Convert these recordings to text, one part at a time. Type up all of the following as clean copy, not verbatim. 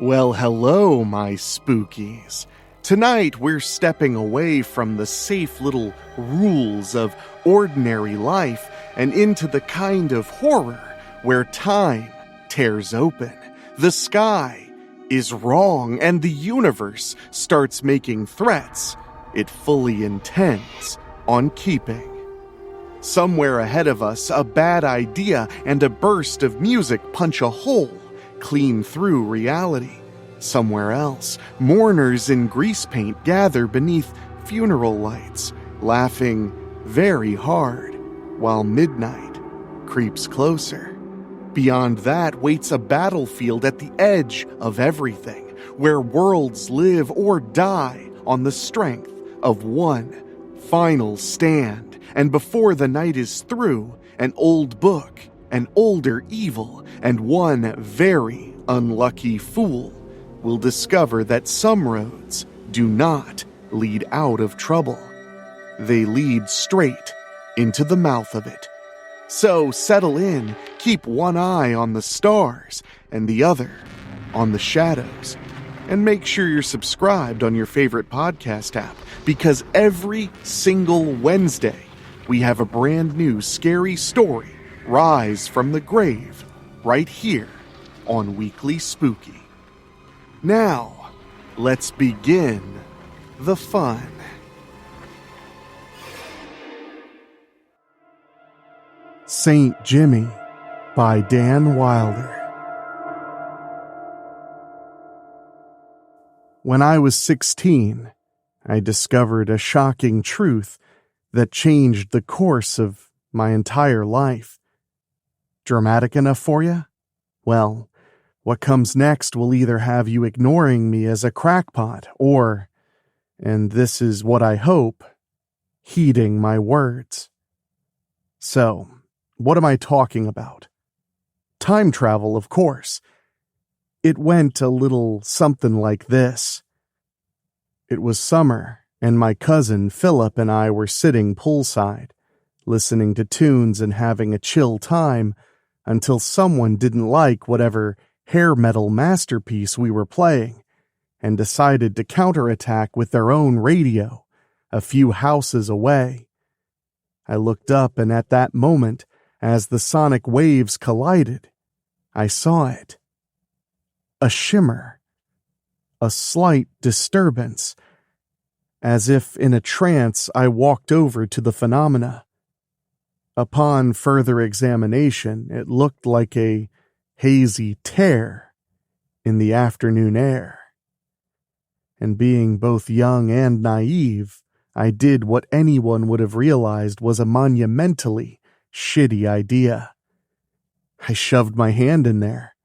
Well, hello, my spookies. Tonight, we're stepping away from the safe little rules of ordinary life and into the kind of horror where time tears open, the sky is wrong, and the universe starts making threats it fully intends on keeping. Somewhere ahead of us, a bad idea and a burst of music punch a hole clean through reality. Somewhere else, mourners in grease paint gather beneath funeral lights, laughing very hard, while midnight creeps closer. Beyond that waits a battlefield at the edge of everything, where worlds live or die on the strength of one final stand. And before the night is through, an old book, an older evil, and one very unlucky fool will discover that some roads do not lead out of trouble. They lead straight into the mouth of it. So settle in, keep one eye on the stars and the other on the shadows. And make sure you're subscribed on your favorite podcast app, because every single Wednesday, we have a brand new scary story rise from the grave right here on Weekly Spooky. Now, let's begin the fun. Saint Jimmy by Dan Wilder. When I was 16, I discovered a shocking truth that changed the course of my entire life. Dramatic enough for you? Well, what comes next will either have you ignoring me as a crackpot or, and this is what I hope, heeding my words. So, what am I talking about? Time travel, of course. It went a little something like this. It was summer, and my cousin Philip and I were sitting poolside, listening to tunes and having a chill time until someone didn't like whatever hair metal masterpiece we were playing and decided to counterattack with their own radio a few houses away. I looked up, and at that moment, as the sonic waves collided, I saw it. A shimmer, a slight disturbance. As if in a trance, I walked over to the phenomena. Upon further examination, it looked like a hazy tear in the afternoon air. And being both young and naive, I did what anyone would have realized was a monumentally shitty idea. I shoved my hand in there.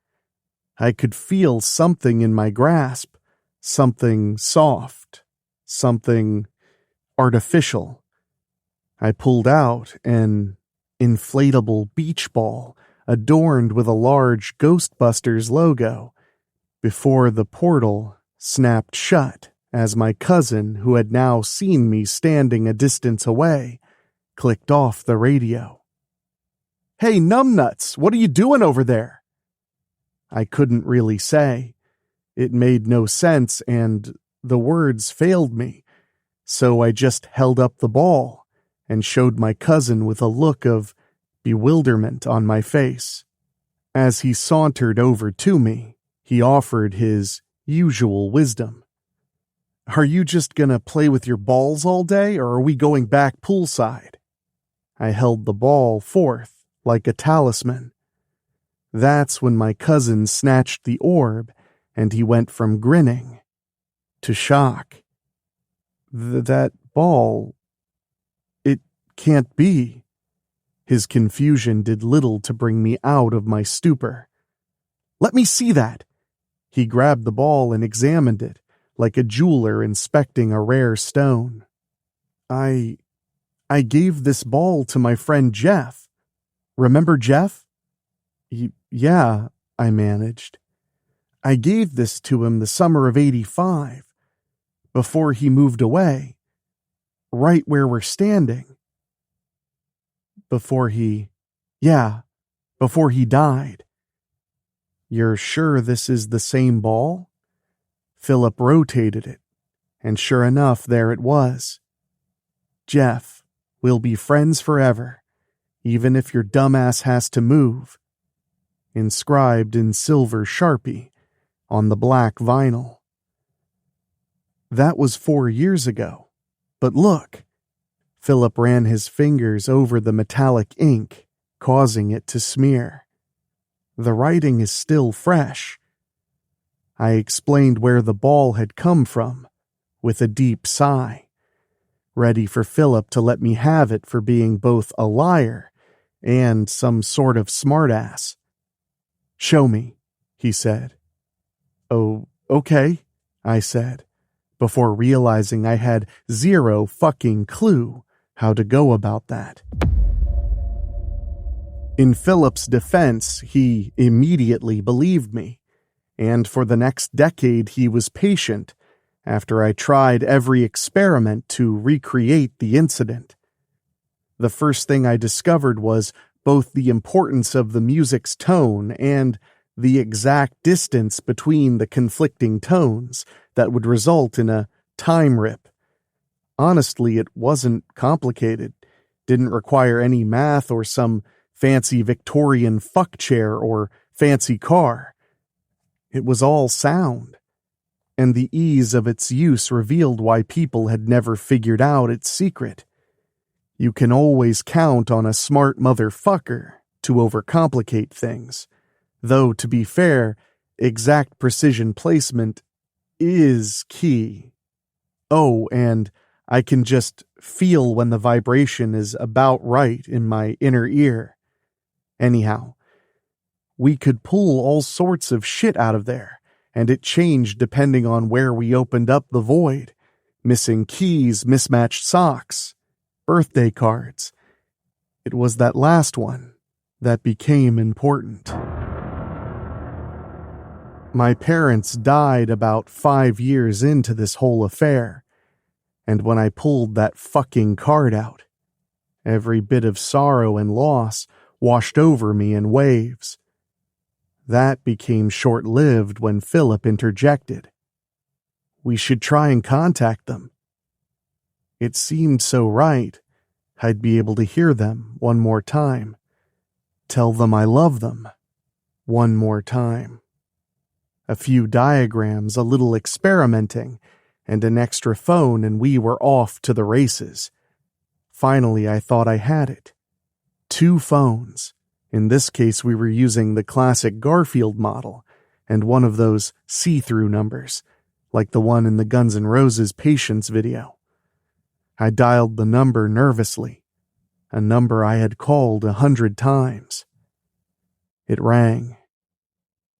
I could feel something in my grasp, something soft, something artificial. I pulled out an inflatable beach ball adorned with a large Ghostbusters logo before the portal snapped shut as my cousin, who had now seen me standing a distance away, clicked off the radio. "Hey, numbnuts, what are you doing over there?" I couldn't really say. It made no sense, and the words failed me, so I just held up the ball and showed my cousin with a look of bewilderment on my face. As he sauntered over to me, he offered his usual wisdom. "Are you just gonna play with your balls all day, or are we going back poolside?" I held the ball forth like a talisman. That's when my cousin snatched the orb, and he went from grinning to shock. That ball, it can't be." His confusion did little to bring me out of my stupor. "Let me see that." He grabbed the ball and examined it, like a jeweler inspecting a rare stone. I gave this ball to my friend Jeff. Remember Jeff?" Yeah, I managed. "I gave this to him the summer of '85, before he moved away, right where we're standing. Before he died." You're sure this is the same ball? Philip rotated it, and sure enough, there it was. Jeff, we'll be friends forever, even if your dumbass has to move. Inscribed in silver Sharpie on the black vinyl. That was 4 years ago, but look. Philip ran his fingers over the metallic ink, causing it to smear. The writing is still fresh. I explained where the ball had come from, with a deep sigh, ready for Philip to let me have it for being both a liar and some sort of smartass. Show me, he said. Oh, okay, I said, before realizing I had zero fucking clue how to go about that. In Philip's defense, he immediately believed me, and for the next decade he was patient after I tried every experiment to recreate the incident. The first thing I discovered was both the importance of the music's tone and the exact distance between the conflicting tones that would result in a time rip. Honestly, it wasn't complicated, didn't require any math or some fancy Victorian fuck chair or fancy car. It was all sound, and the ease of its use revealed why people had never figured out its secret. You can always count on a smart motherfucker to overcomplicate things, though, to be fair, exact precision placement is key. Oh, and I can just feel when the vibration is about right in my inner ear. Anyhow, we could pull all sorts of shit out of there, and it changed depending on where we opened up the void. Missing keys, mismatched socks, birthday cards. It was that last one that became important. My parents died about 5 years into this whole affair, and when I pulled that fucking card out, every bit of sorrow and loss washed over me in waves. That became short-lived when Philip interjected. We should try and contact them. It seemed so right. I'd be able to hear them one more time. Tell them I love them one more time. A few diagrams, a little experimenting, and an extra phone, and we were off to the races. Finally, I thought I had it. 2 phones. In this case, we were using the classic Garfield model, and one of those see-through numbers, like the one in the Guns N' Roses Patience video. I dialed the number nervously, a number I had called 100 times. It rang,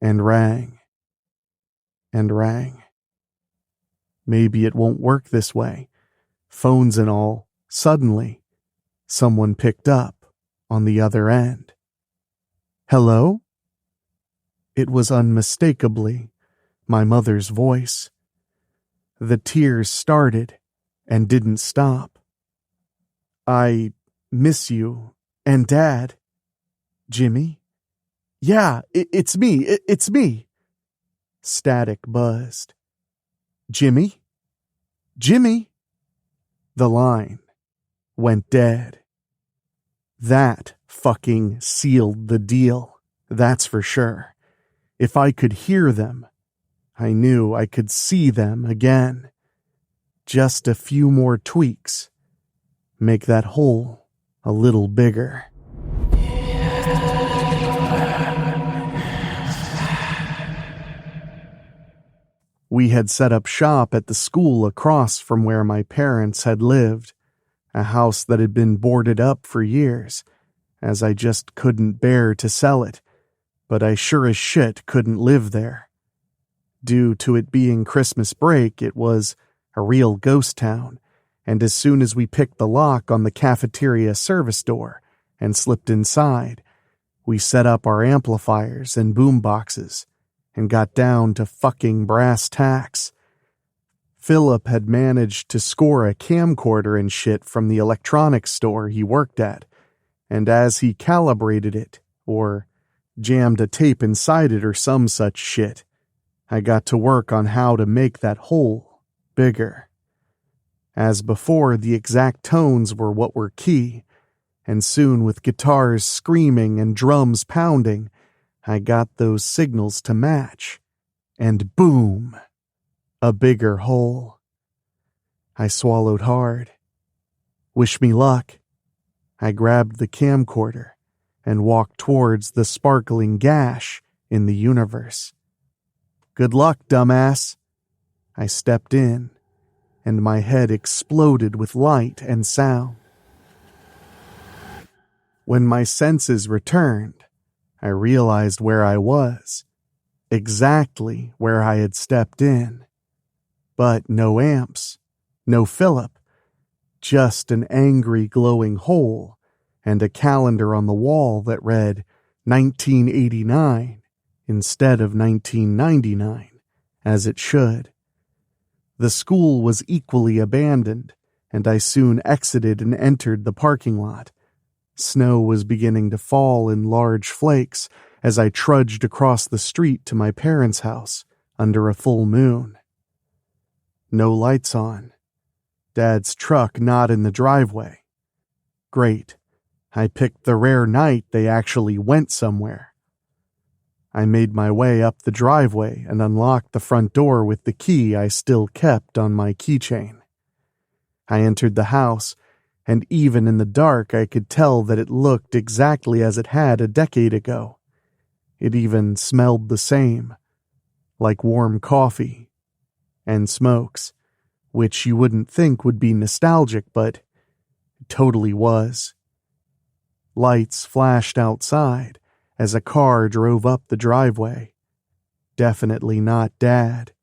and rang, and rang. Maybe it won't work this way. Phones and all, suddenly, someone picked up on the other end. Hello? It was unmistakably my mother's voice. The tears started and didn't stop. I miss you and Dad. Jimmy? Yeah, it's me. It's me. Static buzzed. Jimmy? Jimmy? The line went dead. That fucking sealed the deal, that's for sure. If I could hear them, I knew I could see them again. Just a few more tweaks. Make that hole a little bigger. We had set up shop at the school across from where my parents had lived, a house that had been boarded up for years, as I just couldn't bear to sell it, but I sure as shit couldn't live there. Due to it being Christmas break, it was a real ghost town, and as soon as we picked the lock on the cafeteria service door and slipped inside, we set up our amplifiers and boom boxes and got down to fucking brass tacks. Philip had managed to score a camcorder and shit from the electronics store he worked at, and as he calibrated it, or jammed a tape inside it or some such shit. I got to work on how to make that hole bigger. As before, the exact tones were what were key, and soon with guitars screaming and drums pounding, I got those signals to match. And boom! A bigger hole. I swallowed hard. Wish me luck. I grabbed the camcorder and walked towards the sparkling gash in the universe. Good luck, dumbass. I stepped in, and my head exploded with light and sound. When my senses returned, I realized where I was, exactly where I had stepped in. But no amps, no Philip, just an angry glowing hole and a calendar on the wall that read 1989 instead of 1999, as it should. The school was equally abandoned, and I soon exited and entered the parking lot. Snow was beginning to fall in large flakes as I trudged across the street to my parents' house under a full moon. No lights on. Dad's truck not in the driveway. Great. I picked the rare night they actually went somewhere. I made my way up the driveway and unlocked the front door with the key I still kept on my keychain. I entered the house, and even in the dark I could tell that it looked exactly as it had a decade ago. It even smelled the same, like warm coffee and smokes, which you wouldn't think would be nostalgic, but it totally was. Lights flashed outside as a car drove up the driveway. Definitely not Dad.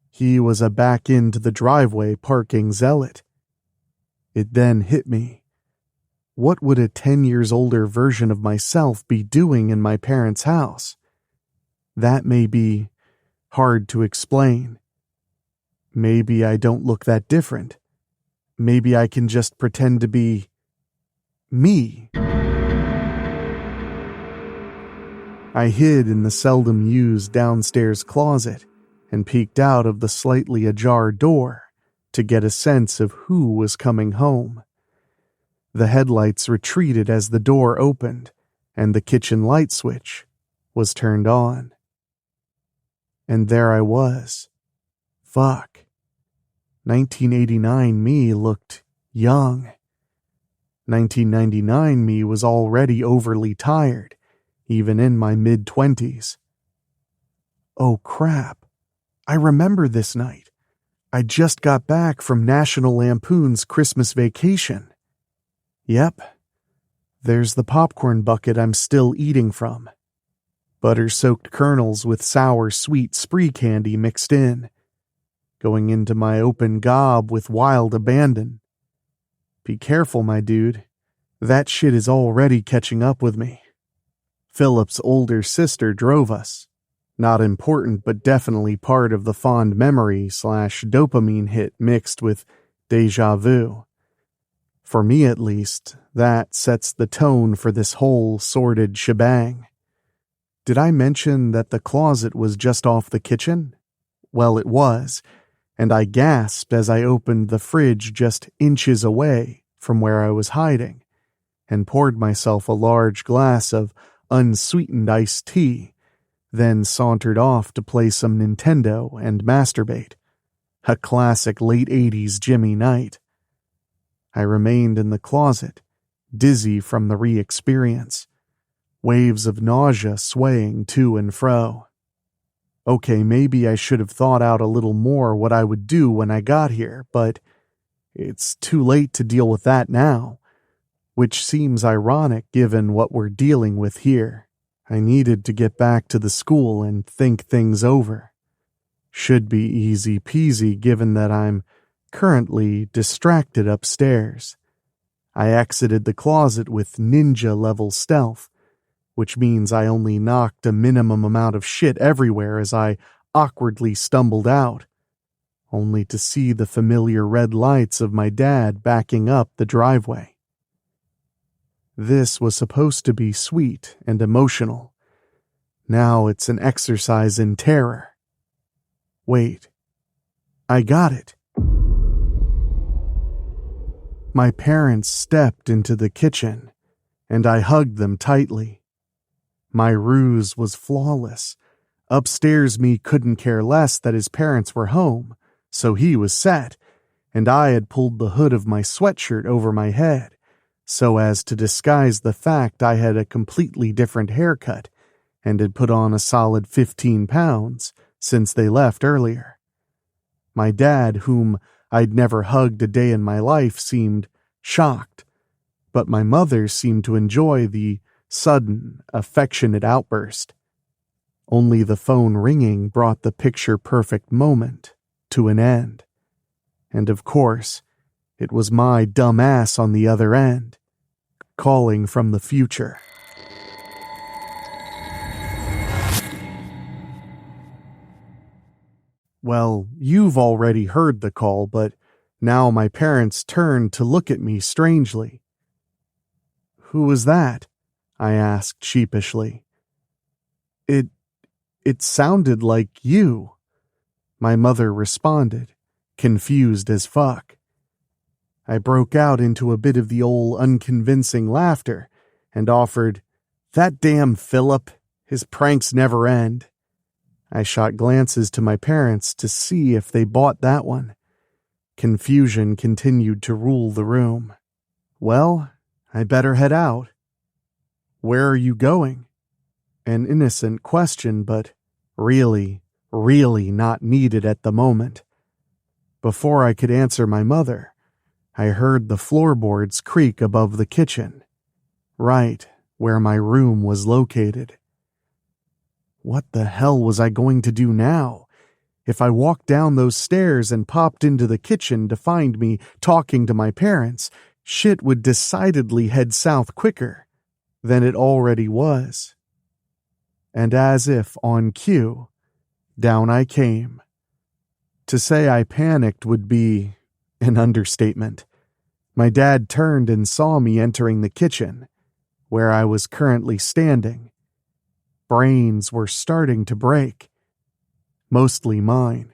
He was a back into the driveway parking zealot. It then hit me. What would a 10 years older version of myself be doing in my parents' house? That may be hard to explain. Maybe I don't look that different. Maybe I can just pretend to be me. I hid in the seldom used downstairs closet and peeked out of the slightly ajar door to get a sense of who was coming home. The headlights retreated as the door opened, and the kitchen light switch was turned on. And there I was. Fuck. 1989 me looked young. 1999 me was already overly tired, even in my mid-20s. Oh crap. I remember this night. I just got back from National Lampoon's Christmas Vacation. Yep. There's the popcorn bucket I'm still eating from. Butter-soaked kernels with sour, sweet spree candy mixed in, going into my open gob with wild abandon. Be careful, my dude. That shit is already catching up with me. Philip's older sister drove us. Not important, but definitely part of the fond memory / dopamine hit mixed with déjà vu. For me, at least, that sets the tone for this whole sordid shebang. Did I mention that the closet was just off the kitchen? Well, it was, and I gasped as I opened the fridge just inches away from where I was hiding, and poured myself a large glass of unsweetened iced tea, then sauntered off to play some Nintendo and masturbate. A classic late 80s Jimmy night. I remained in the closet, dizzy from the re-experience, waves of nausea swaying to and fro. Okay, maybe I should have thought out a little more what I would do when I got here, but it's too late to deal with that now, which seems ironic given what we're dealing with here. I needed to get back to the school and think things over. Should be easy peasy given that I'm currently distracted upstairs. I exited the closet with ninja-level stealth, which means I only knocked a minimum amount of shit everywhere as I awkwardly stumbled out, only to see the familiar red lights of my dad backing up the driveway. This was supposed to be sweet and emotional, Now it's an exercise in terror. Wait, I got it. My parents stepped into the kitchen, and I hugged them tightly. My ruse was flawless. Upstairs me couldn't care less that his parents were home, so he was set, and I had pulled the hood of my sweatshirt over my head, so as to disguise the fact I had a completely different haircut and had put on a solid 15 pounds since they left earlier. My dad, whom I'd never hugged a day in my life, seemed shocked, but my mother seemed to enjoy the sudden, affectionate outburst. Only the phone ringing brought the picture-perfect moment to an end. And of course, it was my dumb ass on the other end, calling from the future. Well, you've already heard the call, but now my parents turned to look at me strangely. "Who was that?" I asked sheepishly. It sounded like you," my mother responded, confused as fuck. I broke out into a bit of the old unconvincing laughter and offered, "That damn Philip, his pranks never end." I shot glances to my parents to see if they bought that one. Confusion continued to rule the room. "Well, I better head out." "Where are you going?" An innocent question, but really not needed at the moment. Before I could answer my mother, I heard the floorboards creak above the kitchen, right where my room was located. What the hell was I going to do now? If I walked down those stairs and popped into the kitchen to find me talking to my parents, shit would decidedly head south quicker than it already was. And as if on cue, down I came. To say I panicked would be an understatement. My dad turned and saw me entering the kitchen, where I was currently standing. Brains were starting to break. Mostly mine.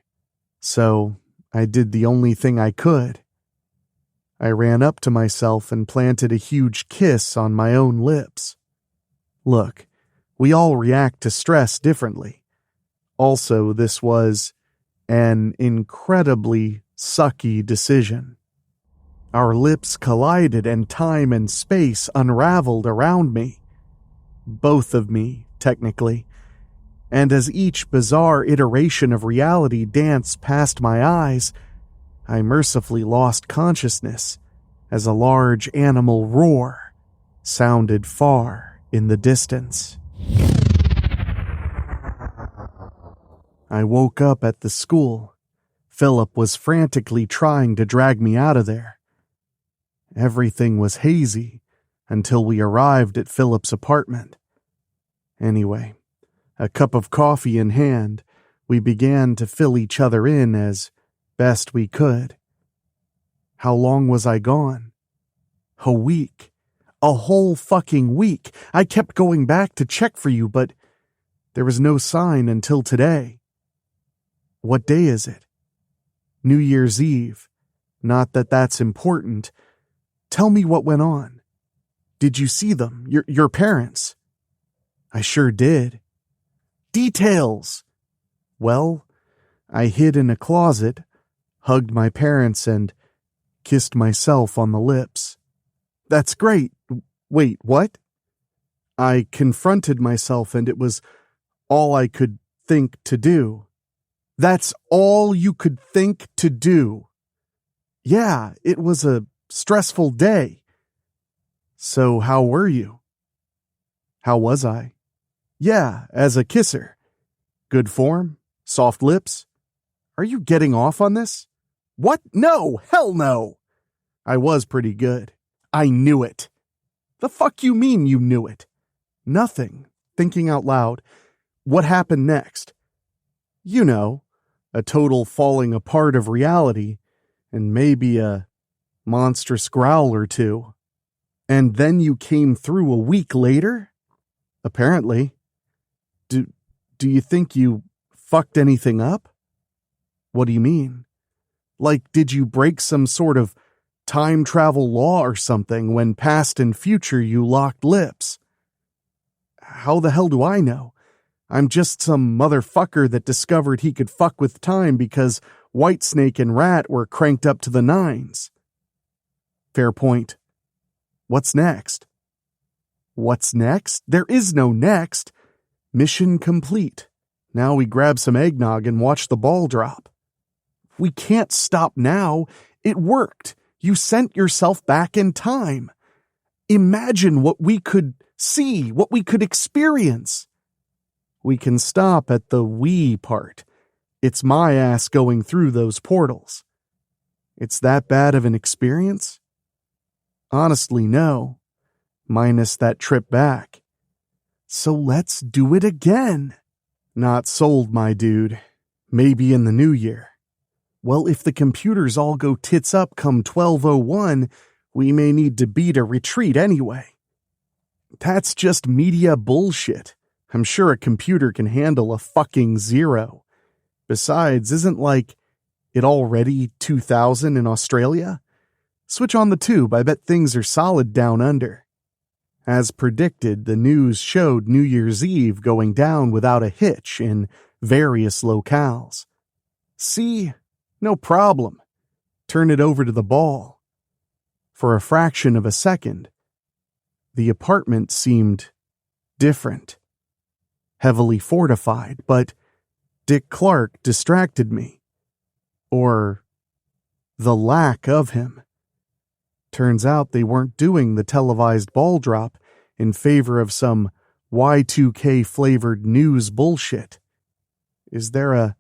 So I did the only thing I could. I ran up to myself and planted a huge kiss on my own lips. Look, we all react to stress differently. Also, this was an incredibly sucky decision. Our lips collided and time and space unraveled around me. Both of me, technically. And as each bizarre iteration of reality danced past my eyes, I mercifully lost consciousness as a large animal roar sounded far in the distance. I woke up at the school. Philip was frantically trying to drag me out of there. Everything was hazy until we arrived at Philip's apartment. Anyway, a cup of coffee in hand, we began to fill each other in as best we could. How long was I gone? A week. A whole fucking week. I kept going back to check for you, but there was no sign until today. What day is it? New Year's Eve. Not that that's important. Tell me what went on. Did you see them, your parents? I sure did. Details. Well, I hid in a closet, hugged my parents, and kissed myself on the lips. That's great. Wait, what? I confronted myself, and it was all I could think to do. That's all you could think to do. Yeah, it was a stressful day. So how were you? How was I? Yeah, as a kisser. Good form? Soft lips? Are you getting off on this? What? No, hell no. I was pretty good. I knew it. The fuck you mean you knew it? Nothing. Thinking out loud. What happened next? You know, a total falling apart of reality, and maybe a monstrous growl or two. And then you came through a week later? Apparently. Do you think you fucked anything up? What do you mean? Like, did you break some sort of time travel law or something when past and future you locked lips? How the hell do I know? I'm just some motherfucker that discovered he could fuck with time because Whitesnake and Rat were cranked up to the nines. Fair point. What's next? What's next? There is no next. Mission complete. Now we grab some eggnog and watch the ball drop. We can't stop now. It worked. You sent yourself back in time. Imagine what we could see, what we could experience. We can stop at the we part. It's my ass going through those portals. It's that bad of an experience? Honestly, no. Minus that trip back. So let's do it again. Not sold, my dude. Maybe in the new year. Well, if the computers all go tits up come 12:01, we may need to beat a retreat anyway. That's just media bullshit. I'm sure a computer can handle a fucking 0. Besides, isn't it already 2000 in Australia? Switch on the tube, I bet things are solid down under. As predicted, the news showed New Year's Eve going down without a hitch in various locales. See? No problem. Turn it over to the ball. For a fraction of a second, the apartment seemed different. Heavily fortified, but Dick Clark distracted me. Or the lack of him. Turns out they weren't doing the televised ball drop in favor of some Y2K flavored news bullshit. Is there a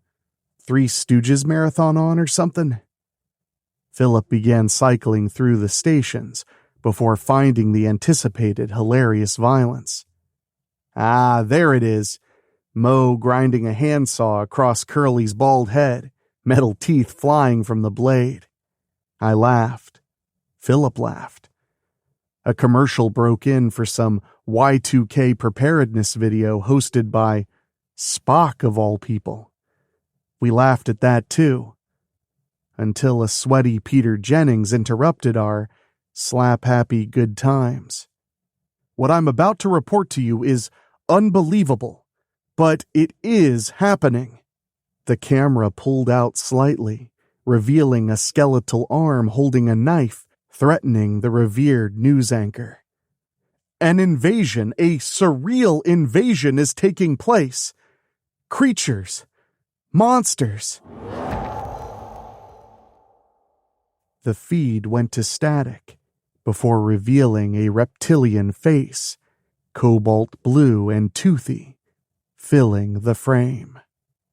Three Stooges marathon on or something? Philip began cycling through the stations before finding the anticipated hilarious violence. Ah, there it is. Mo grinding a handsaw across Curly's bald head, metal teeth flying from the blade. I laughed. Philip laughed. A commercial broke in for some Y2K preparedness video hosted by Spock of all people. We laughed at that too, until a sweaty Peter Jennings interrupted our slap-happy good times. What I'm about to report to you is unbelievable, but it is happening. The camera pulled out slightly, revealing a skeletal arm holding a knife, threatening the revered news anchor. An invasion, a surreal invasion is taking place. Creatures, monsters. The feed went to static before revealing a reptilian face, cobalt blue and toothy, filling the frame.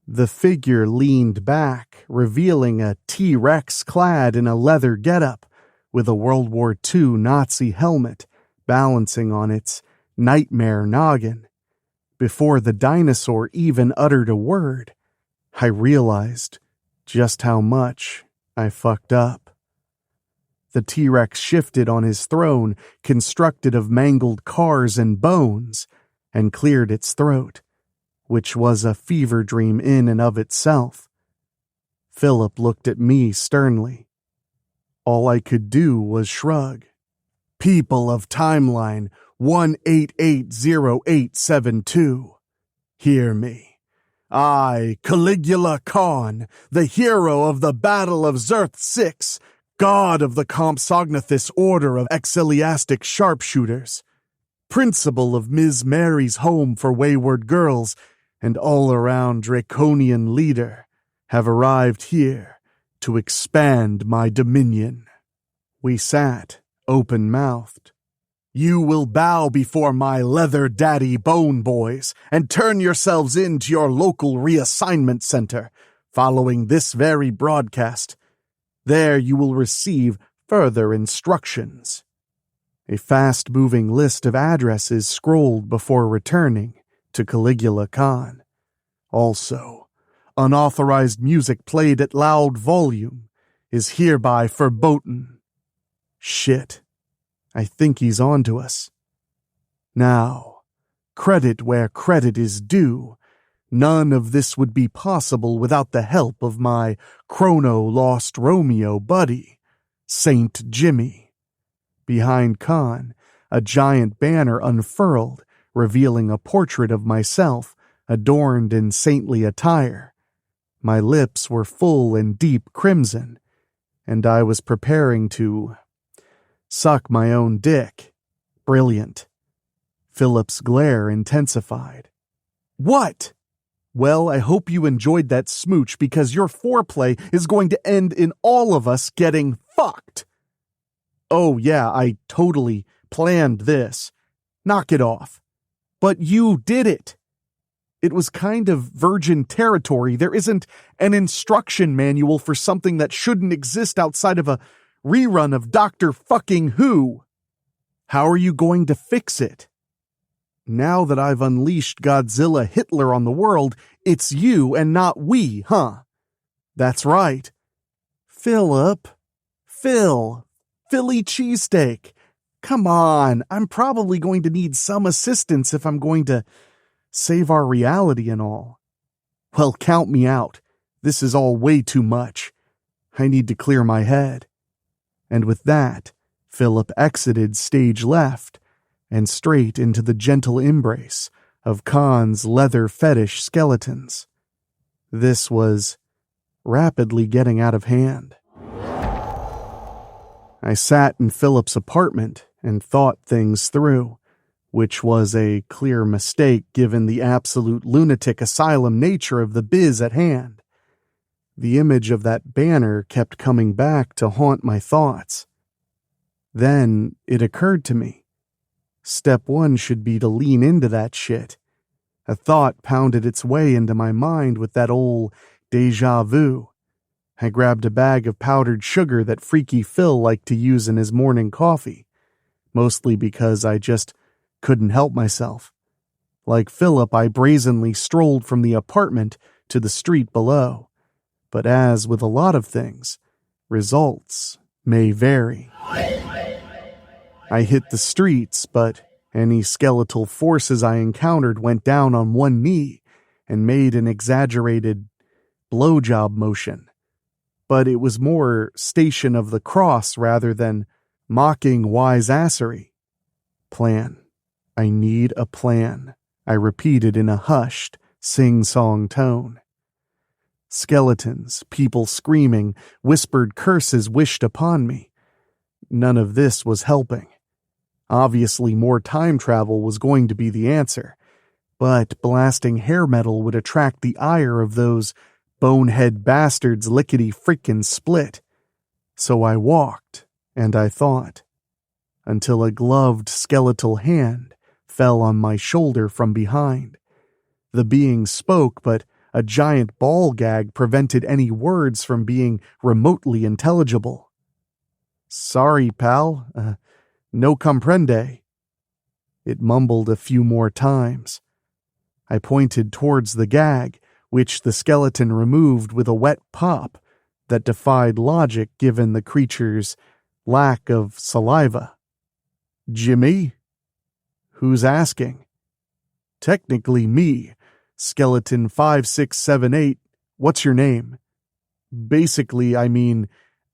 The figure leaned back, revealing a T-Rex clad in a leather getup, with a World War II Nazi helmet balancing on its nightmare noggin. Before the dinosaur even uttered a word, I realized just how much I fucked up. The T-Rex shifted on his throne, constructed of mangled cars and bones, and cleared its throat, which was a fever dream in and of itself. Philip looked at me sternly. All I could do was shrug. People of timeline 1880872, hear me. I, Caligula Khan, the hero of the Battle of Zerth 6, god of the Compsognathus Order of Exiliastic Sharpshooters, principal of Ms. Mary's Home for Wayward Girls, and all-around draconian leader, have arrived here to expand my dominion. We sat, open-mouthed. You will bow before my leather daddy bone boys and turn yourselves in to your local reassignment center following this very broadcast. There you will receive further instructions. A fast-moving list of addresses scrolled before returning to Caligula Khan. Also, unauthorized music played at loud volume is hereby verboten. Shit. I think he's on to us. Now, Credit where credit is due. None of this would be possible without the help of my chrono-lost Romeo buddy, Saint Jimmy. Behind Khan, a giant banner unfurled, revealing a portrait of myself, adorned in saintly attire. My lips were full and deep crimson, and I was preparing to suck my own dick. Brilliant. Philip's glare intensified. What? Well, I hope you enjoyed that smooch because your foreplay is going to end in all of us getting fucked. Oh yeah, I totally planned this. Knock it off. But you did it. It was kind of virgin territory. There isn't an instruction manual for something that shouldn't exist outside of a rerun of Dr. Fucking Who. How are you going to fix it? Now that I've unleashed Godzilla Hitler on the world, it's you and not we, huh? That's right. Philip. Philly cheesesteak. Come on, I'm probably going to need some assistance if I'm going to save our reality and all. Well, count me out. This is all way too much. I need to clear my head. And with that, Philip exited stage left and straight into the gentle embrace of Khan's leather fetish skeletons. This was rapidly getting out of hand. I sat in Philip's apartment and thought things through, which was a clear mistake given the absolute lunatic asylum nature of the biz at hand. The image of that banner kept coming back to haunt my thoughts. Then it occurred to me. Step one should be to lean into that shit. A thought pounded its way into my mind with that old déjà vu. I grabbed a bag of powdered sugar that Freaky Phil liked to use in his morning coffee, mostly because I just couldn't help myself. Like Philip, I brazenly strolled from the apartment to the street below. But as with a lot of things, results may vary. I hit the streets, but any skeletal forces I encountered went down on one knee and made an exaggerated blowjob motion. But it was more Station of the Cross rather than mocking wise-assery. Plan. I need a plan, I repeated in a hushed, sing-song tone. Skeletons, people screaming, whispered curses wished upon me. None of this was helping. Obviously, more time travel was going to be the answer, but blasting hair metal would attract the ire of those bonehead bastards lickety-frickin' split. So I walked, and I thought, until a gloved skeletal hand fell on my shoulder from behind. The being spoke, but a giant ball gag prevented any words from being remotely intelligible. Sorry, pal. No comprende. It mumbled a few more times. I pointed towards the gag, which the skeleton removed with a wet pop that defied logic given the creature's lack of saliva. Jimmy? Who's asking? Technically me. Skeleton 5678. What's your name? Basically, I mean,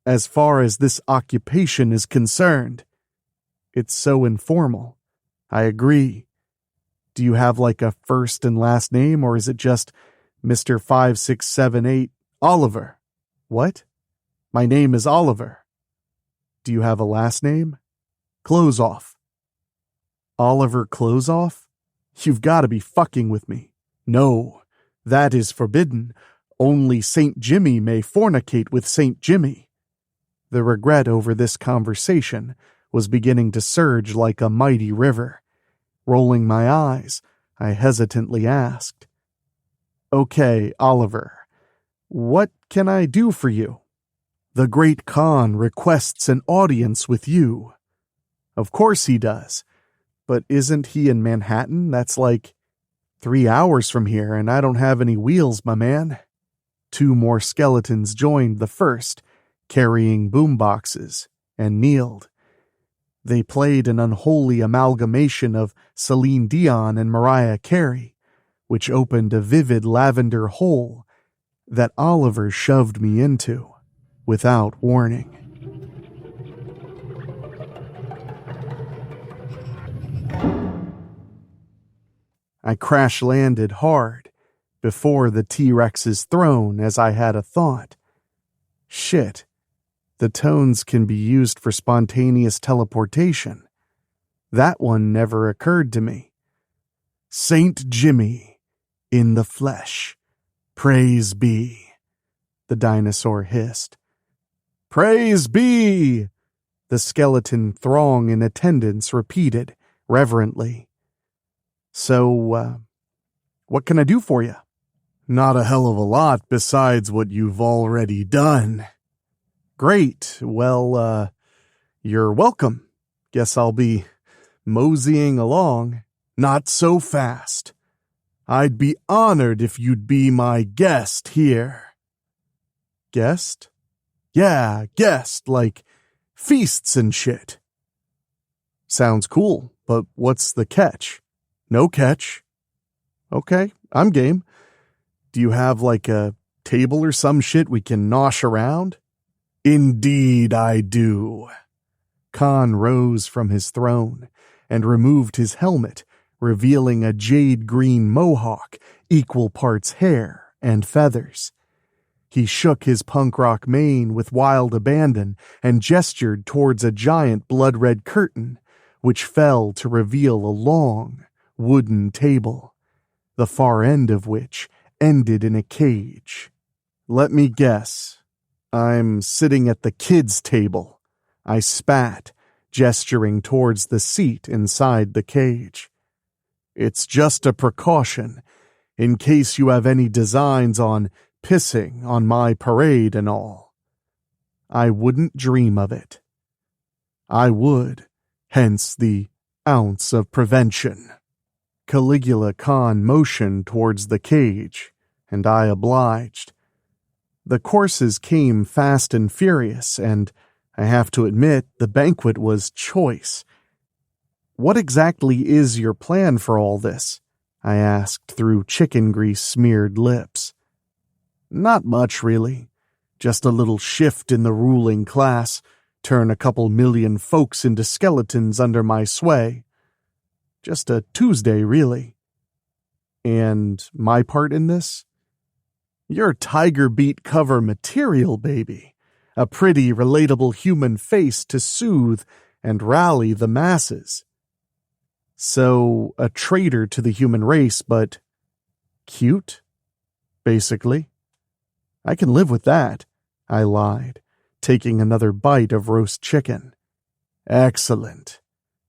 as far as this occupation is concerned. It's so informal. I agree. Do you have like a first and last name, or is it just Mr. 5678 Oliver? What? My name is Oliver. Do you have a last name? Closeoff. Oliver Closeoff? You've got to be fucking with me. No, that is forbidden. Only Saint Jimmy may fornicate with Saint Jimmy. The regret over this conversation was beginning to surge like a mighty river. Rolling my eyes, I hesitantly asked, Okay, Oliver, what can I do for you? The Great Khan requests an audience with you. Of course he does. But isn't he in Manhattan? That's like 3 hours from here, and I don't have any wheels, my man. 2 more skeletons joined the first, carrying boomboxes, and kneeled. They played an unholy amalgamation of Celine Dion and Mariah Carey, which opened a vivid lavender hole that Oliver shoved me into without warning. I crash-landed hard before the T-Rex's throne as I had a thought. Shit, the tones can be used for spontaneous teleportation. That one never occurred to me. Saint Jimmy, in the flesh, praise be, the dinosaur hissed. Praise be, the skeleton throng in attendance repeated reverently. So, what can I do for you? Not a hell of a lot besides what you've already done. Great. Well, you're welcome. Guess I'll be moseying along. Not so fast. I'd be honored if you'd be my guest here. Guest? Yeah, guest, like feasts and shit. Sounds cool, but what's the catch? No catch. Okay, I'm game. Do you have like a table or some shit we can nosh around? Indeed I do. Khan rose from his throne and removed his helmet, revealing a jade green mohawk, equal parts hair and feathers. He shook his punk rock mane with wild abandon and gestured towards a giant blood-red curtain, which fell to reveal a long, wooden table, the far end of which ended in a cage. Let me guess. I'm sitting at the kids' table. I spat, gesturing towards the seat inside the cage. It's just a precaution, in case you have any designs on pissing on my parade and all. I wouldn't dream of it. I would, hence the ounce of prevention. Caligula Khan motioned towards the cage, and I obliged. The courses came fast and furious, and I have to admit the banquet was choice. What exactly is your plan for all this? I asked through chicken grease-smeared lips. Not much, really. Just a little shift in the ruling class, turn a couple million folks into skeletons under my sway. Just a Tuesday, really. And my part in this? You're Tiger Beat cover material, baby. A pretty, relatable human face to soothe and rally the masses. So, a traitor to the human race, but cute, basically. I can live with that, I lied, taking another bite of roast chicken. Excellent.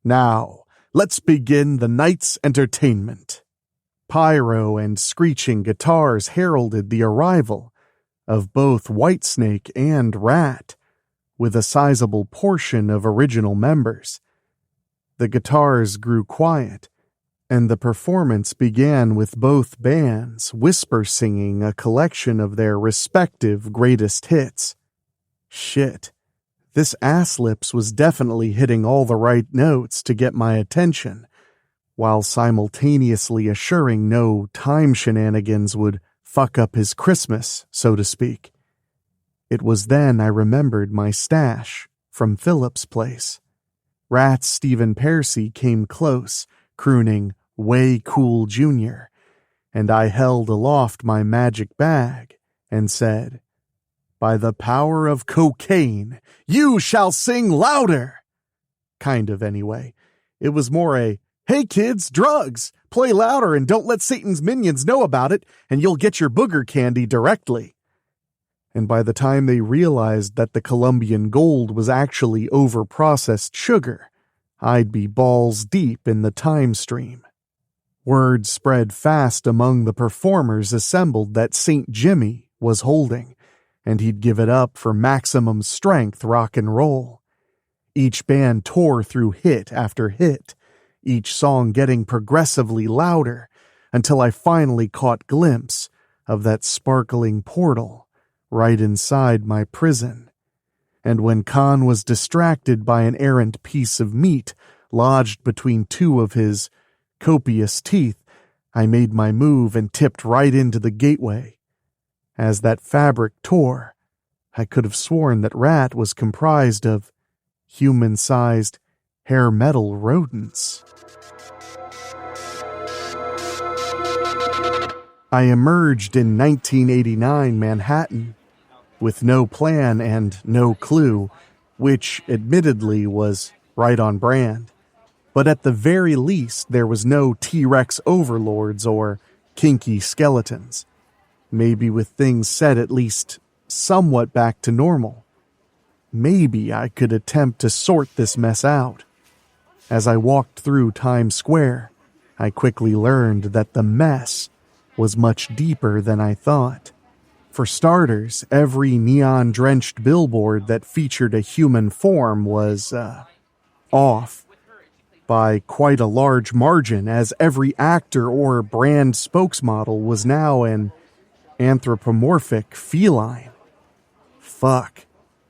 Now, let's begin the night's entertainment. Pyro and screeching guitars heralded the arrival of both Whitesnake and Rat, with a sizable portion of original members. The guitars grew quiet, and the performance began with both bands whisper-singing a collection of their respective greatest hits. Shit, this ass-lips was definitely hitting all the right notes to get my attention, while simultaneously assuring no time shenanigans would fuck up his Christmas, so to speak. It was then I remembered my stash from Philip's place. Rat's Stephen Pearcy came close, crooning Way Cool Jr., and I held aloft my magic bag and said, "By the power of cocaine, you shall sing louder!" Kind of, anyway. It was more a, "Hey kids, drugs! Play louder and don't let Satan's minions know about it, and you'll get your booger candy directly." And by the time they realized that the Colombian gold was actually over-processed sugar, I'd be balls deep in the time stream. Word spread fast among the performers assembled that St. Jimmy was holding, and he'd give it up for maximum strength rock and roll. Each band tore through hit after hit, each song getting progressively louder, until I finally caught glimpse of that sparkling portal right inside my prison, and when Khan was distracted by an errant piece of meat lodged between two of his copious teeth, I made my move and tipped right into the gateway. As that fabric tore, I could have sworn that Rat was comprised of human-sized hair metal rodents. I emerged in 1989 Manhattan with no plan and no clue, which admittedly was right on brand. But at the very least, there was no T-Rex overlords or kinky skeletons. Maybe with things set at least somewhat back to normal, maybe I could attempt to sort this mess out. As I walked through Times Square, I quickly learned that the mess was much deeper than I thought. For starters, every neon-drenched billboard that featured a human form was, off by quite a large margin, as every actor or brand spokesmodel was now an anthropomorphic feline. Fuck.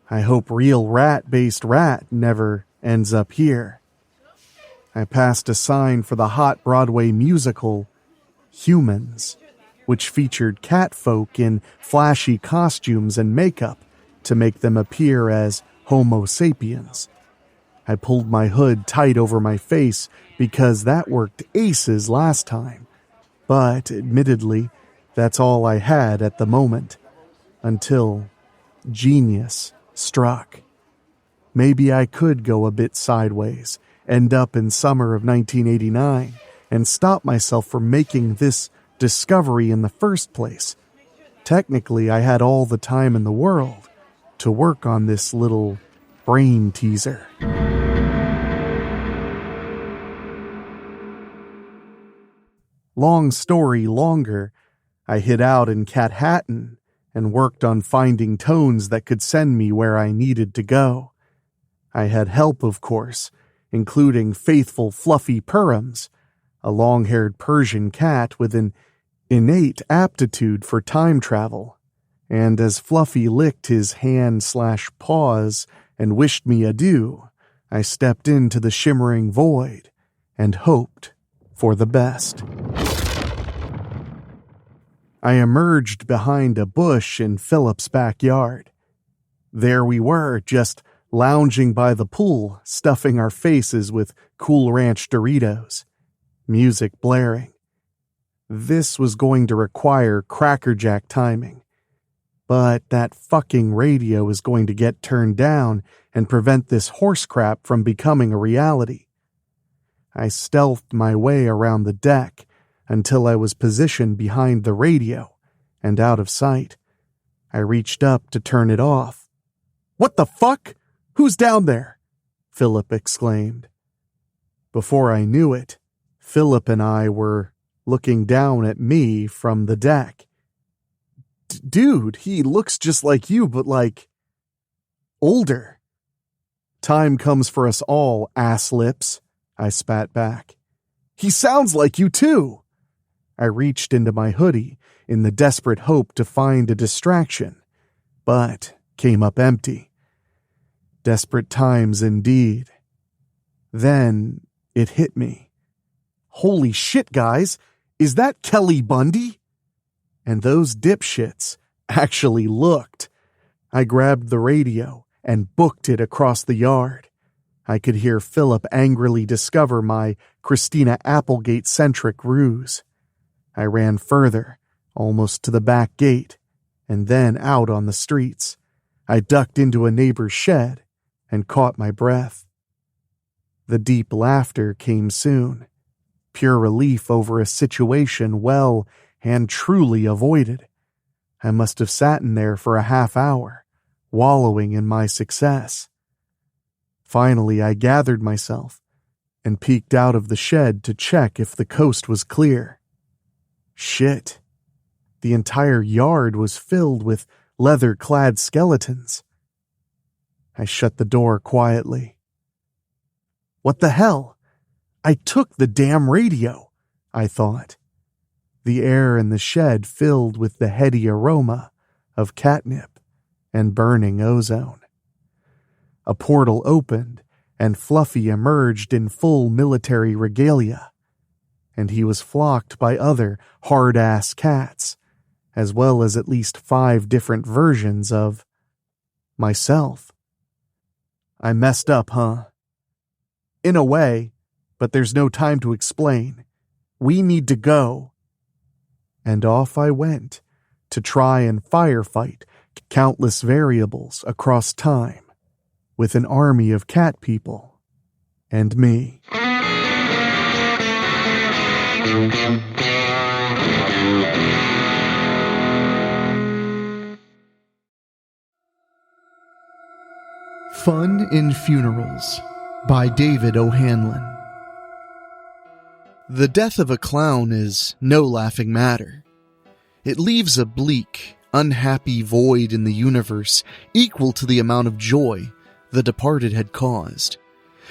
I hope real rat-based rat never ends up here. I passed a sign for the hot Broadway musical, Humans, which featured catfolk in flashy costumes and makeup to make them appear as Homo sapiens. I pulled my hood tight over my face because that worked aces last time, but admittedly, that's all I had at the moment, until genius struck. Maybe I could go a bit sideways, end up in summer of 1989, and stop myself from making this discovery in the first place. Technically, I had all the time in the world to work on this little brain teaser. Long story longer, I hid out in Cathattan and worked on finding tones that could send me where I needed to go. I had help, of course, including faithful Fluffy Purrums, a long-haired Persian cat with an innate aptitude for time travel, and as Fluffy licked his hand/paws and wished me adieu, I stepped into the shimmering void and hoped for the best. I emerged behind a bush in Philip's backyard. There we were, just lounging by the pool, stuffing our faces with Cool Ranch Doritos, music blaring. This was going to require crackerjack timing, but that fucking radio is going to get turned down and prevent this horse crap from becoming a reality. I stealthed my way around the deck until I was positioned behind the radio and out of sight. I reached up to turn it off. "What the fuck? Who's down there?" Philip exclaimed. Before I knew it, Philip and I were looking down at me from the deck. Dude, he looks just like you, but older." "Time comes for us all, ass lips," I spat back. "He sounds like you too." I reached into my hoodie in the desperate hope to find a distraction, but came up empty. Desperate times indeed. Then it hit me. Holy shit, guys, is that Kelly Bundy? And those dipshits actually looked. I grabbed the radio and booked it across the yard. I could hear Philip angrily discover my Christina Applegate-centric ruse. I ran further, almost to the back gate, and then out on the streets. I ducked into a neighbor's shed and caught my breath. The deep laughter came soon, pure relief over a situation well and truly avoided. I must have sat in there for a half hour, wallowing in my success. Finally, I gathered myself and peeked out of the shed to check if the coast was clear. Shit. The entire yard was filled with leather-clad skeletons. I shut the door quietly. What the hell? I took the damn radio, I thought. The air in the shed filled with the heady aroma of catnip and burning ozone. A portal opened, and Fluffy emerged in full military regalia, and he was flocked by other hard-ass cats, as well as at least 5 different versions of myself. I messed up, huh? In a way, but there's no time to explain. We need to go. And off I went to try and firefight countless variables across time with an army of cat people and me. Fun in Funerals by David O'Hanlon. The death of a clown is no laughing matter. It leaves a bleak, unhappy void in the universe equal to the amount of joy the departed had caused.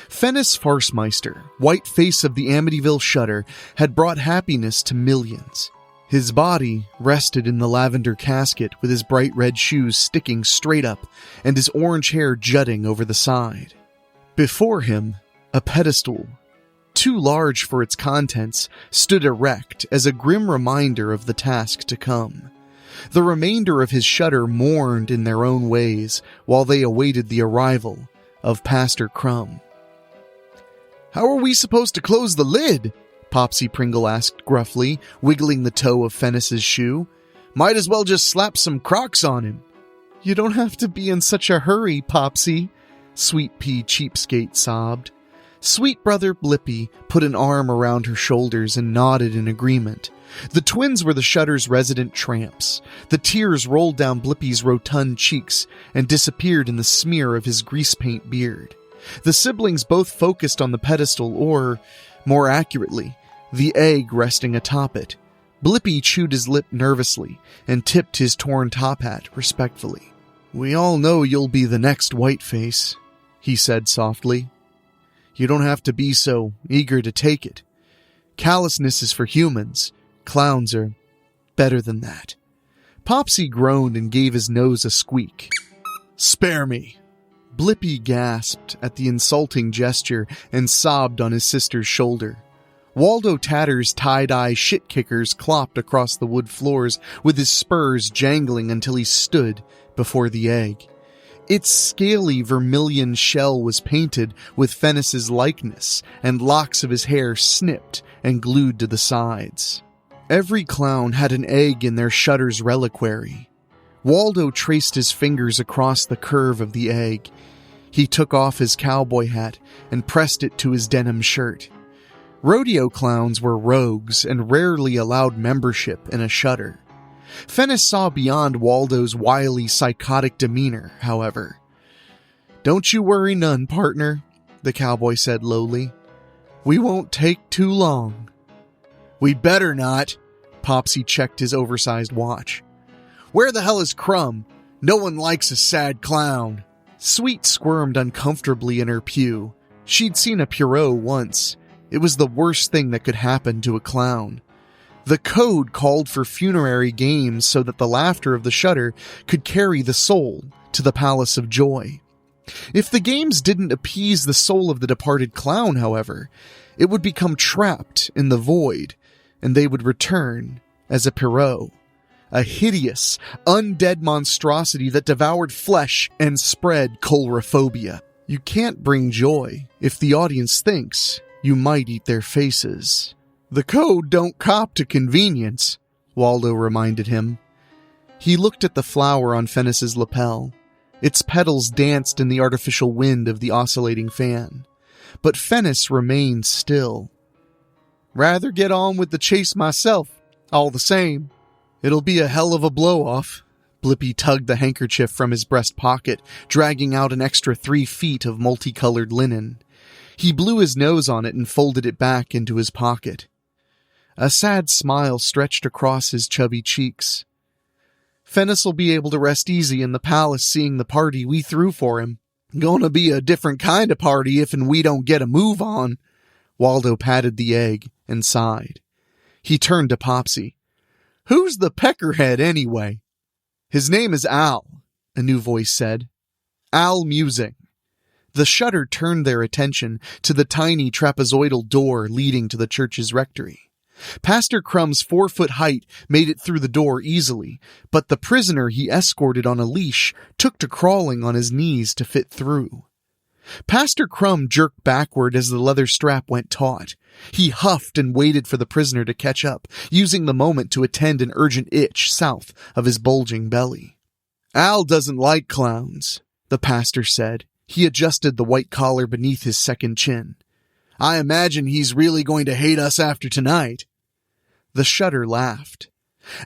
Fennis Farcemeister, white face of the Amityville Shutter, had brought happiness to millions. His body rested in the lavender casket with his bright red shoes sticking straight up and his orange hair jutting over the side. Before him, a pedestal, too large for its contents, stood erect as a grim reminder of the task to come. The remainder of his shutter mourned in their own ways while they awaited the arrival of Pastor Crumb. "How are we supposed to close the lid?" Popsy Pringle asked gruffly, wiggling the toe of Fennis's shoe. "Might as well just slap some Crocs on him." "You don't have to be in such a hurry, Popsy," Sweet Pea Cheapskate sobbed. Sweet Brother Blippy put an arm around her shoulders and nodded in agreement. The twins were the Shutter's resident tramps. The tears rolled down Blippy's rotund cheeks and disappeared in the smear of his grease paint beard. The siblings both focused on the pedestal, or, more accurately, the egg resting atop it. Blippy chewed his lip nervously and tipped his torn top hat respectfully. "We all know you'll be the next Whiteface," he said softly. "You don't have to be so eager to take it. Callousness is for humans. Clowns are better than that." Popsy groaned and gave his nose a squeak. "Spare me." Blippy gasped at the insulting gesture and sobbed on his sister's shoulder. Waldo Tatter's tie-dye shit-kickers clopped across the wood floors with his spurs jangling until he stood before the egg. Its scaly vermilion shell was painted with Fennis's likeness, and locks of his hair snipped and glued to the sides. Every clown had an egg in their Shutter's reliquary. Waldo traced his fingers across the curve of the egg. He took off his cowboy hat and pressed it to his denim shirt. Rodeo clowns were rogues and rarely allowed membership in a Shutter. Fennis saw beyond Waldo's wily, psychotic demeanor, however. "Don't you worry none, partner," the cowboy said lowly. "We won't take too long." "We better not," Popsy checked his oversized watch. "Where the hell is Crumb? No one likes a sad clown." Sweet squirmed uncomfortably in her pew. She'd seen a Pierrot once. It was the worst thing that could happen to a clown. The code called for funerary games so that the laughter of the Shutter could carry the soul to the Palace of Joy. If the games didn't appease the soul of the departed clown, however, it would become trapped in the void, and they would return as a Pierrot, a hideous, undead monstrosity that devoured flesh and spread colrophobia. You can't bring joy if the audience thinks you might eat their faces. "The code don't cop to convenience," Waldo reminded him. He looked at the flower on Fennis's lapel. Its petals danced in the artificial wind of the oscillating fan. But Fennis remained still. "Rather get on with the chase myself, all the same. It'll be a hell of a blow-off." Blippy tugged the handkerchief from his breast pocket, dragging out an extra 3 feet of multicolored linen. He blew his nose on it and folded it back into his pocket. A sad smile stretched across his chubby cheeks. "Fennis will be able to rest easy in the palace seeing the party we threw for him. Gonna be a different kind of party if and we don't get a move on." Waldo patted the egg and sighed. He turned to Popsy. "Who's the peckerhead anyway?" "His name is Al," a new voice said. "Al Musing." The shutter turned their attention to the tiny trapezoidal door leading to the church's rectory. Pastor Crumb's 4-foot height made it through the door easily, but the prisoner he escorted on a leash took to crawling on his knees to fit through. Pastor Crumb jerked backward as the leather strap went taut. He huffed and waited for the prisoner to catch up, using the moment to attend an urgent itch south of his bulging belly. "Al doesn't like clowns," the pastor said. He adjusted the white collar beneath his second chin. "I imagine he's really going to hate us after tonight." The shutter laughed.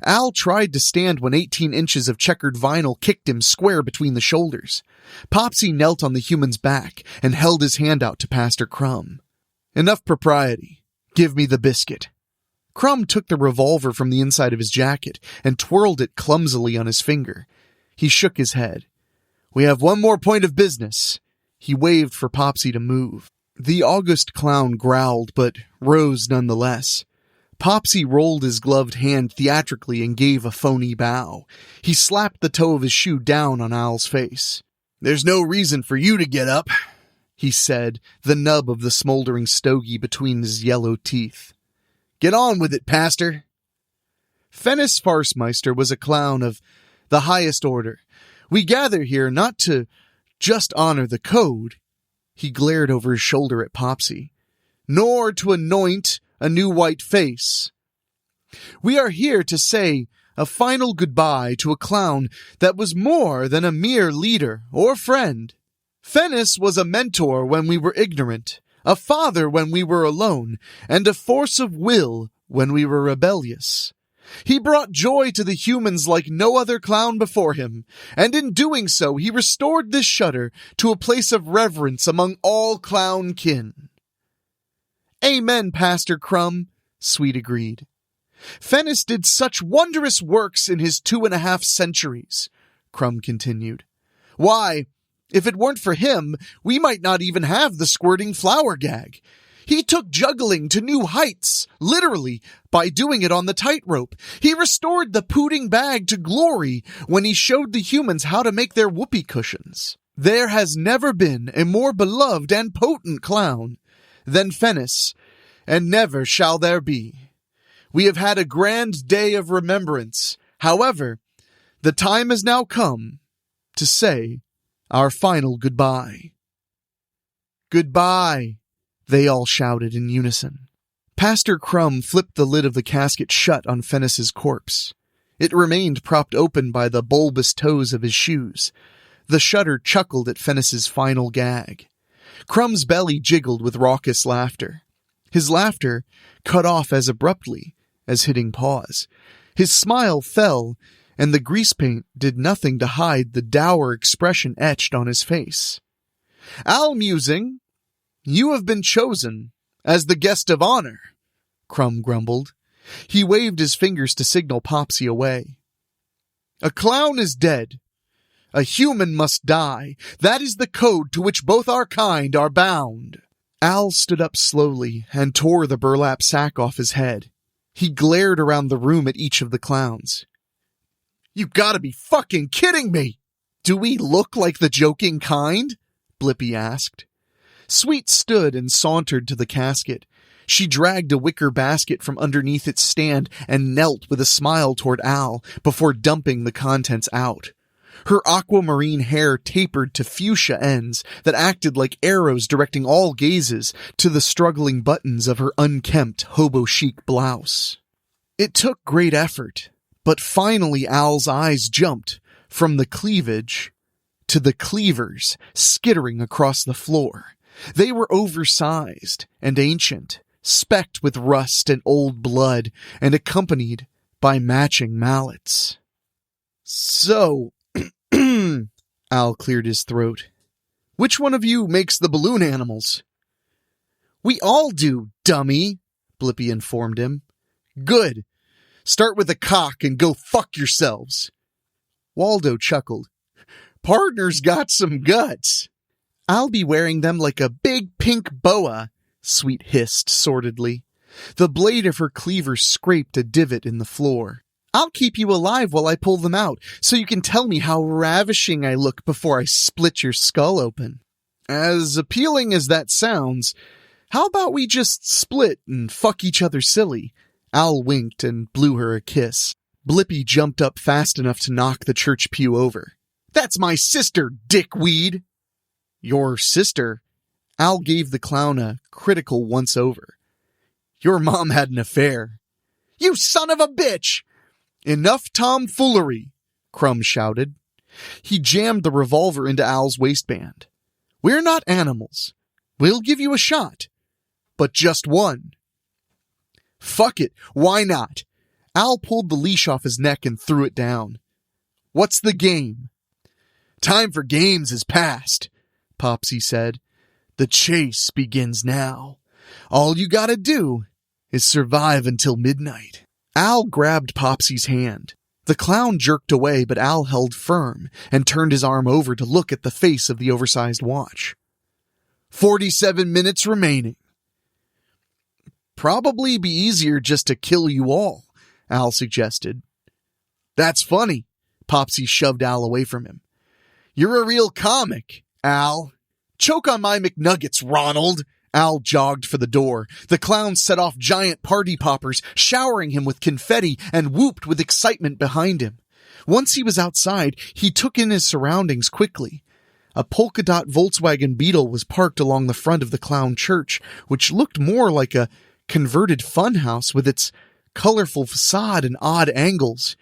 Al tried to stand when 18 inches of checkered vinyl kicked him square between the shoulders. Popsy knelt on the human's back and held his hand out to Pastor Crumb. "Enough propriety. Give me the biscuit." Crumb took the revolver from the inside of his jacket and twirled it clumsily on his finger. He shook his head. "We have one more point of business." He waved for Popsy to move. The august clown growled, but rose nonetheless. Popsy rolled his gloved hand theatrically and gave a phony bow. He slapped the toe of his shoe down on Al's face. "There's no reason for you to get up," he said, the nub of the smoldering stogie between his yellow teeth. "Get on with it, Pastor." Fennis Farcemeister was a clown of the highest order. "We gather here not to just honor the code," he glared over his shoulder at Popsy, "nor to anoint a new white face. We are here to say a final goodbye to a clown that was more than a mere leader or friend. Fennis was a mentor when we were ignorant, a father when we were alone, and a force of will when we were rebellious. He brought joy to the humans like no other clown before him, and in doing so he restored this shutter to a place of reverence among all clown kin." "Amen, Pastor Crumb," Sweet agreed. "Fennis did such wondrous works in his 2.5 centuries, Crumb continued. "Why, if it weren't for him, we might not even have the squirting flower gag. He took juggling to new heights, literally, by doing it on the tightrope. He restored the pudding bag to glory when he showed the humans how to make their whoopee cushions. There has never been a more beloved and potent clown than Fennis, and never shall there be. We have had a grand day of remembrance. However, the time has now come to say our final goodbye." "Goodbye," they all shouted in unison. Pastor Crumb flipped the lid of the casket shut on Fennis's corpse. It remained propped open by the bulbous toes of his shoes. The shutter chuckled at Fennis's final gag. Crumb's belly jiggled with raucous laughter. His laughter cut off as abruptly as hitting pause. His smile fell, and the grease paint did nothing to hide the dour expression etched on his face. "Al Musing, you have been chosen as the guest of honor," Crumb grumbled. He waved his fingers to signal Popsy away. "A clown is dead. A human must die. That is the code to which both our kind are bound." Al stood up slowly and tore the burlap sack off his head. He glared around the room at each of the clowns. "You gotta be fucking kidding me!" "Do we look like the joking kind?" Blippi asked. Sweet stood and sauntered to the casket. She dragged a wicker basket from underneath its stand and knelt with a smile toward Al before dumping the contents out. Her aquamarine hair tapered to fuchsia ends that acted like arrows directing all gazes to the struggling buttons of her unkempt hobo-chic blouse. It took great effort, but finally Al's eyes jumped from the cleavage to the cleavers skittering across the floor. They were oversized and ancient, specked with rust and old blood, and accompanied by matching mallets. "So," Al cleared his throat, "which one of you makes the balloon animals?" "We all do, dummy," Blippi informed him. "Good. Start with a cock and go fuck yourselves." Waldo chuckled. "Partner's got some guts." "I'll be wearing them like a big pink boa," Sweet hissed sordidly. The blade of her cleaver scraped a divot in the floor. "I'll keep you alive while I pull them out, so you can tell me how ravishing I look before I split your skull open." As appealing as that sounds, how about we just split and fuck each other silly? Al winked and blew her a kiss. Blippy jumped up fast enough to knock the church pew over. That's my sister, dickweed! Your sister? Al gave the clown a critical once-over. Your mom had an affair. You son of a bitch! Enough tomfoolery, Crumb shouted. He jammed the revolver into Al's waistband. We're not animals. We'll give you a shot. But just one. Fuck it, why not? Al pulled the leash off his neck and threw it down. What's the game? Time for games is past, Popsy said. The chase begins now. All you gotta do is survive until midnight. Al grabbed Popsy's hand. The clown jerked away, but Al held firm and turned his arm over to look at the face of the oversized watch. 47 minutes remaining. Probably be easier just to kill you all, Al suggested. That's funny. Popsy shoved Al away from him. You're a real comic, Al. Choke on my McNuggets, Ronald. Al jogged for the door. The clown set off giant party poppers, showering him with confetti, and whooped with excitement behind him. Once he was outside, he took in his surroundings quickly. A polka-dot Volkswagen Beetle was parked along the front of the clown church, which looked more like a converted funhouse with its colorful facade and odd angles.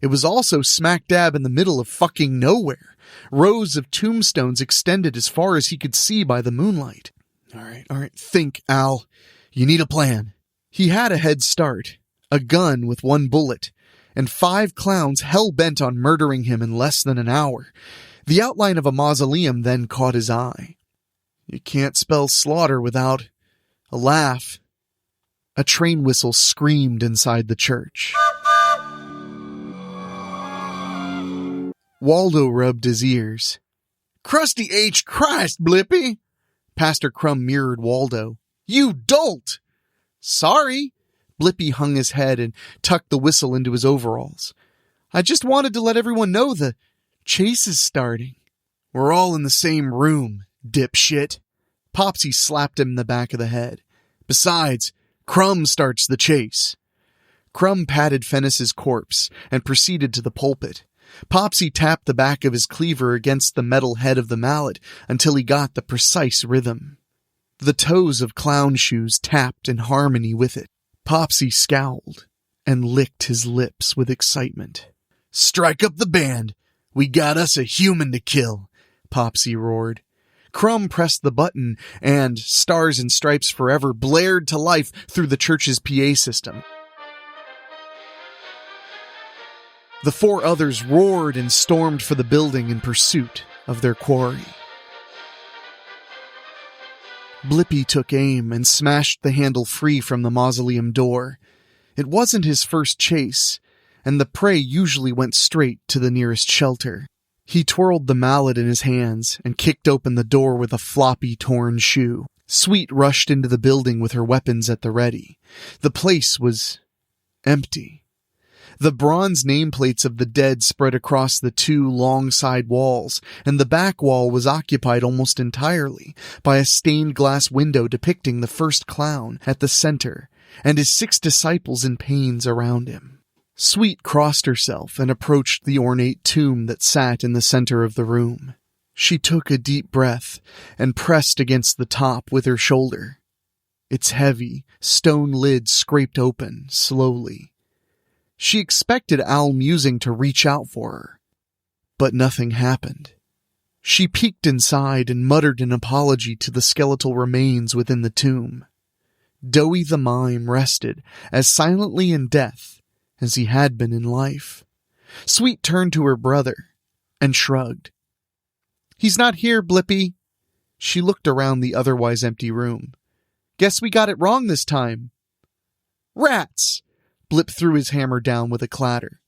It was also smack dab in the middle of fucking nowhere. Rows of tombstones extended as far as he could see by the moonlight. All right, think, Al. You need a plan. He had a head start, a gun with one bullet, and 5 clowns hell-bent on murdering him in less than an hour. The outline of a mausoleum then caught his eye. You can't spell slaughter without a laugh. A train whistle screamed inside the church. Waldo rubbed his ears. Crusty H. Christ, Blippy! Pastor Crumb mirrored Waldo. You dolt! Sorry. Blippy hung his head and tucked the whistle into his overalls. I just wanted to let everyone know the chase is starting. We're all in the same room, dipshit. Popsy slapped him in the back of the head. Besides, Crumb starts the chase. Crumb patted Fennis's corpse and proceeded to the pulpit. Popsy tapped the back of his cleaver against the metal head of the mallet until he got the precise rhythm. The toes of clown shoes tapped in harmony with it. Popsy scowled and licked his lips with excitement. Strike up the band. We got us a human to kill, Popsy roared. Crumb pressed the button and Stars and Stripes Forever blared to life through the church's PA system. The 4 others roared and stormed for the building in pursuit of their quarry. Blippy took aim and smashed the handle free from the mausoleum door. It wasn't his first chase, and the prey usually went straight to the nearest shelter. He twirled the mallet in his hands and kicked open the door with a floppy, torn shoe. Sweet rushed into the building with her weapons at the ready. The place was empty. The bronze nameplates of the dead spread across the 2 long side walls, and the back wall was occupied almost entirely by a stained glass window depicting the first clown at the center and his 6 disciples in pains around him. Sweet crossed herself and approached the ornate tomb that sat in the center of the room. She took a deep breath and pressed against the top with her shoulder. Its heavy, stone lid scraped open slowly. She expected Al Musing to reach out for her, but nothing happened. She peeked inside and muttered an apology to the skeletal remains within the tomb. Doughy the Mime rested as silently in death as he had been in life. Sweet turned to her brother and shrugged. He's not here, Blippy. She looked around the otherwise empty room. Guess we got it wrong this time. Rats! Blip threw his hammer down with a clatter.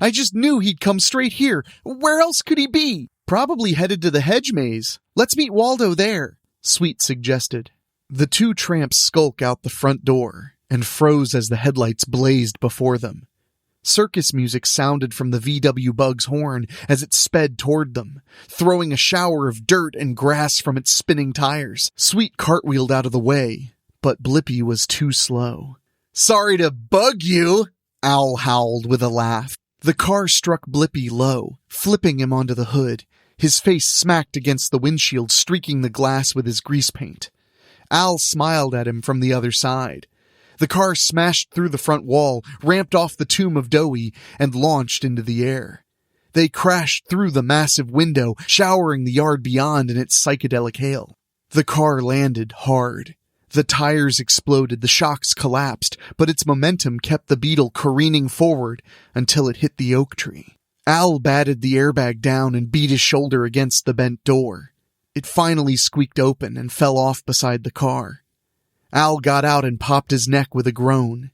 I just knew he'd come straight here. Where else could he be? Probably headed to the hedge maze. Let's meet Waldo there, Sweet suggested. The 2 tramps skulked out the front door and froze as the headlights blazed before them. Circus music sounded from the VW Bug's horn as it sped toward them, throwing a shower of dirt and grass from its spinning tires. Sweet cartwheeled out of the way, but Blippi was too slow. "Sorry to bug you," Al howled with a laugh. The car struck Blippi low, flipping him onto the hood. His face smacked against the windshield, streaking the glass with his grease paint. Al smiled at him from the other side. The car smashed through the front wall, ramped off the tomb of Dowie, and launched into the air. They crashed through the massive window, showering the yard beyond in its psychedelic hail. The car landed hard. The tires exploded, the shocks collapsed, but its momentum kept the Beetle careening forward until it hit the oak tree. Al batted the airbag down and beat his shoulder against the bent door. It finally squeaked open and fell off beside the car. Al got out and popped his neck with a groan.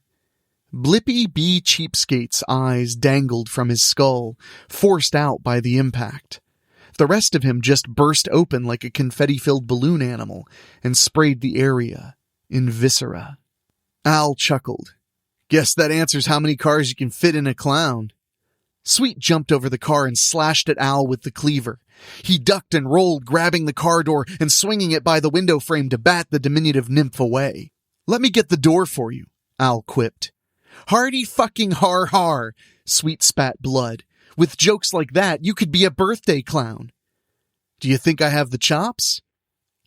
Blippi B. Cheapskate's eyes dangled from his skull, forced out by the impact. The rest of him just burst open like a confetti-filled balloon animal and sprayed the area in viscera. Al chuckled. "Guess that answers how many cars you can fit in a clown." Sweet jumped over the car and slashed at Al with the cleaver. He ducked and rolled, grabbing the car door and swinging it by the window frame to bat the diminutive nymph away. "Let me get the door for you," Al quipped. "Hardy fucking har har," Sweet spat blood. "With jokes like that, you could be a birthday clown." "Do you think I have the chops?"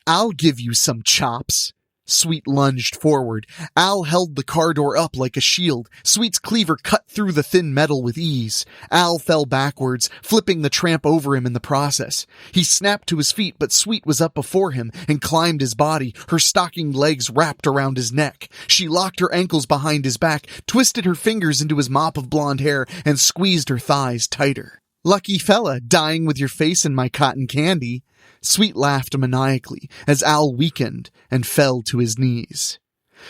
"I'll give you some chops." Sweet lunged forward. Al held the car door up like a shield. Sweet's cleaver cut through the thin metal with ease. Al fell backwards, flipping the tramp over him in the process. He snapped to his feet, but Sweet was up before him and climbed his body, her stockinged legs wrapped around his neck. She locked her ankles behind his back, twisted her fingers into his mop of blonde hair, and squeezed her thighs tighter. "Lucky fella, dying with your face in my cotton candy." Sweet laughed maniacally as Al weakened and fell to his knees.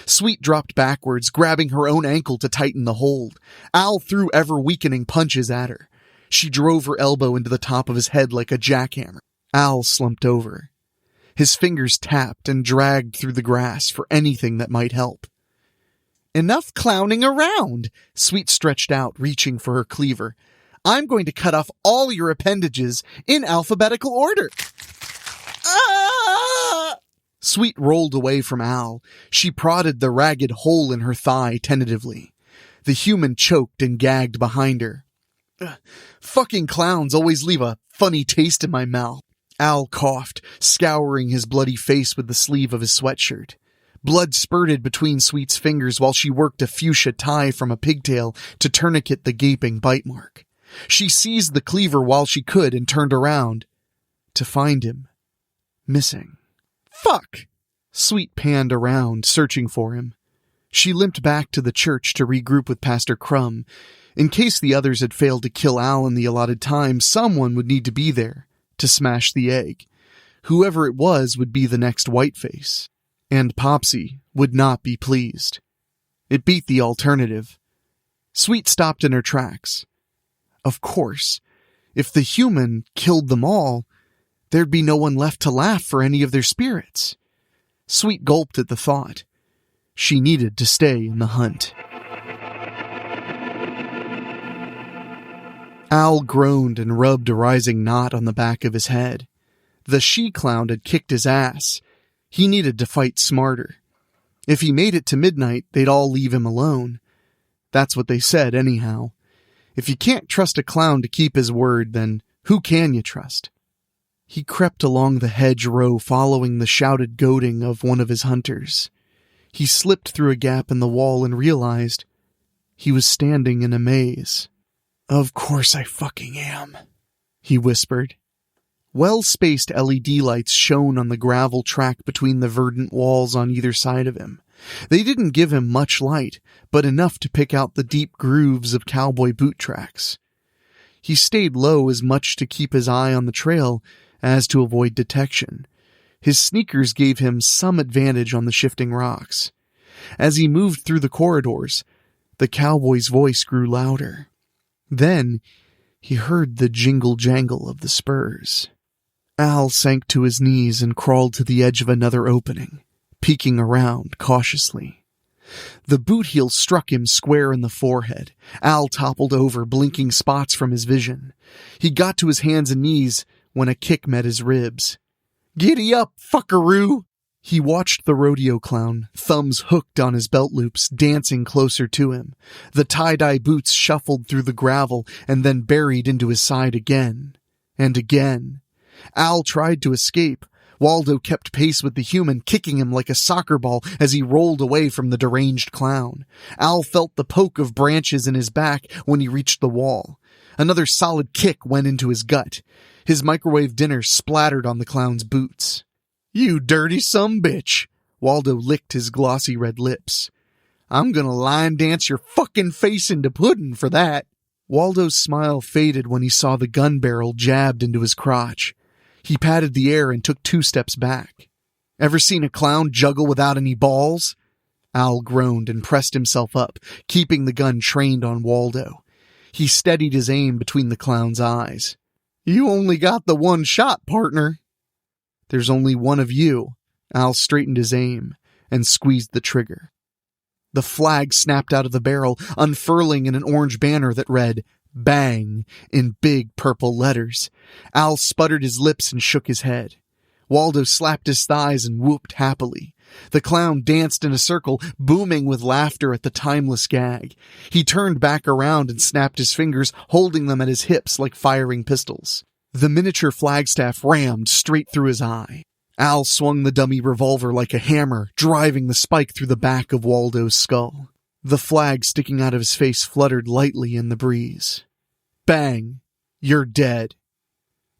Sweet dropped backwards, grabbing her own ankle to tighten the hold. Al threw ever-weakening punches at her. She drove her elbow into the top of his head like a jackhammer. Al slumped over. His fingers tapped and dragged through the grass for anything that might help. "Enough clowning around!" Sweet stretched out, reaching for her cleaver. "I'm going to cut off all your appendages in alphabetical order." Ah! Sweet rolled away from Al. She prodded the ragged hole in her thigh tentatively. The human choked and gagged behind her. "Fucking clowns always leave a funny taste in my mouth." Al coughed, scouring his bloody face with the sleeve of his sweatshirt. Blood spurted between Sweet's fingers while she worked a fuchsia tie from a pigtail to tourniquet the gaping bite mark. She seized the cleaver while she could and turned around to find him missing. "Fuck!" Sweet panned around, searching for him. She limped back to the church to regroup with Pastor Crumb. In case the others had failed to kill Al in the allotted time, someone would need to be there to smash the egg. Whoever it was would be the next whiteface. And Popsy would not be pleased. It beat the alternative. Sweet stopped in her tracks. Of course, if the human killed them all, there'd be no one left to laugh for any of their spirits. Sweet gulped at the thought. She needed to stay in the hunt. Al groaned and rubbed a rising knot on the back of his head. The she-clown had kicked his ass. He needed to fight smarter. If he made it to midnight, they'd all leave him alone. That's what they said, anyhow. If you can't trust a clown to keep his word, then who can you trust? He crept along the hedgerow, following the shouted goading of one of his hunters. He slipped through a gap in the wall and realized he was standing in a maze. "Of course I fucking am," he whispered. Well-spaced LED lights shone on the gravel track between the verdant walls on either side of him. They didn't give him much light, but enough to pick out the deep grooves of cowboy boot tracks. He stayed low as much to keep his eye on the trail as to avoid detection. His sneakers gave him some advantage on the shifting rocks. As he moved through the corridors, the cowboy's voice grew louder. Then he heard the jingle-jangle of the spurs. Al sank to his knees and crawled to the edge of another opening, peeking around cautiously. The boot heel struck him square in the forehead. Al toppled over, blinking spots from his vision. He got to his hands and knees when a kick met his ribs. "Giddy up, fuckaroo!" He watched the rodeo clown, thumbs hooked on his belt loops, dancing closer to him. The tie-dye boots shuffled through the gravel and then buried into his side again. And again. Al tried to escape. Waldo kept pace with the human, kicking him like a soccer ball as he rolled away from the deranged clown. Al felt the poke of branches in his back when he reached the wall. Another solid kick went into his gut. His microwave dinner splattered on the clown's boots. "You dirty sumbitch!" Waldo licked his glossy red lips. "I'm gonna line dance your fucking face into pudding for that." Waldo's smile faded when he saw the gun barrel jabbed into his crotch. He patted the air and took 2 steps back. "Ever seen a clown juggle without any balls?" Al groaned and pressed himself up, keeping the gun trained on Waldo. He steadied his aim between the clown's eyes. "You only got the 1 shot, partner." "There's only one of you." Al straightened his aim and squeezed the trigger. The flag snapped out of the barrel, unfurling in an orange banner that read, "Bang," in big purple letters. Al sputtered his lips and shook his head. Waldo slapped his thighs and whooped happily. The clown danced in a circle, booming with laughter at the timeless gag. He turned back around and snapped his fingers, holding them at his hips like firing pistols. The miniature flagstaff rammed straight through his eye. Al swung the dummy revolver like a hammer, driving the spike through the back of Waldo's skull. The flag sticking out of his face fluttered lightly in the breeze. "Bang! You're dead."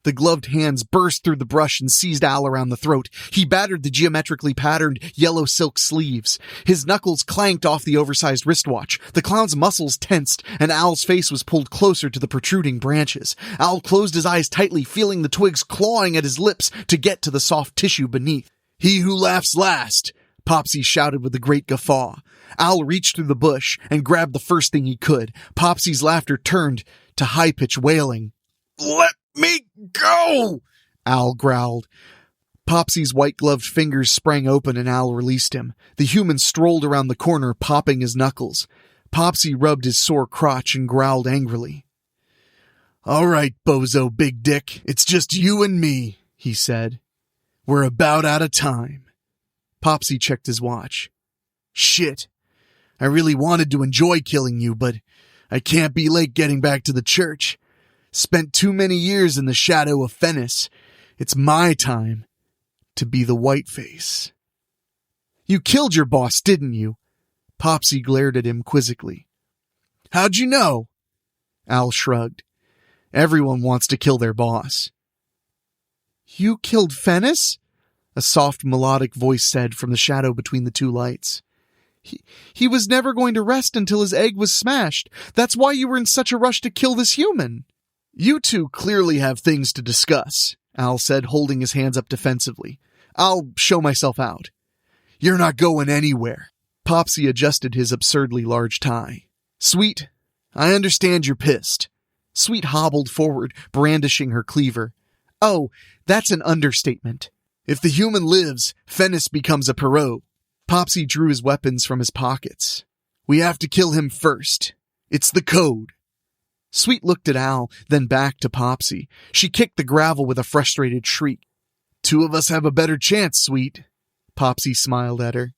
The gloved hands burst through the brush and seized Al around the throat. He battered the geometrically patterned yellow silk sleeves. His knuckles clanked off the oversized wristwatch. The clown's muscles tensed, and Al's face was pulled closer to the protruding branches. Al closed his eyes tightly, feeling the twigs clawing at his lips to get to the soft tissue beneath. "He who laughs last!" Popsy shouted with a great guffaw. Al reached through the bush and grabbed the first thing he could. Popsy's laughter turned to high-pitched wailing. "Let me go!" Al growled. Popsy's white-gloved fingers sprang open and Al released him. The human strolled around the corner, popping his knuckles. Popsy rubbed his sore crotch and growled angrily. "All right, bozo big dick, it's just you and me," he said. "We're about out of time." Popsy checked his watch. "Shit. I really wanted to enjoy killing you, but I can't be late getting back to the church. Spent too many years in the shadow of Fennis. It's my time to be the whiteface." "You killed your boss, didn't you?" Popsy glared at him quizzically. "How'd you know?" Al shrugged. "Everyone wants to kill their boss." "You killed Fennis?" A soft melodic voice said from the shadow between the 2 lights. He was never going to rest until his egg was smashed. That's why you were in such a rush to kill this human." "You two clearly have things to discuss," Al said, holding his hands up defensively. "I'll show myself out." "You're not going anywhere." Popsy adjusted his absurdly large tie. "Sweet, I understand you're pissed." Sweet hobbled forward, brandishing her cleaver. "Oh, that's an understatement." "If the human lives, Fennis becomes a Perot." Popsy drew his weapons from his pockets. "We have to kill him first. It's the code." Sweet looked at Al, then back to Popsy. She kicked the gravel with a frustrated shriek. "2 of us have a better chance, Sweet." Popsy smiled at her.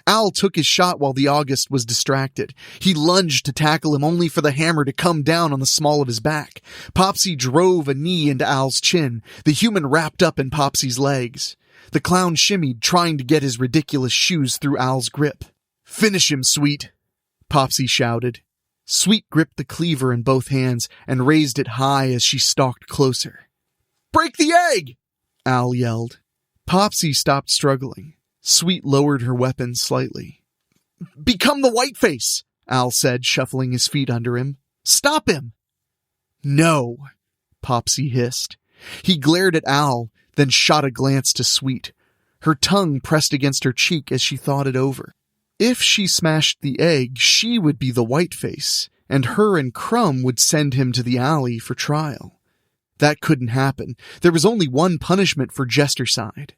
Al took his shot while the August was distracted. He lunged to tackle him only for the hammer to come down on the small of his back. Popsy drove a knee into Al's chin. The human wrapped up in Popsy's legs. The clown shimmied, trying to get his ridiculous shoes through Al's grip. "Finish him, Sweet," Popsy shouted. Sweet gripped the cleaver in both hands and raised it high as she stalked closer. "Break the egg!" Al yelled. Popsy stopped struggling. Sweet lowered her weapon slightly. "Become the whiteface," Al said, shuffling his feet under him. "Stop him!" "No," Popsy hissed. He glared at Al, then shot a glance to Sweet. Her tongue pressed against her cheek as she thought it over. If she smashed the egg, she would be the whiteface, and her and Crumb would send him to the alley for trial. That couldn't happen. There was only one punishment for Jestercide.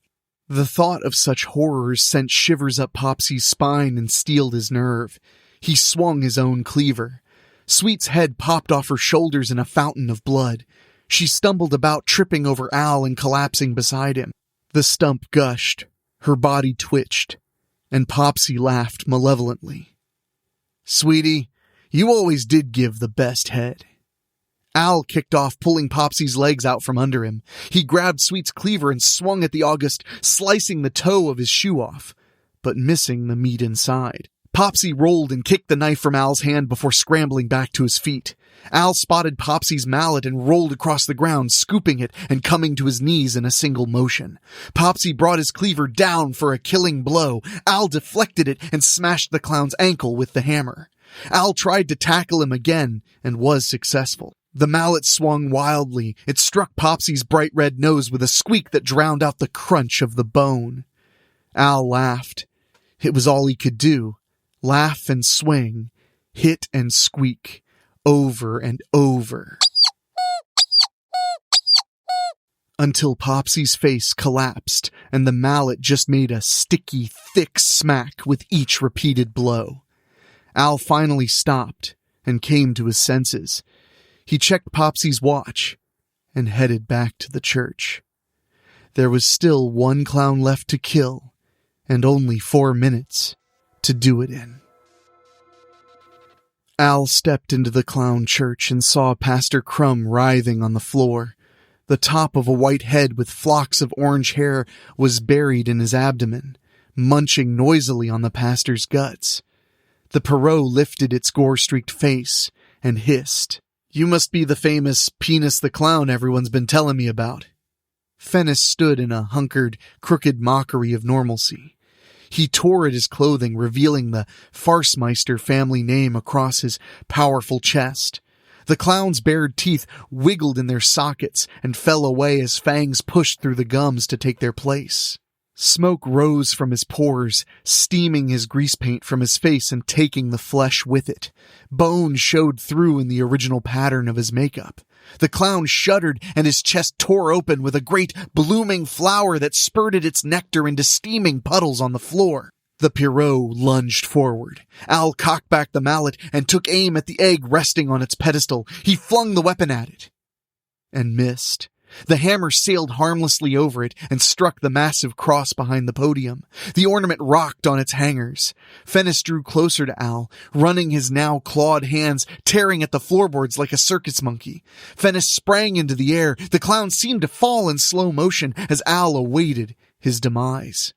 The thought of such horrors sent shivers up Popsy's spine and steeled his nerve. He swung his own cleaver. Sweet's head popped off her shoulders in a fountain of blood. She stumbled about, tripping over Al and collapsing beside him. The stump gushed, her body twitched, and Popsy laughed malevolently. "Sweetie, you always did give the best head." Al kicked off, pulling Popsy's legs out from under him. He grabbed Sweet's cleaver and swung at the August, slicing the toe of his shoe off, but missing the meat inside. Popsy rolled and kicked the knife from Al's hand before scrambling back to his feet. Al spotted Popsy's mallet and rolled across the ground, scooping it and coming to his knees in a single motion. Popsy brought his cleaver down for a killing blow. Al deflected it and smashed the clown's ankle with the hammer. Al tried to tackle him again and was successful. The mallet swung wildly. It struck Popsy's bright red nose with a squeak that drowned out the crunch of the bone. Al laughed. It was all he could do. Laugh and swing. Hit and squeak. Over and over. Until Popsy's face collapsed and the mallet just made a sticky, thick smack with each repeated blow. Al finally stopped and came to his senses. He checked Popsy's watch and headed back to the church. There was still one clown left to kill and only 4 minutes to do it in. Al stepped into the clown church and saw Pastor Crumb writhing on the floor. The top of a white head with flocks of orange hair was buried in his abdomen, munching noisily on the pastor's guts. The Perot lifted its gore-streaked face and hissed, "You must be the famous Penis the Clown everyone's been telling me about." Fennis stood in a hunkered, crooked mockery of normalcy. He tore at his clothing, revealing the Farcemeister family name across his powerful chest. The clown's bared teeth wiggled in their sockets and fell away as fangs pushed through the gums to take their place. Smoke rose from his pores, steaming his grease paint from his face and taking the flesh with it. Bone showed through in the original pattern of his makeup. The clown shuddered and his chest tore open with a great blooming flower that spurted its nectar into steaming puddles on the floor. The Pierrot lunged forward. Al cocked back the mallet and took aim at the egg resting on its pedestal. He flung the weapon at it and missed. The hammer sailed harmlessly over it and struck the massive cross behind the podium. The ornament rocked on its hangers. Fennis drew closer to Al, running his now clawed hands, tearing at the floorboards like a circus monkey. Fennis sprang into the air. The clown seemed to fall in slow motion as Al awaited his demise.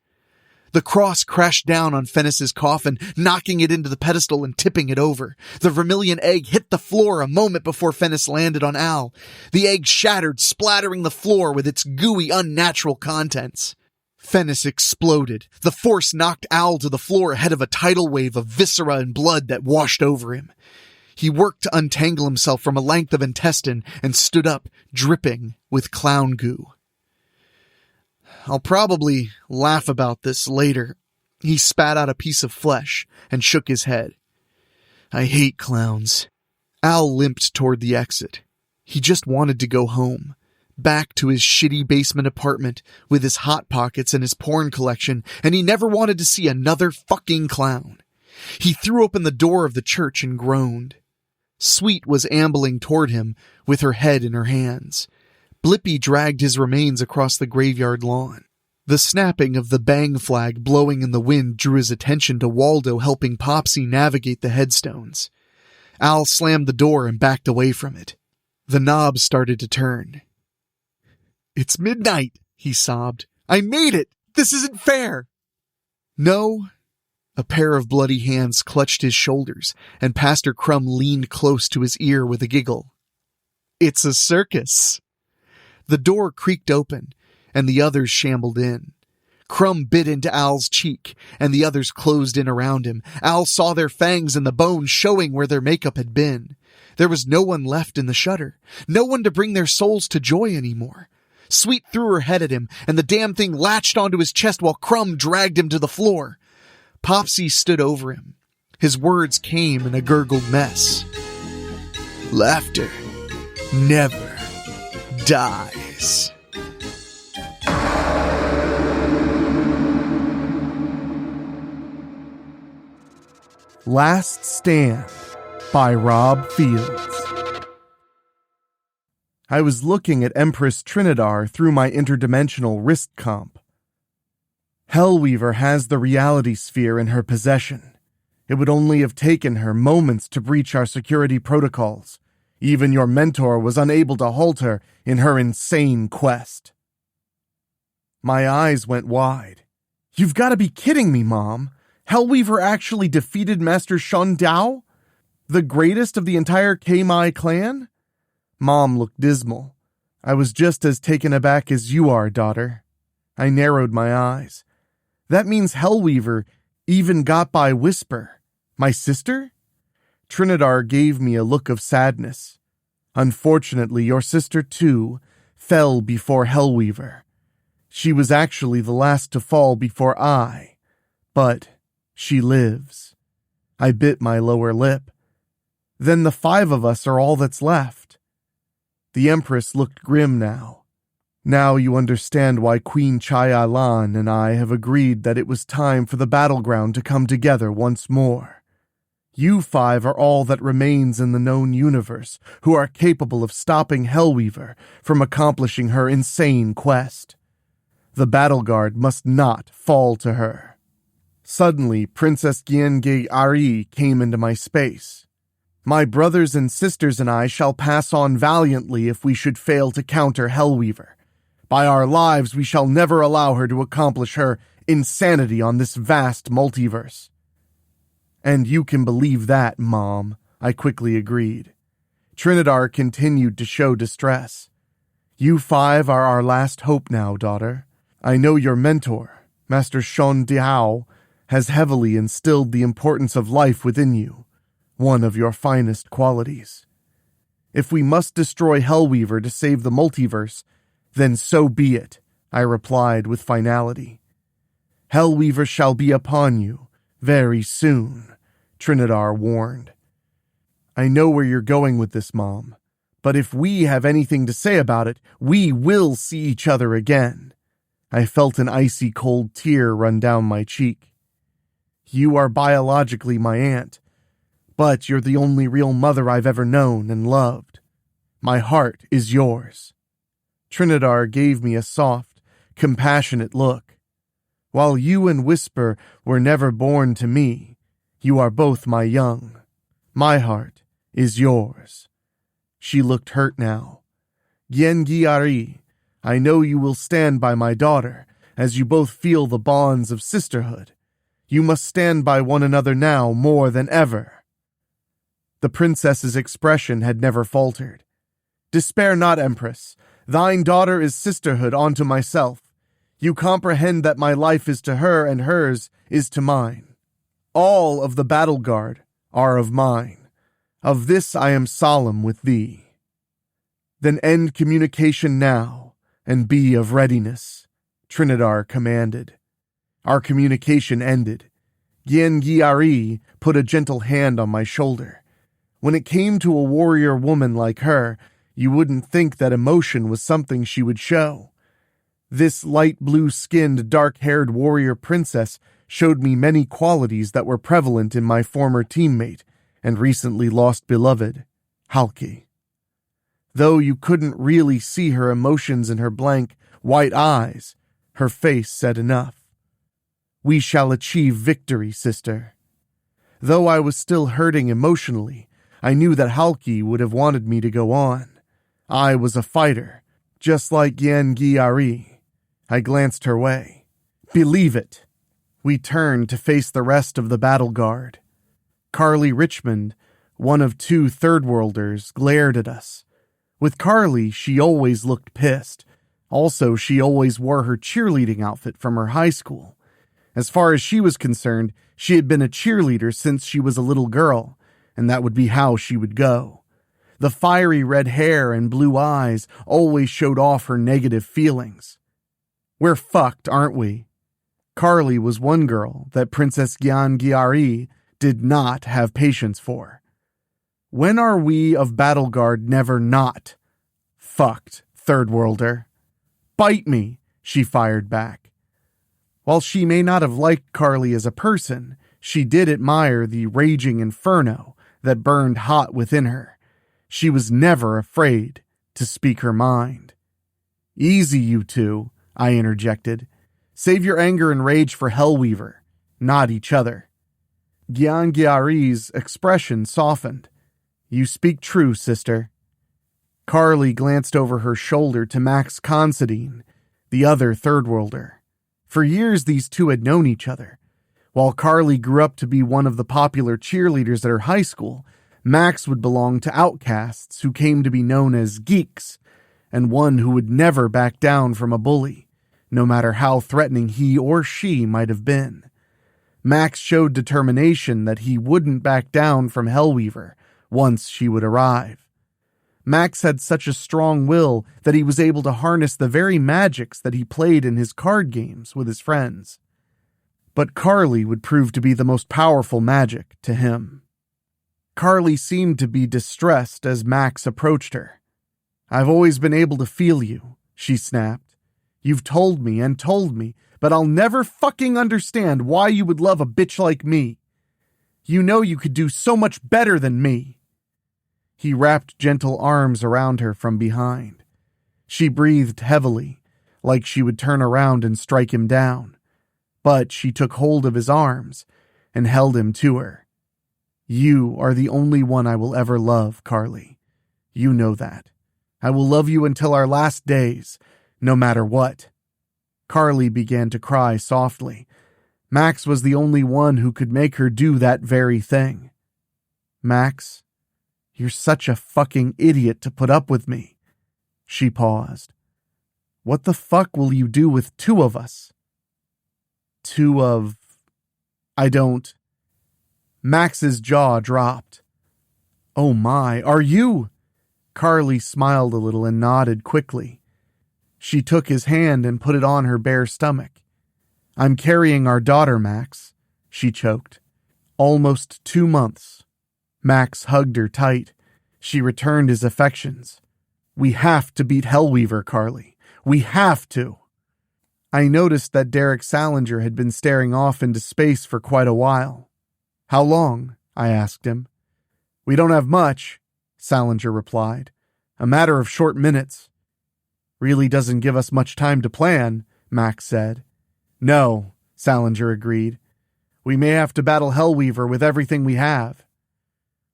The cross crashed down on Fennis's coffin, knocking it into the pedestal and tipping it over. The vermilion egg hit the floor a moment before Fennis landed on Al. The egg shattered, splattering the floor with its gooey, unnatural contents. Fennis exploded. The force knocked Al to the floor ahead of a tidal wave of viscera and blood that washed over him. He worked to untangle himself from a length of intestine and stood up, dripping with clown goo. "I'll probably laugh about this later." He spat out a piece of flesh and shook his head. "I hate clowns." Al limped toward the exit. He just wanted to go home, back to his shitty basement apartment with his Hot Pockets and his porn collection, and he never wanted to see another fucking clown. He threw open the door of the church and groaned. Sweet was ambling toward him with her head in her hands. Blippy dragged his remains across the graveyard lawn. The snapping of the bang flag blowing in the wind drew his attention to Waldo helping Popsy navigate the headstones. Al slammed the door and backed away from it. The knob started to turn. "It's midnight," he sobbed. "I made it! This isn't fair!" "No." A pair of bloody hands clutched his shoulders, and Pastor Crumb leaned close to his ear with a giggle. "It's a circus." The door creaked open, and the others shambled in. Crumb bit into Al's cheek, and the others closed in around him. Al saw their fangs and the bones showing where their makeup had been. There was no one left in the shutter, no one to bring their souls to joy anymore. Sweet threw her head at him, and the damn thing latched onto his chest while Crumb dragged him to the floor. Popsy stood over him. His words came in a gurgled mess. "Laughter never dies." Last Stand by Rob Fields. I was looking at Empress Trinidar through my interdimensional wrist comp. Hellweaver has the reality sphere in her possession. It would only have taken her moments to breach our security protocols. Even your mentor was unable to halt her in her insane quest. My eyes went wide. You've got to be kidding me, Mom. Hellweaver actually defeated Master Shun Dao? The greatest of the entire K-Mai clan? Mom looked dismal. I was just as taken aback as you are, daughter. I narrowed my eyes. That means Hellweaver even got by Whisper. My sister? Trinidar gave me a look of sadness. Unfortunately, your sister, too, fell before Hellweaver. She was actually the last to fall before I, but she lives. I bit my lower lip. Then the 5 of us are all that's left. The Empress looked grim now. Now you understand why Queen Chaya Lan and I have agreed that it was time for the battleground to come together once more. You 5 are all that remains in the known universe who are capable of stopping Hellweaver from accomplishing her insane quest. The battle guard must not fall to her. Suddenly, Princess Gienge Ari came into my space. My brothers and sisters and I shall pass on valiantly if we should fail to counter Hellweaver. By our lives, we shall never allow her to accomplish her insanity on this vast multiverse. And you can believe that, Mom, I quickly agreed. Trinidar continued to show distress. You 5 are our last hope now, daughter. I know your mentor, Master Shun Dao, has heavily instilled the importance of life within you, one of your finest qualities. If we must destroy Hellweaver to save the multiverse, then so be it, I replied with finality. Hellweaver shall be upon you very soon, Trinidar warned. I know where you're going with this, Mom, but if we have anything to say about it, we will see each other again. I felt an icy cold tear run down my cheek. You are biologically my aunt, but you're the only real mother I've ever known and loved. My heart is yours. Trinidar gave me a soft, compassionate look. While you and Whisper were never born to me, you are both my young. My heart is yours. She looked hurt now. Gienge Ari, I know you will stand by my daughter, as you both feel the bonds of sisterhood. You must stand by one another now more than ever. The princess's expression had never faltered. Despair not, Empress. Thine daughter is sisterhood unto myself. You comprehend that my life is to her and hers is to mine. All of the battle guard are of mine. Of this I am solemn with thee. Then end communication now, and be of readiness, Trinidar commanded. Our communication ended. Gienge Ari put a gentle hand on my shoulder. When it came to a warrior woman like her, you wouldn't think that emotion was something she would show. This light blue-skinned, dark-haired warrior princess showed me many qualities that were prevalent in my former teammate and recently lost beloved, Halki. Though you couldn't really see her emotions in her blank, white eyes, her face said enough. We shall achieve victory, sister. Though I was still hurting emotionally, I knew that Halki would have wanted me to go on. I was a fighter, just like Gienge Ari. I glanced her way. Believe it. We turned to face the rest of the battle guard. Carly Richmond, one of 2 third-worlders, glared at us. With Carly, she always looked pissed. Also, she always wore her cheerleading outfit from her high school. As far as she was concerned, she had been a cheerleader since she was a little girl, and that would be how she would go. The fiery red hair and blue eyes always showed off her negative feelings. We're fucked, aren't we? Carly was one girl that Princess Gienge Ari did not have patience for. When are we of Battle Guard never not fucked, third worlder? Bite me, she fired back. While she may not have liked Carly as a person, She did admire the raging inferno that burned hot within her. She was never afraid to speak her mind. "Easy, you two," I interjected. "Save your anger and rage for Hellweaver, not each other." Gyan-Gyari's expression softened. "You speak true, sister." Carly glanced over her shoulder to Max Considine, the other third worlder. For years these two had known each other. While Carly grew up to be one of the popular cheerleaders at her high school, Max would belong to outcasts who came to be known as geeks, and one who would never back down from a bully, no matter how threatening he or she might have been. Max showed determination that he wouldn't back down from Hellweaver once she would arrive. Max had such a strong will that he was able to harness the very magics that he played in his card games with his friends. But Carly would prove to be the most powerful magic to him. Carly seemed to be distressed as Max approached her. "I've always been able to feel you," she snapped. "You've told me and told me, but I'll never fucking understand why you would love a bitch like me. You know you could do so much better than me." He wrapped gentle arms around her from behind. She breathed heavily, like she would turn around and strike him down. But she took hold of his arms and held him to her. "You are the only one I will ever love, Carly. You know that. I will love you until our last days, no matter what." Carly began to cry softly. Max was the only one who could make her do that very thing. "Max, you're such a fucking idiot to put up with me." She paused. "What the fuck will you do with two of us?" "Two of... I don't..." Max's jaw dropped. "Oh my, are you?" Carly smiled a little and nodded quickly. She took his hand and put it on her bare stomach. "I'm carrying our daughter, Max," she choked. "Almost 2 months." Max hugged her tight. She returned his affections. "We have to beat Hellweaver, Carly. We have to." I noticed that Derek Salinger had been staring off into space for quite a while. "How long?" I asked him. "We don't have much," Salinger replied. "A matter of short minutes." "Really doesn't give us much time to plan," Max said. "No," Salinger agreed. "We may have to battle Hellweaver with everything we have."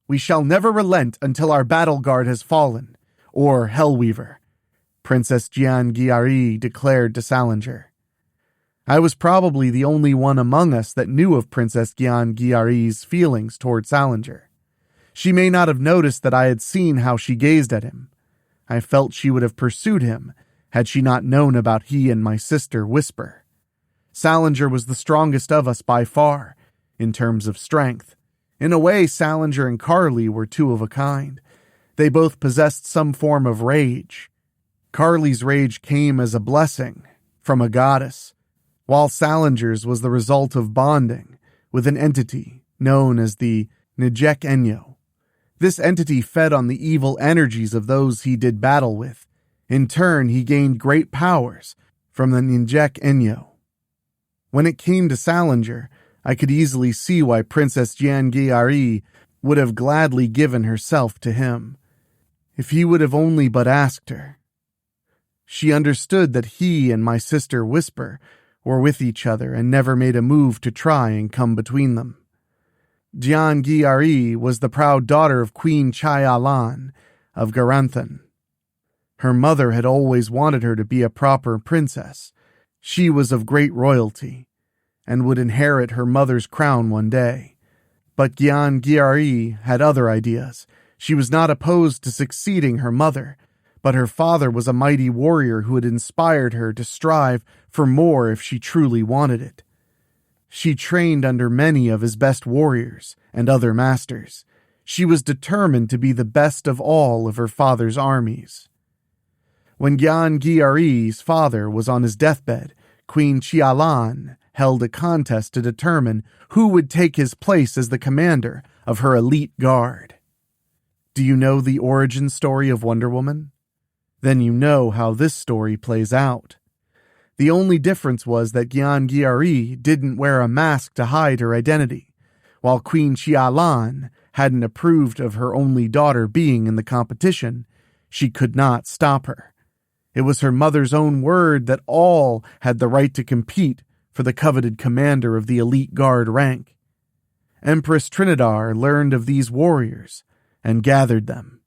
"We shall never relent until our battle guard has fallen, or Hellweaver," Princess Gyan-Gyari declared to Salinger. I was probably the only one among us that knew of Princess Gyan-Gyari's feelings toward Salinger. She may not have noticed that I had seen how she gazed at him. I felt she would have pursued him had she not known about he and my sister Whisper. Salinger was the strongest of us by far, in terms of strength. In a way, Salinger and Carly were two of a kind. They both possessed some form of rage. Carly's rage came as a blessing from a goddess, while Salinger's was the result of bonding with an entity known as the Nejek Enyo. This entity fed on the evil energies of those he did battle with. In turn, he gained great powers from the Nejek Enyo. When it came to Salinger, I could easily see why Princess Gyan-Gyari would have gladly given herself to him, if he would have only but asked her. She understood that he and my sister Whisper were with each other and never made a move to try and come between them. Gyan-Gyari was the proud daughter of Queen Chai-Alan of Garanthan. Her mother had always wanted her to be a proper princess. She was of great royalty, and would inherit her mother's crown one day. But Gyan-Gyari had other ideas. She was not opposed to succeeding her mother, but her father was a mighty warrior who had inspired her to strive for more if she truly wanted it. She trained under many of his best warriors and other masters. She was determined to be the best of all of her father's armies. When Gyan-Gyari's father was on his deathbed, Queen Chai-Alan held a contest to determine who would take his place as the commander of her elite guard. Do you know the origin story of Wonder Woman? Then you know how this story plays out. The only difference was that Gyan-Gyari didn't wear a mask to hide her identity. While Queen Qialan hadn't approved of her only daughter being in the competition, she could not stop her. It was her mother's own word that all had the right to compete for the coveted commander of the elite guard rank. Empress Trinidar learned of these warriors and gathered them,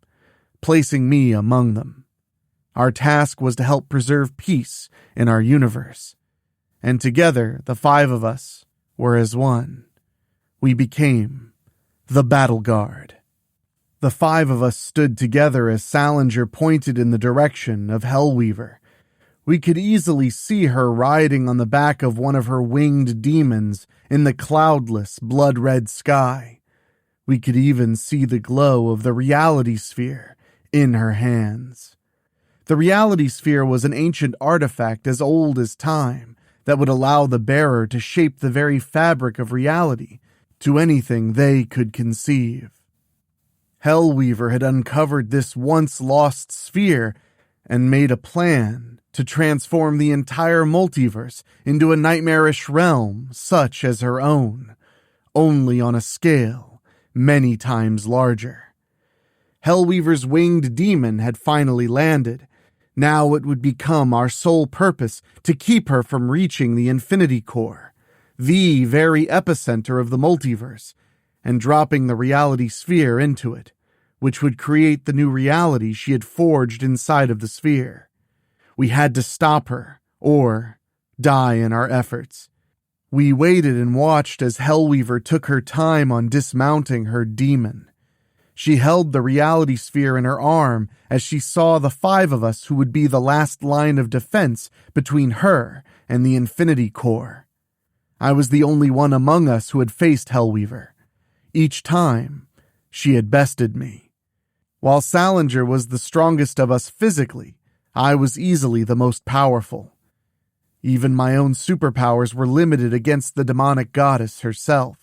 placing me among them. Our task was to help preserve peace in our universe, and together the 5 of us were as one. We became the Battle Guard. The 5 of us stood together as Salinger pointed in the direction of Hellweaver. We could easily see her riding on the back of one of her winged demons in the cloudless, blood-red sky. We could even see the glow of the reality sphere in her hands. The reality sphere was an ancient artifact as old as time that would allow the bearer to shape the very fabric of reality to anything they could conceive. Hellweaver had uncovered this once-lost sphere and made a plan to transform the entire multiverse into a nightmarish realm such as her own, only on a scale many times larger. Hellweaver's winged demon had finally landed. Now it would become our sole purpose to keep her from reaching the Infinity Core, the very epicenter of the multiverse, and dropping the reality sphere into it, which would create the new reality she had forged inside of the sphere. We had to stop her, or die in our efforts. We waited and watched as Hellweaver took her time on dismounting her demon. She held the reality sphere in her arm as she saw the 5 of us who would be the last line of defense between her and the Infinity Core. I was the only one among us who had faced Hellweaver. Each time, she had bested me. While Salinger was the strongest of us physically, I was easily the most powerful. Even my own superpowers were limited against the demonic goddess herself.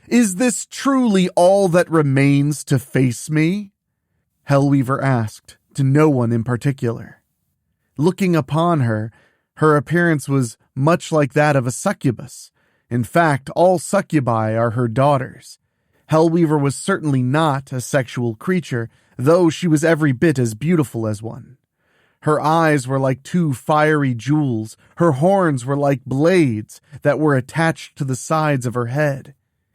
"Is this truly all that remains to face me?" Hellweaver asked, to no one in particular. Looking upon her, her appearance was much like that of a succubus. In fact, all succubi are her daughters. Hellweaver was certainly not a sexual creature, though she was every bit as beautiful as one. Her eyes were like 2 fiery jewels. Her horns were like blades that were attached to the sides of her head.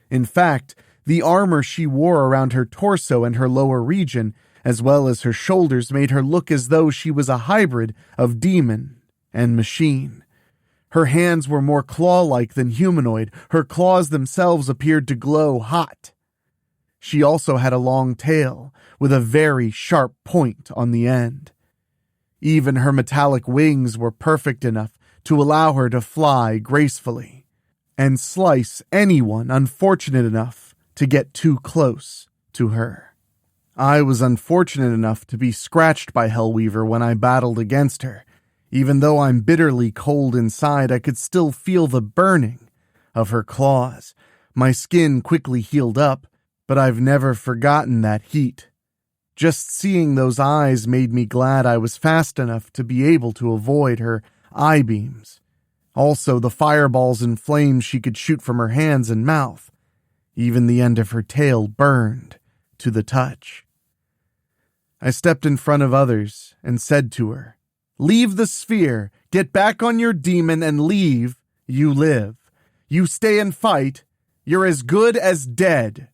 In fact, the armor she wore around her torso and her lower region, as well as her shoulders, made her look as though she was a hybrid of demon and machine. Her hands were more claw-like than humanoid. Her claws themselves appeared to glow hot. She also had a long tail, with a very sharp point on the end. Even her metallic wings were perfect enough to allow her to fly gracefully and slice anyone unfortunate enough to get too close to her. I was unfortunate enough to be scratched by Hellweaver when I battled against her. Even though I'm bitterly cold inside, I could still feel the burning of her claws. My skin quickly healed up, but I've never forgotten that heat. Just seeing those eyes made me glad I was fast enough to be able to avoid her eye beams. Also, the fireballs and flames she could shoot from her hands and mouth. Even the end of her tail burned to the touch. I stepped in front of others and said to her, "Leave the sphere, get back on your demon and leave, you live. You stay and fight, you're as good as dead."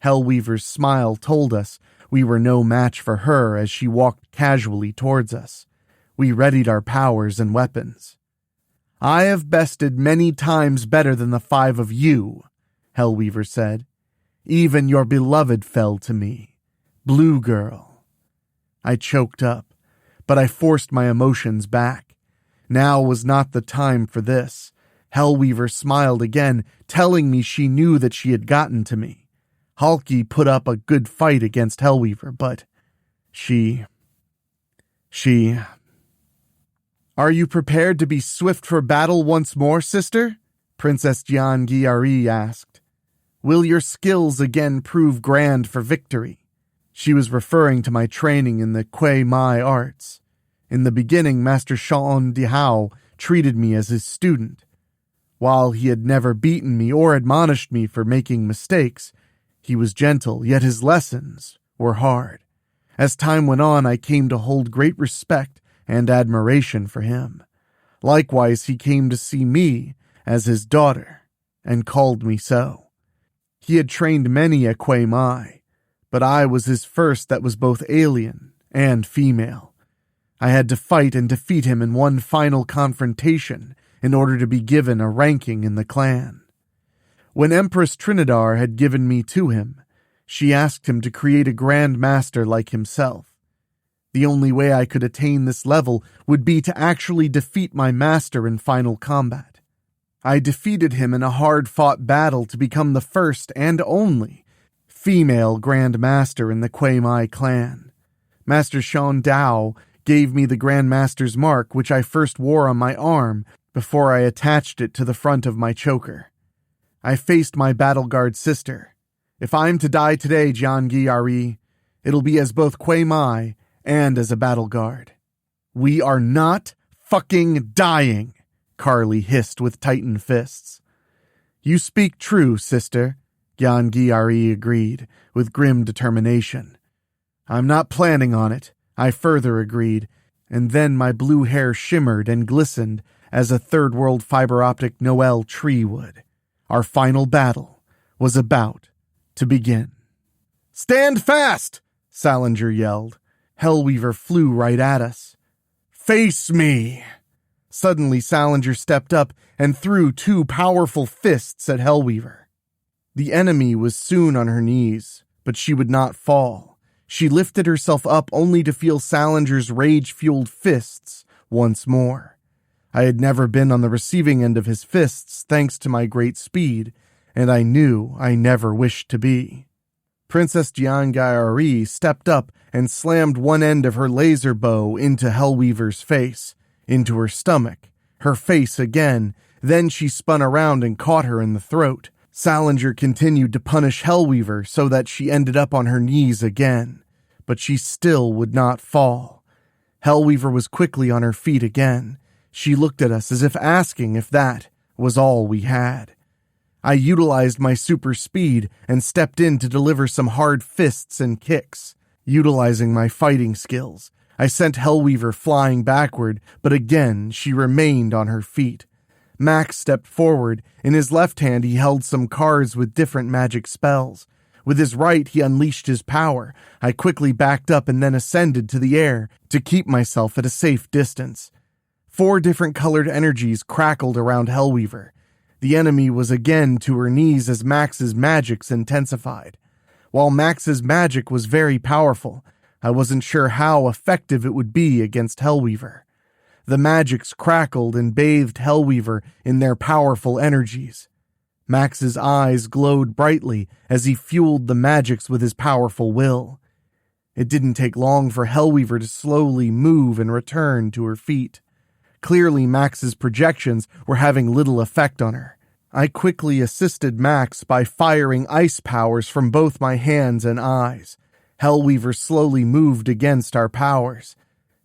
Hellweaver's smile told us we were no match for her as she walked casually towards us. We readied our powers and weapons. "I have bested many times better than the 5 of you," Hellweaver said. "Even your beloved fell to me. Blue Girl." I choked up, but I forced my emotions back. Now was not the time for this. Hellweaver smiled again, telling me she knew that she had gotten to me. Halki put up a good fight against Hellweaver, but she... "Are you prepared to be swift for battle once more, sister?" Princess Jian Giari asked. "Will your skills again prove grand for victory?" She was referring to my training in the Kuei Mai arts. In the beginning, Master Shaon Dihao treated me as his student. While he had never beaten me or admonished me for making mistakes, he was gentle, yet his lessons were hard. As time went on, I came to hold great respect and admiration for him. Likewise, he came to see me as his daughter, and called me so. He had trained many a Kwei Mai, but I was his first that was both alien and female. I had to fight and defeat him in one final confrontation in order to be given a ranking in the clan. When Empress Trinidar had given me to him, she asked him to create a Grand Master like himself. The only way I could attain this level would be to actually defeat my master in final combat. I defeated him in a hard-fought battle to become the first and only female Grand Master in the Kwei Mai clan. Master Shan Dao gave me the Grand Master's mark, which I first wore on my arm before I attached it to the front of my choker. I faced my battle guard sister. If I'm to die today, Jiangyi Ari, it'll be as both Kwei Mai and as a battle guard. We are not fucking dying, Carly hissed with tightened fists. You speak true, sister, Jiangyi Ari agreed with grim determination. I'm not planning on it, I further agreed, and then my blue hair shimmered and glistened as a third-world fiber-optic Noel tree would. Our final battle was about to begin. Stand fast! Salinger yelled. Hellweaver flew right at us. Face me! Suddenly Salinger stepped up and threw two powerful fists at Hellweaver. The enemy was soon on her knees, but she would not fall. She lifted herself up only to feel Salinger's rage-fueled fists once more. I had never been on the receiving end of his fists thanks to my great speed, and I knew I never wished to be. Princess Jiangyi stepped up and slammed one end of her laser bow into Hellweaver's face, into her stomach, her face again, then she spun around and caught her in the throat. Salinger continued to punish Hellweaver so that she ended up on her knees again, but she still would not fall. Hellweaver was quickly on her feet again. She looked at us as if asking if that was all we had. I utilized my super speed and stepped in to deliver some hard fists and kicks. Utilizing my fighting skills, I sent Hellweaver flying backward, but again she remained on her feet. Max stepped forward. In his left hand he held some cards with different magic spells. With his right he unleashed his power. I quickly backed up and then ascended to the air to keep myself at a safe distance. 4 different colored energies crackled around Hellweaver. The enemy was again to her knees as Max's magics intensified. While Max's magic was very powerful, I wasn't sure how effective it would be against Hellweaver. The magics crackled and bathed Hellweaver in their powerful energies. Max's eyes glowed brightly as he fueled the magics with his powerful will. It didn't take long for Hellweaver to slowly move and return to her feet. Clearly, Max's projections were having little effect on her. I quickly assisted Max by firing ice powers from both my hands and eyes. Hellweaver slowly moved against our powers.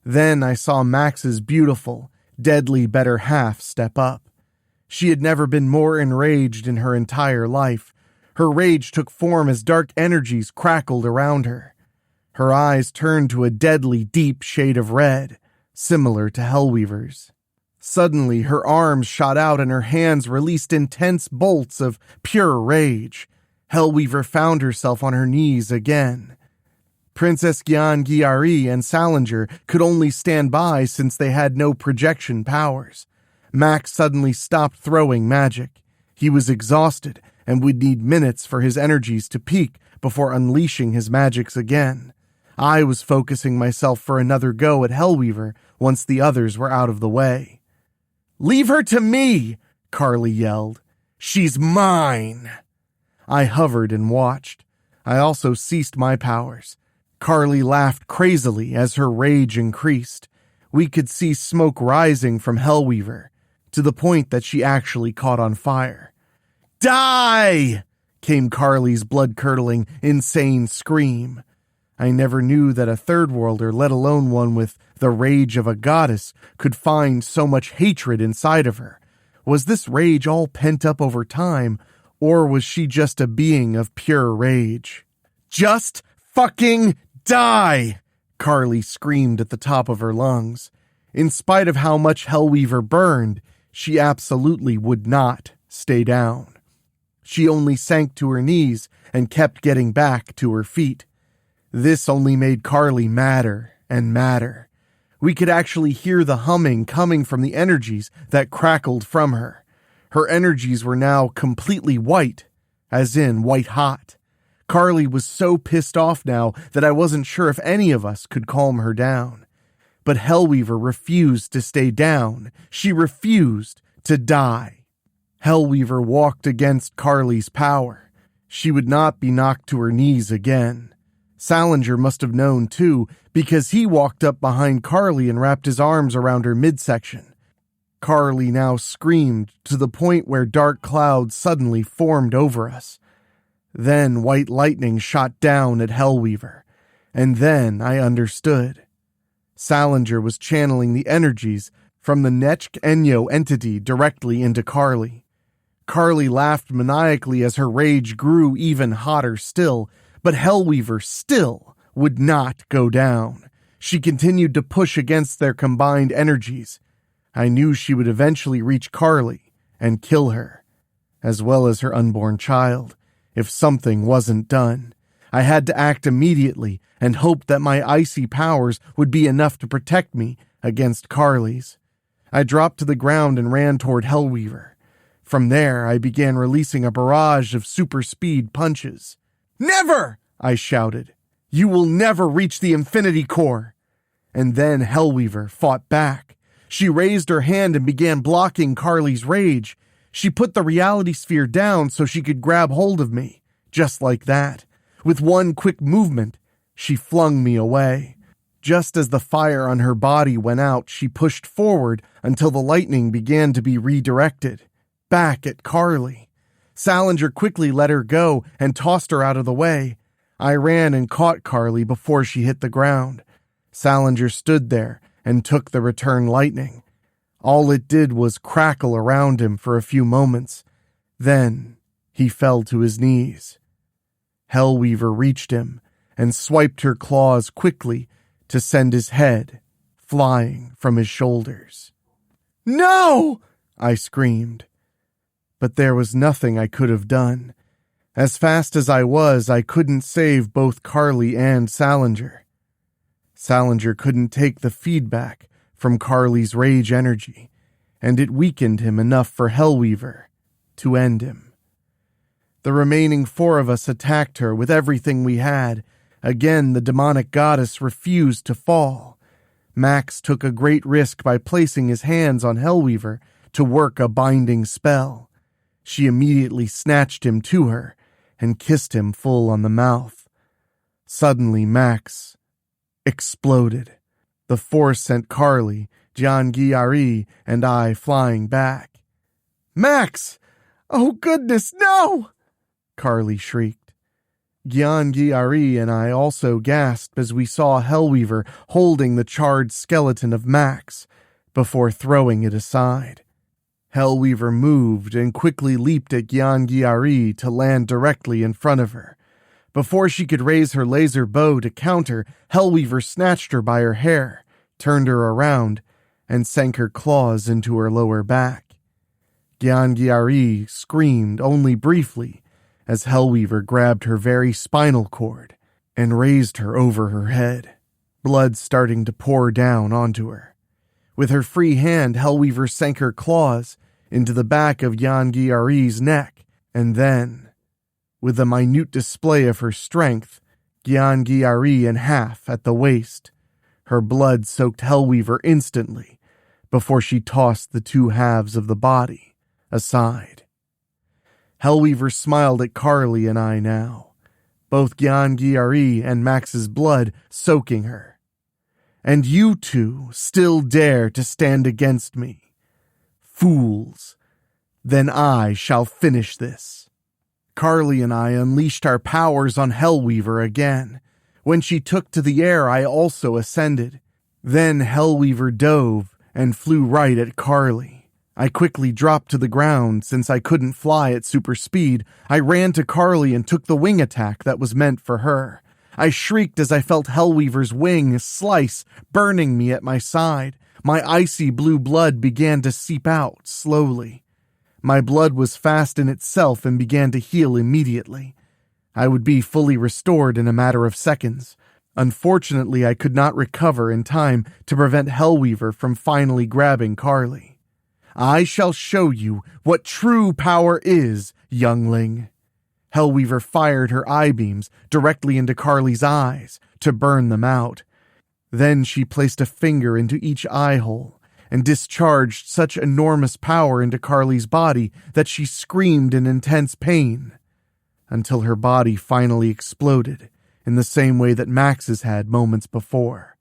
Then I saw Max's beautiful, deadly better half step up. She had never been more enraged in her entire life. Her rage took form as dark energies crackled around her. Her eyes turned to a deadly deep shade of red, similar to Hellweaver's. Suddenly, her arms shot out and her hands released intense bolts of pure rage. Hellweaver found herself on her knees again. Princess Jiangyi Ari and Salinger could only stand by since they had no projection powers. Max suddenly stopped throwing magic. He was exhausted and would need minutes for his energies to peak before unleashing his magics again. I was focusing myself for another go at Hellweaver once the others were out of the way. "Leave her to me!" Carly yelled. "She's mine!" I hovered and watched. I also ceased my powers. Carly laughed crazily as her rage increased. We could see smoke rising from Hellweaver, to the point that she actually caught on fire. "Die!" came Carly's blood-curdling, insane scream. I never knew that a third-worlder, let alone one with the rage of a goddess, could find so much hatred inside of her. Was this rage all pent up over time, or was she just a being of pure rage? Just fucking die! Carly screamed at the top of her lungs. In spite of how much Hellweaver burned, she absolutely would not stay down. She only sank to her knees and kept getting back to her feet. This only made Carly madder and madder. We could actually hear the humming coming from the energies that crackled from her. Her energies were now completely white, as in white hot. Carly was so pissed off now that I wasn't sure if any of us could calm her down. But Hellweaver refused to stay down. She refused to die. Hellweaver walked against Carly's power. She would not be knocked to her knees again. Salinger must have known too, because he walked up behind Carly and wrapped his arms around her midsection. Carly now screamed to the point where dark clouds suddenly formed over us. Then white lightning shot down at Hellweaver, and then I understood. Salinger was channeling the energies from the Netch Enyo entity directly into Carly. Carly laughed maniacally as her rage grew even hotter still, but Hellweaver still would not go down. She continued to push against their combined energies. I knew she would eventually reach Carly and kill her, as well as her unborn child, if something wasn't done. I had to act immediately and hope that my icy powers would be enough to protect me against Carly's. I dropped to the ground and ran toward Hellweaver. From there, I began releasing a barrage of super speed punches. "Never!" I shouted. "You will never reach the Infinity Core!" And then Hellweaver fought back. She raised her hand and began blocking Carly's rage. She put the reality sphere down so she could grab hold of me, just like that. With one quick movement, she flung me away. Just as the fire on her body went out, she pushed forward until the lightning began to be redirected, back at Carly. Salinger quickly let her go and tossed her out of the way. I ran and caught Carly before she hit the ground. Salinger stood there and took the return lightning. All it did was crackle around him for a few moments. Then he fell to his knees. Hellweaver reached him and swiped her claws quickly to send his head flying from his shoulders. "No!" I screamed. But there was nothing I could have done. As fast as I couldn't save both Carly and Salinger. Salinger couldn't take the feedback from Carly's rage energy, and it weakened him enough for Hellweaver to end him. The remaining 4 of us attacked her with everything we had. Again, the demonic goddess refused to fall. Max took a great risk by placing his hands on Hellweaver to work a binding spell. She immediately snatched him to her and kissed him full on the mouth. Suddenly, Max exploded. The force sent Carly, Jian-Gi-Ari, and I flying back. "Max! Oh goodness, no!" Carly shrieked. Jian-Gi-Ari and I also gasped as we saw Hellweaver holding the charred skeleton of Max before throwing it aside. Hellweaver moved and quickly leaped at Jian-Gi-Ari to land directly in front of her. Before she could raise her laser bow to counter, Hellweaver snatched her by her hair, turned her around, and sank her claws into her lower back. Jian-Gi-Ari screamed only briefly as Hellweaver grabbed her very spinal cord and raised her over her head, blood starting to pour down onto her. With her free hand, Hellweaver sank her claws into the back of Jian-Gi-Ari's neck, and then, with a minute display of her strength, Jian-Gi-Ari in half at the waist. Her blood soaked Hellweaver instantly before she tossed the 2 halves of the body aside. Hellweaver smiled at Carly and I now, both Jian-Gi-Ari and Max's blood soaking her. "And you 2 still dare to stand against me? Fools! Then I shall finish this." Carly and I unleashed our powers on Hellweaver again. When she took to the air, I also ascended. Then Hellweaver dove and flew right at Carly. I quickly dropped to the ground since I couldn't fly at super speed. I ran to Carly and took the wing attack that was meant for her. I shrieked as I felt Hellweaver's wing slice, burning me at my side. My icy blue blood began to seep out slowly. My blood was fast in itself and began to heal immediately. I would be fully restored in a matter of seconds. Unfortunately, I could not recover in time to prevent Hellweaver from finally grabbing Carly. I shall show you what true power is, youngling. Hellweaver fired her eye-beams directly into Carly's eyes to burn them out. Then she placed a finger into each eye hole and discharged such enormous power into Carly's body that she screamed in intense pain, until her body finally exploded in the same way that Max's had moments before.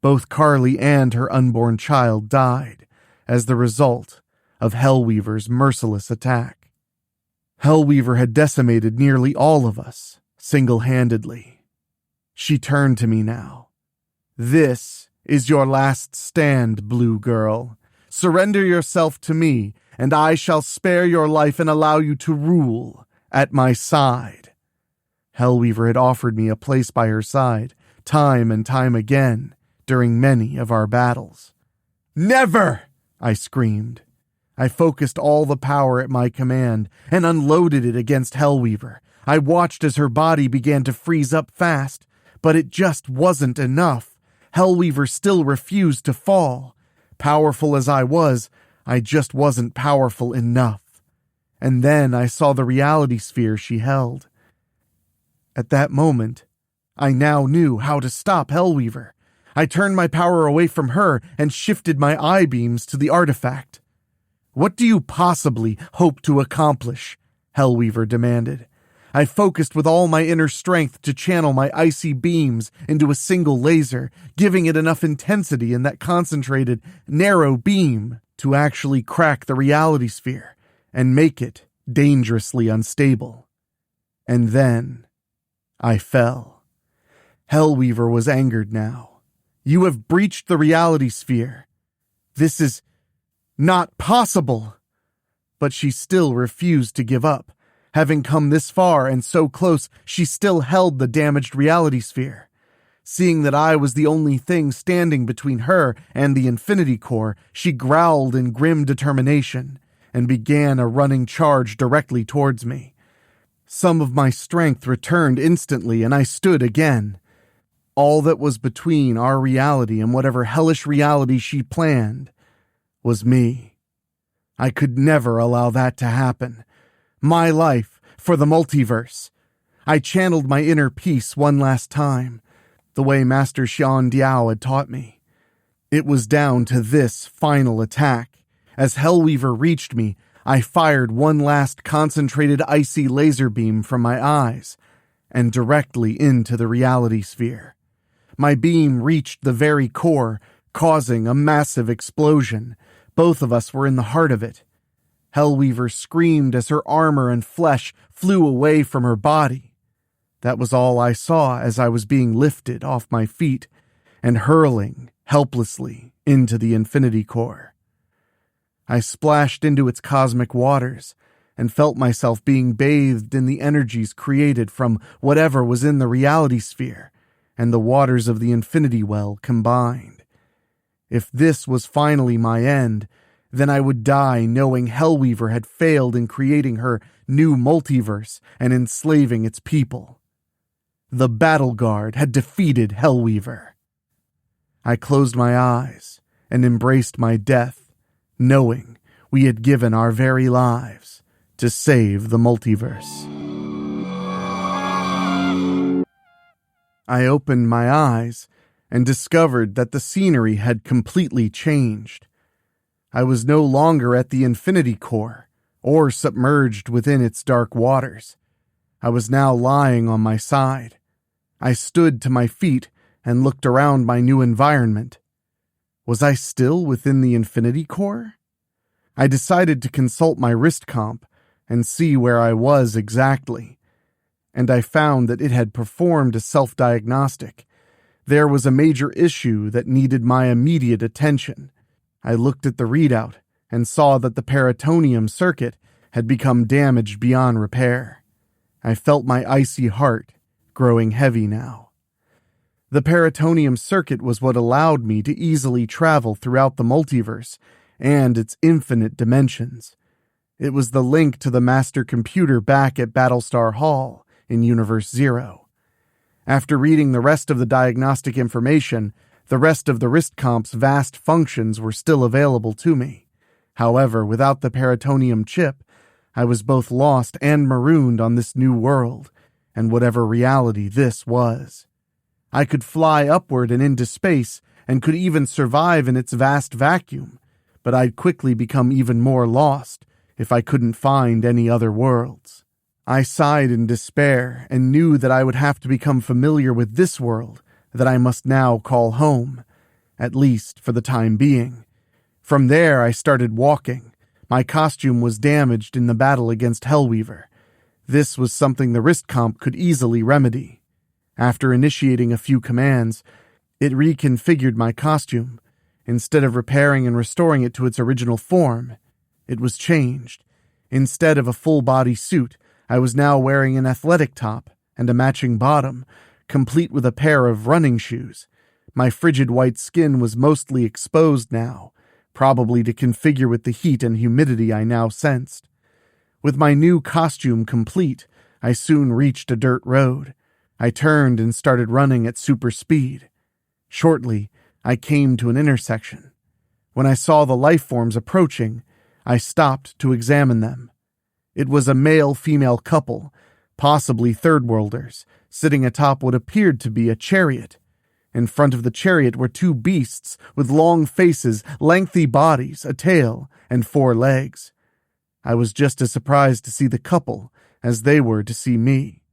Both Carly and her unborn child died as the result of Hellweaver's merciless attack. Hellweaver had decimated nearly all of us, single-handedly. She turned to me now. "This is your last stand, blue girl. Surrender yourself to me, and I shall spare your life and allow you to rule at my side." Hellweaver had offered me a place by her side, time and time again, during many of our battles. "Never!" I screamed. I focused all the power at my command and unloaded it against Hellweaver. I watched as her body began to freeze up fast, but it just wasn't enough. Hellweaver still refused to fall. Powerful as I was, I just wasn't powerful enough. And then I saw the reality sphere she held. At that moment, I now knew how to stop Hellweaver. I turned my power away from her and shifted my eye beams to the artifact. "What do you possibly hope to accomplish?" Hellweaver demanded. I focused with all my inner strength to channel my icy beams into a single laser, giving it enough intensity in that concentrated, narrow beam to actually crack the reality sphere and make it dangerously unstable. And then I fell. Hellweaver was angered now. "You have breached the reality sphere. This is not possible." But she still refused to give up. Having come this far and so close, she still held the damaged reality sphere. Seeing that I was the only thing standing between her and the Infinity Core, she growled in grim determination and began a running charge directly towards me. Some of my strength returned instantly, and I stood again. All that was between our reality and whatever hellish reality she planned was me. I could never allow that to happen. My life for the multiverse. I channeled my inner peace one last time, the way Master Xian Diao had taught me. It was down to this final attack. As Hellweaver reached me, I fired one last concentrated icy laser beam from my eyes and directly into the reality sphere. My beam reached the very core, causing a massive explosion. Both of us were in the heart of it. Hellweaver screamed as her armor and flesh flew away from her body. That was all I saw as I was being lifted off my feet and hurling helplessly into the Infinity Core. I splashed into its cosmic waters and felt myself being bathed in the energies created from whatever was in the reality sphere and the waters of the Infinity Well combined. If this was finally my end, then I would die knowing Hellweaver had failed in creating her new multiverse and enslaving its people. The Battle Guard had defeated Hellweaver. I closed my eyes and embraced my death, knowing we had given our very lives to save the multiverse. I opened my eyes and discovered that the scenery had completely changed. I was no longer at the Infinity Core or submerged within its dark waters. I was now lying on my side. I stood to my feet and looked around my new environment. Was I still within the Infinity Core? I decided to consult my wrist comp and see where I was exactly, and I found that it had performed a self-diagnostic. There was a major issue that needed my immediate attention. I looked at the readout and saw that the peritoneum circuit had become damaged beyond repair. I felt my icy heart growing heavy now. The peritoneum circuit was what allowed me to easily travel throughout the multiverse and its infinite dimensions. It was the link to the master computer back at Battlestar Hall in Universe Zero. After reading the rest of the diagnostic information, the rest of the wristcomp's vast functions were still available to me. However, without the peritoneum chip, I was both lost and marooned on this new world, and whatever reality this was. I could fly upward and into space, and could even survive in its vast vacuum, but I'd quickly become even more lost if I couldn't find any other worlds. I sighed in despair and knew that I would have to become familiar with this world that I must now call home, at least for the time being. From there I started walking. My costume was damaged in the battle against Hellweaver. This was something the wrist comp could easily remedy. After initiating a few commands, it reconfigured my costume. Instead of repairing and restoring it to its original form, it was changed. Instead of a full-body suit, I was now wearing an athletic top and a matching bottom, complete with a pair of running shoes. My frigid white skin was mostly exposed now, probably to configure with the heat and humidity I now sensed. With my new costume complete, I soon reached a dirt road. I turned and started running at super speed. Shortly, I came to an intersection. When I saw the life forms approaching, I stopped to examine them. It was a male-female couple, possibly third-worlders, sitting atop what appeared to be a chariot. In front of the chariot were two beasts with long faces, lengthy bodies, a tail, and 4 legs. I was just as surprised to see the couple as they were to see me.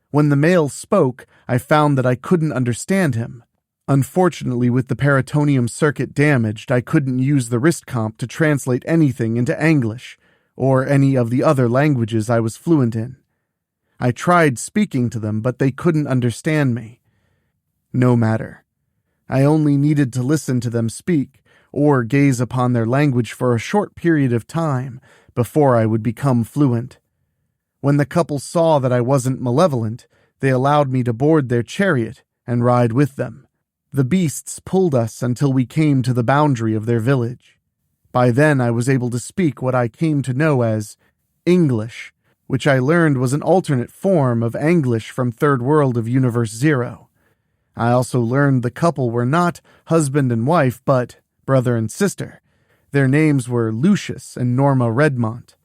When the male spoke, I found that I couldn't understand him. Unfortunately, with the peritoneum circuit damaged, I couldn't use the wrist comp to translate anything into English, or any of the other languages I was fluent in. I tried speaking to them, but they couldn't understand me. No matter. I only needed to listen to them speak, or gaze upon their language for a short period of time before I would become fluent. When the couple saw that I wasn't malevolent, they allowed me to board their chariot and ride with them. The beasts pulled us until we came to the boundary of their village. By then I was able to speak what I came to know as English, which I learned was an alternate form of English from Third World of Universe Zero. I also learned the couple were not husband and wife, but brother and sister. Their names were Lucius and Norma Redmont.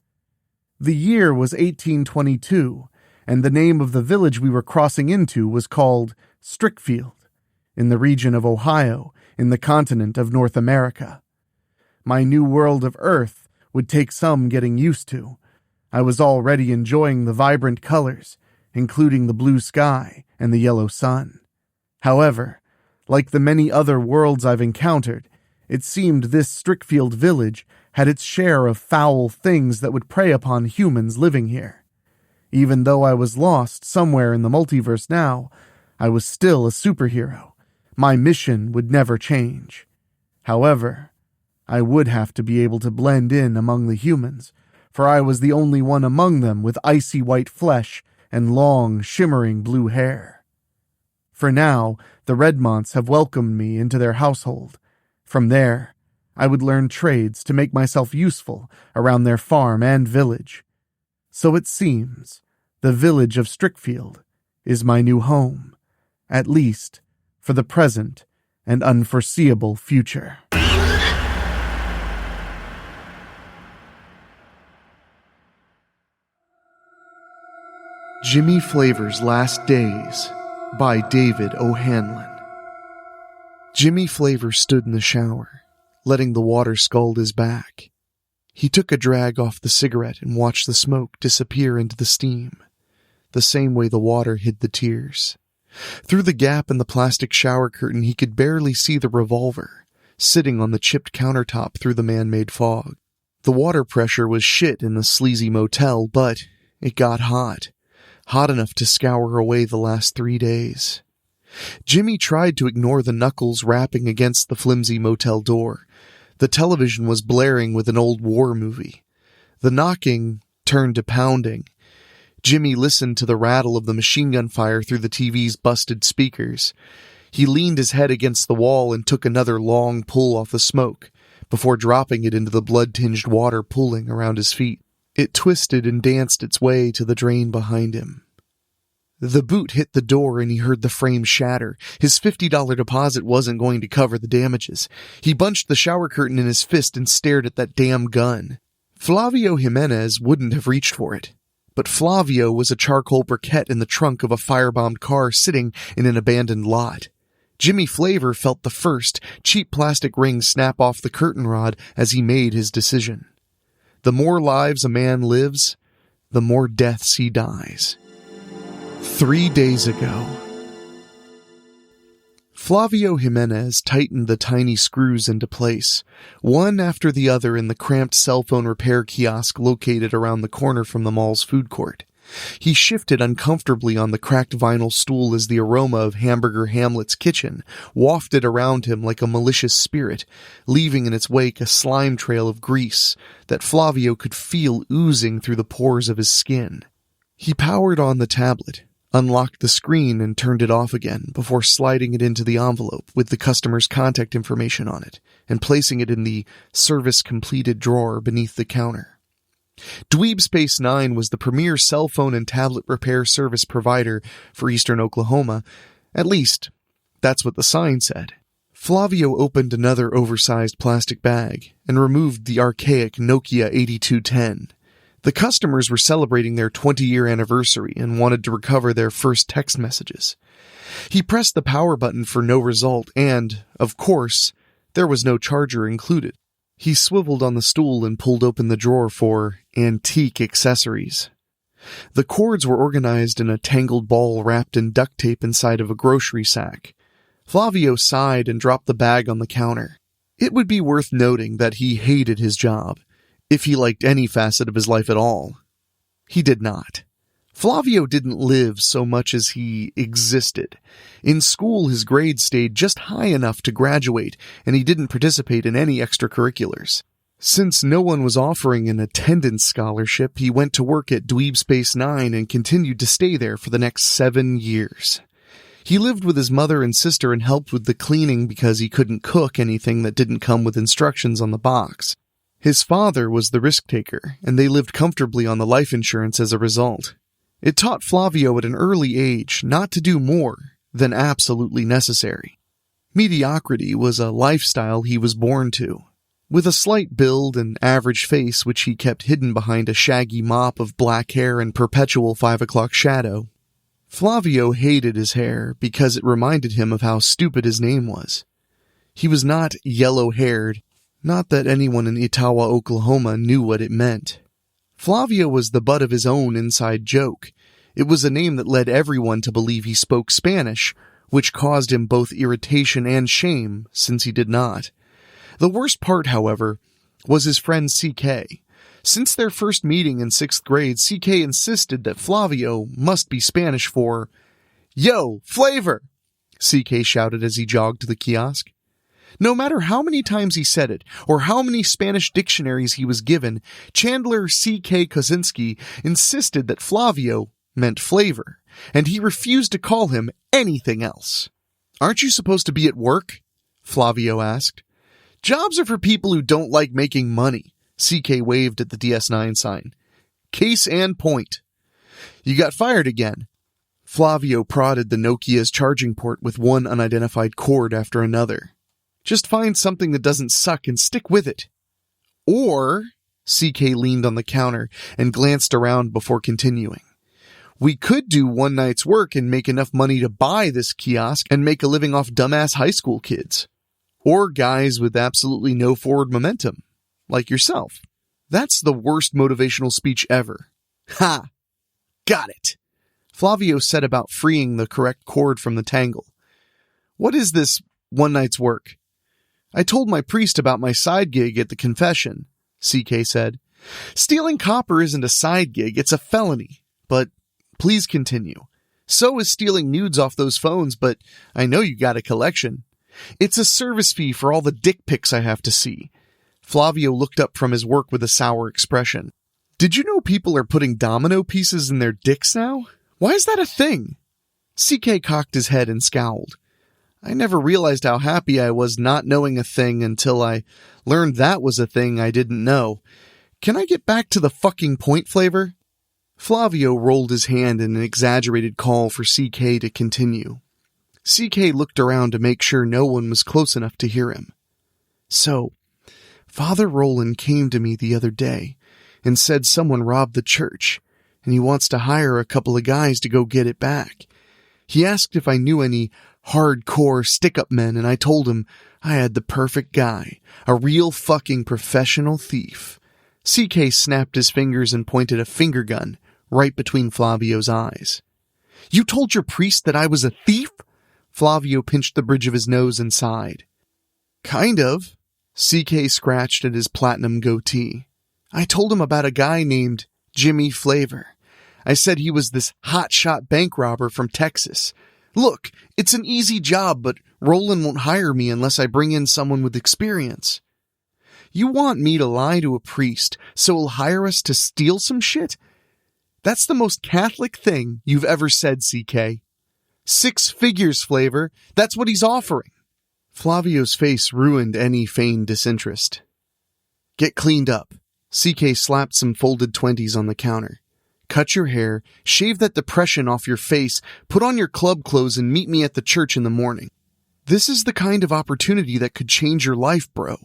The year was 1822, and the name of the village we were crossing into was called Strickfield, in the region of Ohio, in the continent of North America. My new world of Earth would take some getting used to. I was already enjoying the vibrant colors, including the blue sky and the yellow sun. However, like the many other worlds I've encountered, it seemed this Strickfield village had its share of foul things that would prey upon humans living here. Even though I was lost somewhere in the multiverse now, I was still a superhero. My mission would never change. However, I would have to be able to blend in among the humans, for I was the only one among them with icy white flesh and long, shimmering blue hair. For now, the Redmonts have welcomed me into their household. From there, I would learn trades to make myself useful around their farm and village. So it seems, the village of Strickfield is my new home, at least for the present and unforeseeable future. Jimmy Flavor's Last Days by David O'Hanlon. Jimmy Flavor stood in the shower, letting the water scald his back. He took a drag off the cigarette and watched the smoke disappear into the steam, the same way the water hid the tears. Through the gap in the plastic shower curtain, he could barely see the revolver, sitting on the chipped countertop through the man-made fog. The water pressure was shit in the sleazy motel, but it got hot enough to scour away the last 3 days. Jimmy tried to ignore the knuckles rapping against the flimsy motel door. The television was blaring with an old war movie. The knocking turned to pounding. Jimmy listened to the rattle of the machine gun fire through the TV's busted speakers. He leaned his head against the wall and took another long pull off the smoke, before dropping it into the blood-tinged water pooling around his feet. It twisted and danced its way to the drain behind him. The boot hit the door and he heard the frame shatter. His $50 deposit wasn't going to cover the damages. He bunched the shower curtain in his fist and stared at that damn gun. Flavio Jimenez wouldn't have reached for it. But Flavio was a charcoal briquette in the trunk of a firebombed car sitting in an abandoned lot. Jimmy Flavor felt the first, cheap plastic ring snap off the curtain rod as he made his decision. The more lives a man lives, the more deaths he dies. 3 days ago. Flavio Jimenez tightened the tiny screws into place, one after the other in the cramped cell phone repair kiosk located around the corner from the mall's food court. He shifted uncomfortably on the cracked vinyl stool as the aroma of Hamburger Hamlet's kitchen wafted around him like a malicious spirit, leaving in its wake a slime trail of grease that Flavio could feel oozing through the pores of his skin. He powered on the tablet, unlocked the screen and turned it off again before sliding it into the envelope with the customer's contact information on it and placing it in the service-completed drawer beneath the counter. Dweeb Space 9 was the premier cell phone and tablet repair service provider for eastern Oklahoma. At least, that's what the sign said. Flavio opened another oversized plastic bag and removed the archaic Nokia 8210. The customers were celebrating their 20-year anniversary and wanted to recover their first text messages. He pressed the power button for no result and, of course, there was no charger included. He swiveled on the stool and pulled open the drawer for antique accessories. The cords were organized in a tangled ball wrapped in duct tape inside of a grocery sack. Flavio sighed and dropped the bag on the counter. It would be worth noting that he hated his job, if he liked any facet of his life at all. He did not. Flavio didn't live so much as he existed. In school, his grades stayed just high enough to graduate, and he didn't participate in any extracurriculars. Since no one was offering an attendance scholarship, he went to work at Dweeb Space 9 and continued to stay there for the next 7 years. He lived with his mother and sister and helped with the cleaning because he couldn't cook anything that didn't come with instructions on the box. His father was the risk taker, and they lived comfortably on the life insurance as a result. It taught Flavio at an early age not to do more than absolutely necessary. Mediocrity was a lifestyle he was born to. With a slight build and average face which he kept hidden behind a shaggy mop of black hair and perpetual 5 o'clock shadow. Flavio hated his hair because it reminded him of how stupid his name was. He was not yellow-haired, not that anyone in Itawa, Oklahoma knew what it meant. Flavio was the butt of his own inside joke. It was a name that led everyone to believe he spoke Spanish, which caused him both irritation and shame, since he did not. The worst part, however, was his friend CK. Since their first meeting in 6th grade, CK insisted that Flavio must be Spanish for, "Yo, flavor!" CK shouted as he jogged to the kiosk. No matter how many times he said it, or how many Spanish dictionaries he was given, Chandler C.K. Kosinski insisted that Flavio meant flavor, and he refused to call him anything else. "Aren't you supposed to be at work?" Flavio asked. "Jobs are for people who don't like making money," CK waved at the DS9 sign. "Case and point." "You got fired again." Flavio prodded the Nokia's charging port with one unidentified cord after another. "Just find something that doesn't suck and stick with it." "Or," CK leaned on the counter and glanced around before continuing, "we could do one night's work and make enough money to buy this kiosk and make a living off dumbass high school kids. Or guys with absolutely no forward momentum, like yourself. That's the worst motivational speech ever." "Ha! Got it!" Flavio set about freeing the correct cord from the tangle. "What is this one night's work?" "I told my priest about my side gig at the confession," CK said. "Stealing copper isn't a side gig, it's a felony. But please continue. So is stealing nudes off those phones, but I know you got a collection. It's a service fee for all the dick pics I have to see. Flavio looked up from his work with a sour expression. Did you know people are putting domino pieces in their dicks now? Why is that a thing? CK cocked his head and scowled. I never realized how happy I was not knowing a thing until I learned that was a thing I didn't know. Can I get back to the fucking point, Flavor? Flavio rolled his hand in an exaggerated call for CK to continue. CK looked around to make sure no one was close enough to hear him. So, Father Roland came to me the other day and said someone robbed the church, and he wants to hire a couple of guys to go get it back. He asked if I knew any hardcore stick-up men, and I told him I had the perfect guy, a real fucking professional thief. CK snapped his fingers and pointed a finger gun right between Flavio's eyes. You told your priest that I was a thief? Flavio pinched the bridge of his nose and sighed. Kind of. CK scratched at his platinum goatee. I told him about a guy named Jimmy Flavor. I said he was this hotshot bank robber from Texas. Look, it's an easy job, but Roland won't hire me unless I bring in someone with experience. You want me to lie to a priest so he'll hire us to steal some shit? That's the most Catholic thing you've ever said, CK. 6 figures, Flavor. That's what he's offering. Flavio's face ruined any feigned disinterest. Get cleaned up. CK slapped some folded 20s on the counter. Cut your hair, shave that depression off your face, put on your club clothes, and meet me at the church in the morning. This is the kind of opportunity that could change your life, bro.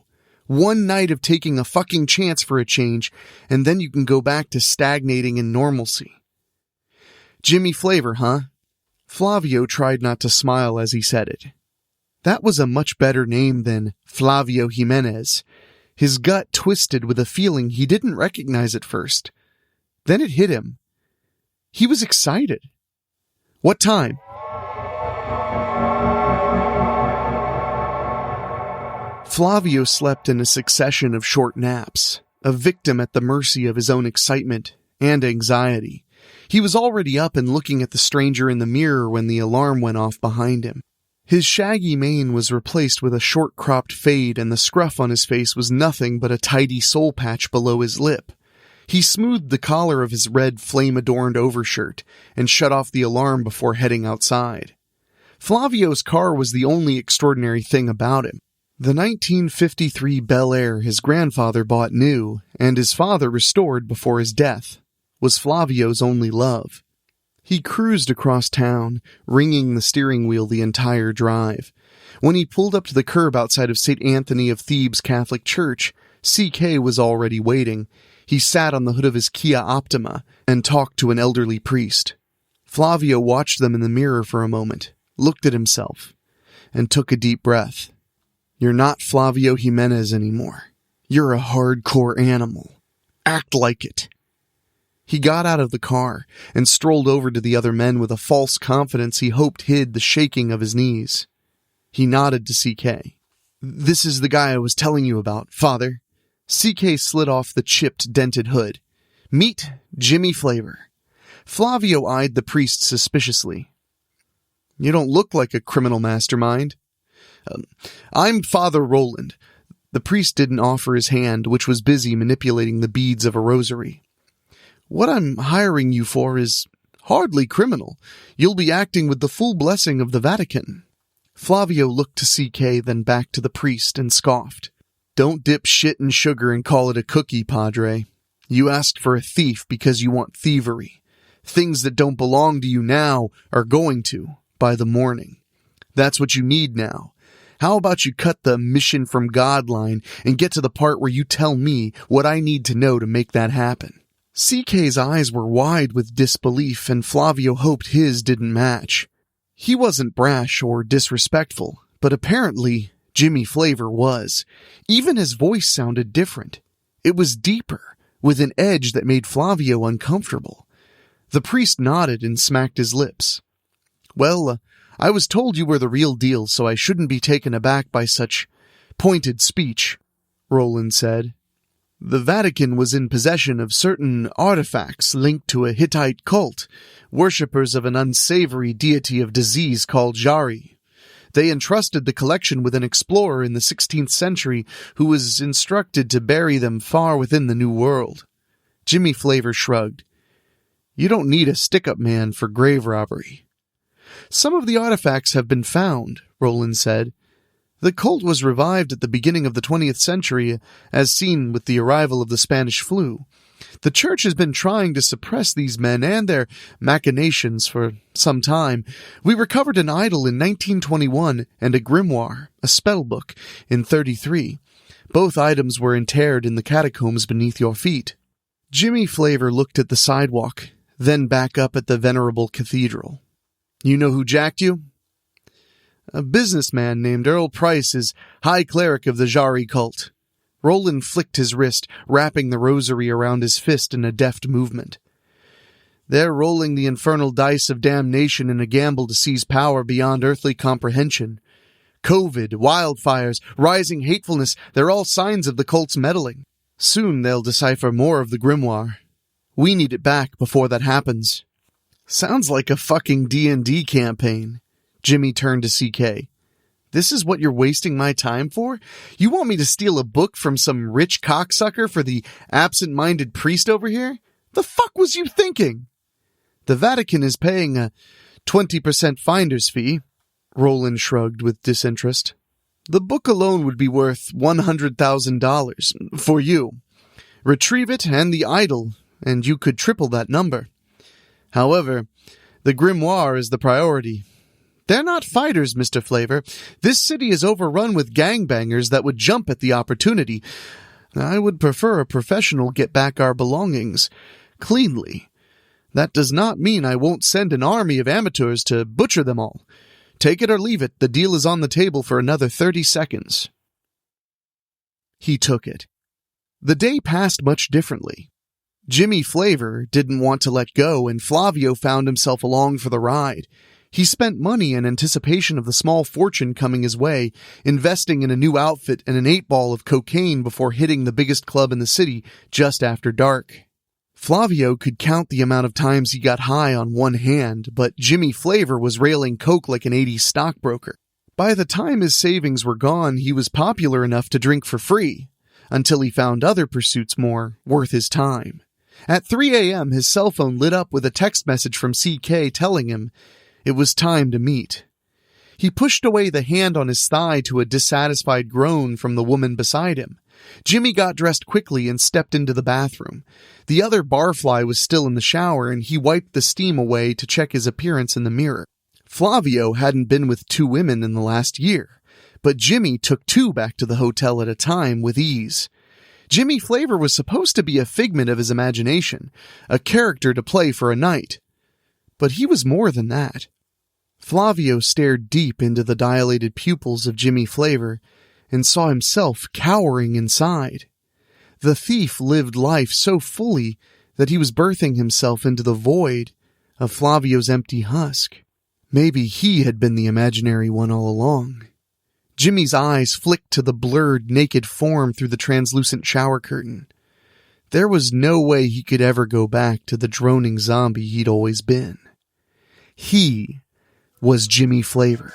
One night of taking a fucking chance for a change, and then you can go back to stagnating in normalcy. Jimmy Flavor, huh? Flavio tried not to smile as he said it. That was a much better name than Flavio Jimenez. His gut twisted with a feeling he didn't recognize at first. Then it hit him. He was excited. What time? Flavio slept in a succession of short naps, a victim at the mercy of his own excitement and anxiety. He was already up and looking at the stranger in the mirror when the alarm went off behind him. His shaggy mane was replaced with a short-cropped fade, and the scruff on his face was nothing but a tidy soul patch below his lip. He smoothed the collar of his red flame-adorned overshirt and shut off the alarm before heading outside. Flavio's car was the only extraordinary thing about him. The 1953 Bel Air his grandfather bought new, and his father restored before his death, was Flavio's only love. He cruised across town, ringing the steering wheel the entire drive. When he pulled up to the curb outside of St. Anthony of Thebes Catholic Church, CK was already waiting. He sat on the hood of his Kia Optima and talked to an elderly priest. Flavio watched them in the mirror for a moment, looked at himself, and took a deep breath. You're not Flavio Jimenez anymore. You're a hardcore animal. Act like it. He got out of the car and strolled over to the other men with a false confidence he hoped hid the shaking of his knees. He nodded to CK. This is the guy I was telling you about, Father. CK slid off the chipped, dented hood. Meet Jimmy Flavor. Flavio eyed the priest suspiciously. You don't look like a criminal mastermind. I'm Father Roland. The priest didn't offer his hand, which was busy manipulating the beads of a rosary. What I'm hiring you for is hardly criminal. You'll be acting with the full blessing of the Vatican. Flavio looked to CK, then back to the priest, and scoffed. Don't dip shit in sugar and call it a cookie, Padre. You asked for a thief because you want thievery. Things that don't belong to you now are going to, by the morning. That's what you need now. How about you cut the mission from God line and get to the part where you tell me what I need to know to make that happen? CK's eyes were wide with disbelief, and Flavio hoped his didn't match. He wasn't brash or disrespectful, but apparently Jimmy Flavor was. Even his voice sounded different. It was deeper, with an edge that made Flavio uncomfortable. The priest nodded and smacked his lips. Well, I was told you were the real deal, so I shouldn't be taken aback by such pointed speech, Roland said. The Vatican was in possession of certain artifacts linked to a Hittite cult, worshippers of an unsavory deity of disease called Jari. They entrusted the collection with an explorer in the 16th century who was instructed to bury them far within the New World. Jimmy Flavor shrugged. You don't need a stick-up man for grave robbery. Some of the artifacts have been found, Roland said. The cult was revived at the beginning of the 20th century, as seen with the arrival of the Spanish flu. The church has been trying to suppress these men and their machinations for some time. We recovered an idol in 1921 and a grimoire, a spell book, in 33. Both items were interred in the catacombs beneath your feet. Jimmy Flavor looked at the sidewalk, then back up at the venerable cathedral. You know who jacked you? A businessman named Earl Price is High Cleric of the Jari cult. Roland flicked his wrist, wrapping the rosary around his fist in a deft movement. They're rolling the infernal dice of damnation in a gamble to seize power beyond earthly comprehension. COVID, wildfires, rising hatefulness, they're all signs of the cult's meddling. Soon they'll decipher more of the grimoire. We need it back before that happens. Sounds like a fucking D&D campaign. Jimmy turned to CK. This is what you're wasting my time for? You want me to steal a book from some rich cocksucker for the absent-minded priest over here? The fuck was you thinking? The Vatican is paying a 20% finder's fee. Roland shrugged with disinterest. The book alone would be worth $100,000 for you. Retrieve it and the idol, and you could triple that number. However, the grimoire is the priority. They're not fighters, Mr. Flavor. This city is overrun with gangbangers that would jump at the opportunity. I would prefer a professional get back our belongings cleanly. That does not mean I won't send an army of amateurs to butcher them all. Take it or leave it, the deal is on the table for another 30 seconds. He took it. The day passed much differently. Jimmy Flavor didn't want to let go, and Flavio found himself along for the ride. He spent money in anticipation of the small fortune coming his way, investing in a new outfit and an 8-ball of cocaine before hitting the biggest club in the city just after dark. Flavio could count the amount of times he got high on one hand, but Jimmy Flavor was railing coke like an 80s stockbroker. By the time his savings were gone, he was popular enough to drink for free, until he found other pursuits more worth his time. At 3 a.m., his cell phone lit up with a text message from CK telling him it was time to meet. He pushed away the hand on his thigh to a dissatisfied groan from the woman beside him. Jimmy got dressed quickly and stepped into the bathroom. The other barfly was still in the shower, and he wiped the steam away to check his appearance in the mirror. Flavio hadn't been with 2 women in the last year, but Jimmy took 2 back to the hotel at a time with ease. Jimmy Flavor was supposed to be a figment of his imagination, a character to play for a night. But he was more than that. Flavio stared deep into the dilated pupils of Jimmy Flavor and saw himself cowering inside. The thief lived life so fully that he was birthing himself into the void of Flavio's empty husk. Maybe he had been the imaginary one all along. Jimmy's eyes flicked to the blurred, naked form through the translucent shower curtain. There was no way he could ever go back to the droning zombie he'd always been. He was Jimmy Flavor.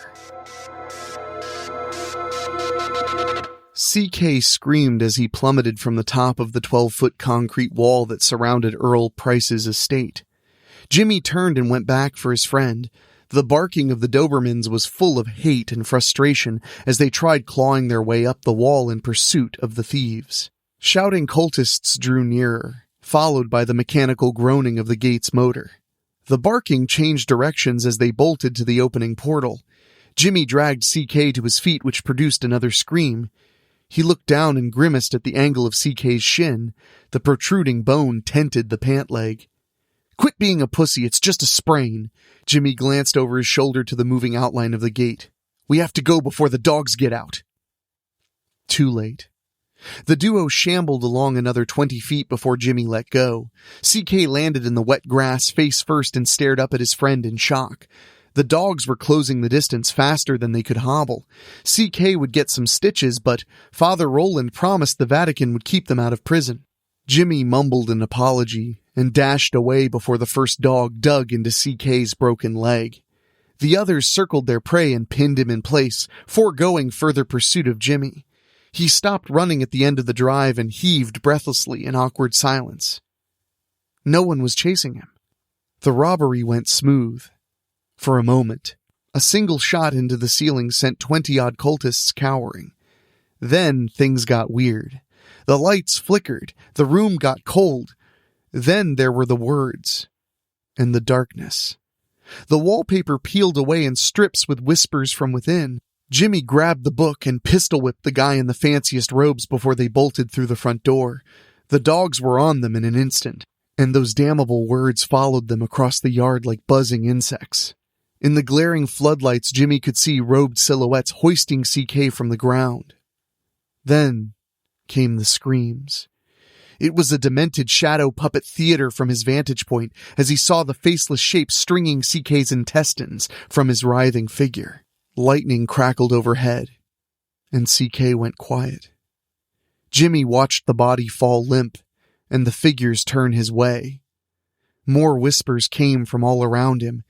CK screamed as he plummeted from the top of the 12-foot concrete wall that surrounded Earl Price's estate. Jimmy turned and went back for his friend. The barking of the Dobermans was full of hate and frustration as they tried clawing their way up the wall in pursuit of the thieves. Shouting cultists drew nearer, followed by the mechanical groaning of the gate's motor. The barking changed directions as they bolted to the opening portal. Jimmy dragged CK to his feet, which produced another scream. He looked down and grimaced at the angle of CK's shin. The protruding bone tented the pant leg. "Quit being a pussy, it's just a sprain." Jimmy glanced over his shoulder to the moving outline of the gate. "We have to go before the dogs get out." Too late. The duo shambled along another 20 feet before Jimmy let go. CK landed in the wet grass face first and stared up at his friend in shock. The dogs were closing the distance faster than they could hobble. CK would get some stitches, but Father Roland promised the Vatican would keep them out of prison. Jimmy mumbled an apology and dashed away before the first dog dug into CK's broken leg. The others circled their prey and pinned him in place, foregoing further pursuit of Jimmy. He stopped running at the end of the drive and heaved breathlessly in awkward silence. No one was chasing him. The robbery went smooth. For a moment, a single shot into the ceiling sent 20-odd cultists cowering. Then things got weird. The lights flickered, the room got cold. Then there were the words, and the darkness. The wallpaper peeled away in strips with whispers from within. Jimmy grabbed the book and pistol-whipped the guy in the fanciest robes before they bolted through the front door. The dogs were on them in an instant, and those damnable words followed them across the yard like buzzing insects. In the glaring floodlights, Jimmy could see robed silhouettes hoisting CK from the ground. Then came the screams. It was a demented shadow puppet theater from his vantage point as he saw the faceless shape stringing CK's intestines from his writhing figure. Lightning crackled overhead, and CK went quiet. Jimmy watched the body fall limp, and the figures turn his way. More whispers came from all around him.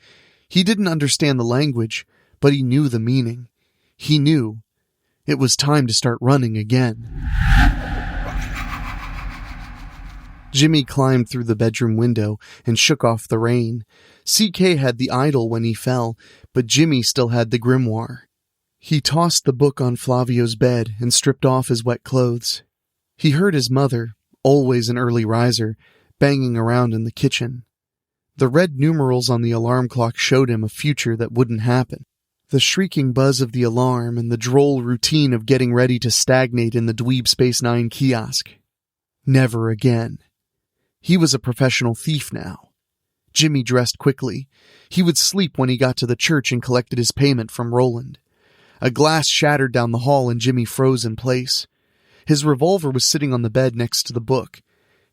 He didn't understand the language, but he knew the meaning. He knew it was time to start running again. Jimmy climbed through the bedroom window and shook off the rain. CK had the idol when he fell, but Jimmy still had the grimoire. He tossed the book on Flavio's bed and stripped off his wet clothes. He heard his mother, always an early riser, banging around in the kitchen. The red numerals on the alarm clock showed him a future that wouldn't happen. The shrieking buzz of the alarm and the droll routine of getting ready to stagnate in the Dweeb Space 9 kiosk. Never again. He was a professional thief now. Jimmy dressed quickly. He would sleep when he got to the church and collected his payment from Roland. A glass shattered down the hall and Jimmy froze in place. His revolver was sitting on the bed next to the book.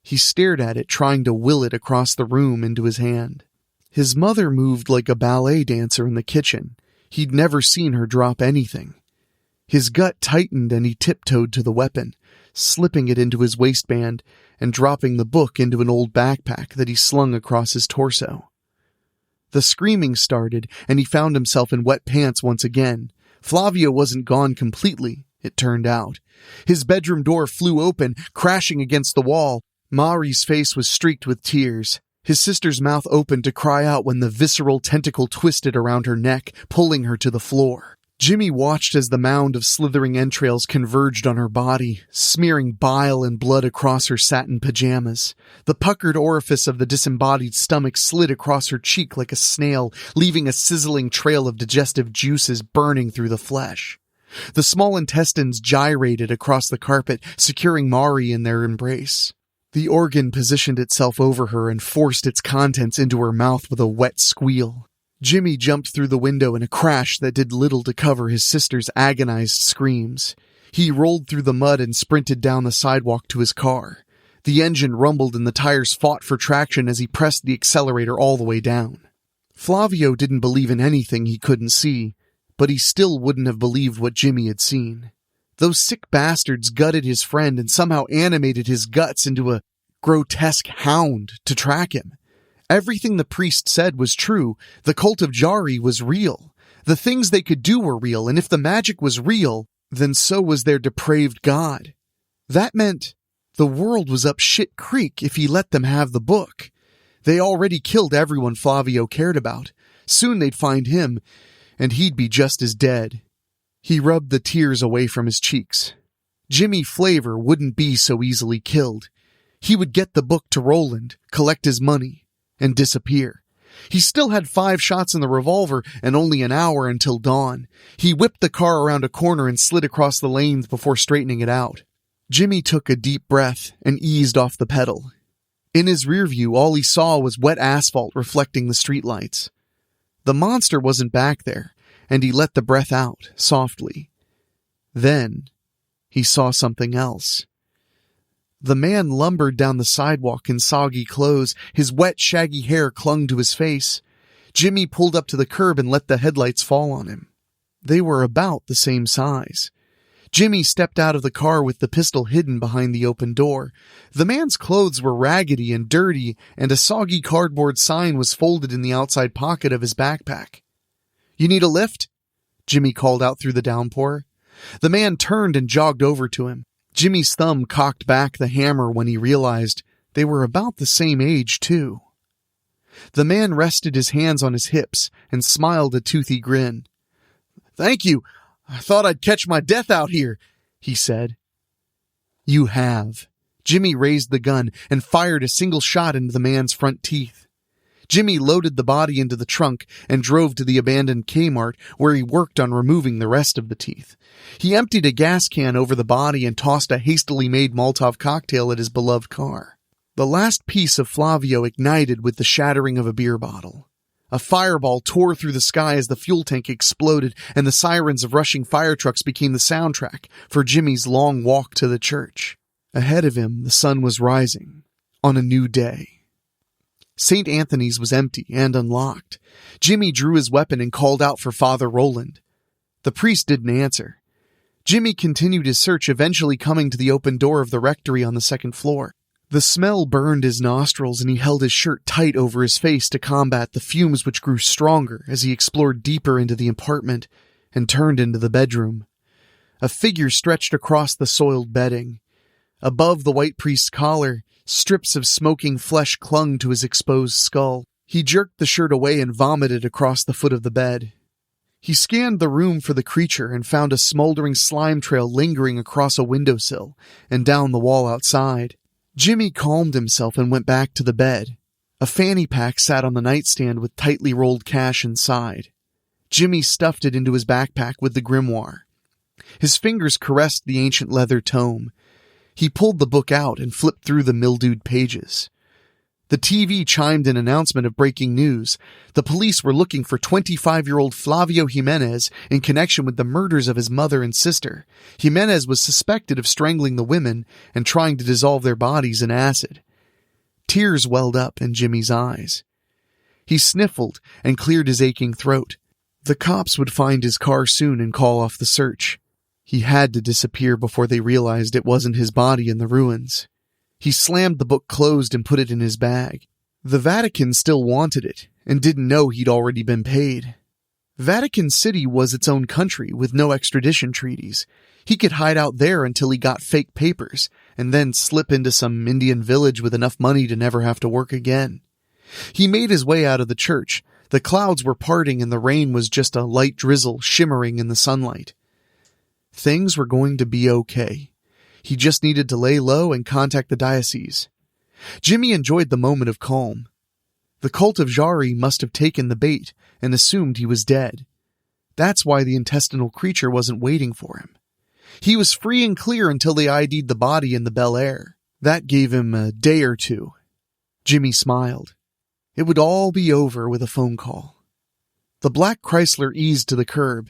He stared at it, trying to will it across the room into his hand. His mother moved like a ballet dancer in the kitchen. He'd never seen her drop anything. His gut tightened and he tiptoed to the weapon, slipping it into his waistband and dropping the book into an old backpack that he slung across his torso. The screaming started, and he found himself in wet pants once again. Flavio wasn't gone completely, it turned out. His bedroom door flew open, crashing against the wall. Mari's face was streaked with tears. His sister's mouth opened to cry out when the visceral tentacle twisted around her neck, pulling her to the floor. Jimmy watched as the mound of slithering entrails converged on her body, smearing bile and blood across her satin pajamas. The puckered orifice of the disembodied stomach slid across her cheek like a snail, leaving a sizzling trail of digestive juices burning through the flesh. The small intestines gyrated across the carpet, securing Mari in their embrace. The organ positioned itself over her and forced its contents into her mouth with a wet squeal. Jimmy jumped through the window in a crash that did little to cover his sister's agonized screams. He rolled through the mud and sprinted down the sidewalk to his car. The engine rumbled and the tires fought for traction as he pressed the accelerator all the way down. Flavio didn't believe in anything he couldn't see, but he still wouldn't have believed what Jimmy had seen. Those sick bastards gutted his friend and somehow animated his guts into a grotesque hound to track him. Everything the priest said was true. The cult of Jari was real. The things they could do were real, and if the magic was real, then so was their depraved god. That meant the world was up shit creek if he let them have the book. They already killed everyone Flavio cared about. Soon they'd find him, and he'd be just as dead. He rubbed the tears away from his cheeks. Jimmy Flavor wouldn't be so easily killed. He would get the book to Roland, collect his money, and disappear. He still had 5 shots in the revolver and only an hour until dawn. He whipped the car around a corner and slid across the lanes before straightening it out. Jimmy took a deep breath and eased off the pedal. In his rear view, all he saw was wet asphalt reflecting the streetlights. The monster wasn't back there, and he let the breath out softly. Then he saw something else. The man lumbered down the sidewalk in soggy clothes. His wet, shaggy hair clung to his face. Jimmy pulled up to the curb and let the headlights fall on him. They were about the same size. Jimmy stepped out of the car with the pistol hidden behind the open door. The man's clothes were raggedy and dirty, and a soggy cardboard sign was folded in the outside pocket of his backpack. "You need a lift?" Jimmy called out through the downpour. The man turned and jogged over to him. Jimmy's thumb cocked back the hammer when he realized they were about the same age, too. The man rested his hands on his hips and smiled a toothy grin. "Thank you. I thought I'd catch my death out here," he said. "You have." Jimmy raised the gun and fired a single shot into the man's front teeth. Jimmy loaded the body into the trunk and drove to the abandoned Kmart where he worked on removing the rest of the teeth. He emptied a gas can over the body and tossed a hastily made Molotov cocktail at his beloved car. The last piece of Flavio ignited with the shattering of a beer bottle. A fireball tore through the sky as the fuel tank exploded, and the sirens of rushing fire trucks became the soundtrack for Jimmy's long walk to the church. Ahead of him, the sun was rising on a new day. St. Anthony's was empty and unlocked. Jimmy drew his weapon and called out for Father Roland. The priest didn't answer. Jimmy continued his search, eventually coming to the open door of the rectory on the second floor. The smell burned his nostrils, and he held his shirt tight over his face to combat the fumes which grew stronger as he explored deeper into the apartment and turned into the bedroom. A figure stretched across the soiled bedding. Above the white priest's collar, strips of smoking flesh clung to his exposed skull. He jerked the shirt away and vomited across the foot of the bed. He scanned the room for the creature and found a smoldering slime trail lingering across a windowsill and down the wall outside. Jimmy calmed himself and went back to the bed. A fanny pack sat on the nightstand with tightly rolled cash inside. Jimmy stuffed it into his backpack with the grimoire. His fingers caressed the ancient leather tome. He pulled the book out and flipped through the mildewed pages. The TV chimed an announcement of breaking news. The police were looking for 25-year-old Flavio Jimenez in connection with the murders of his mother and sister. Jimenez was suspected of strangling the women and trying to dissolve their bodies in acid. Tears welled up in Jimmy's eyes. He sniffled and cleared his aching throat. The cops would find his car soon and call off the search. He had to disappear before they realized it wasn't his body in the ruins. He slammed the book closed and put it in his bag. The Vatican still wanted it and didn't know he'd already been paid. Vatican City was its own country with no extradition treaties. He could hide out there until he got fake papers and then slip into some Indian village with enough money to never have to work again. He made his way out of the church. The clouds were parting and the rain was just a light drizzle shimmering in the sunlight. Things were going to be okay. He just needed to lay low and contact the diocese. Jimmy enjoyed the moment of calm. The cult of Jari must have taken the bait and assumed he was dead. That's why the intestinal creature wasn't waiting for him. He was free and clear until they ID'd the body in the Bel Air. That gave him a day or two. Jimmy smiled. It would all be over with a phone call. The black Chrysler eased to the curb.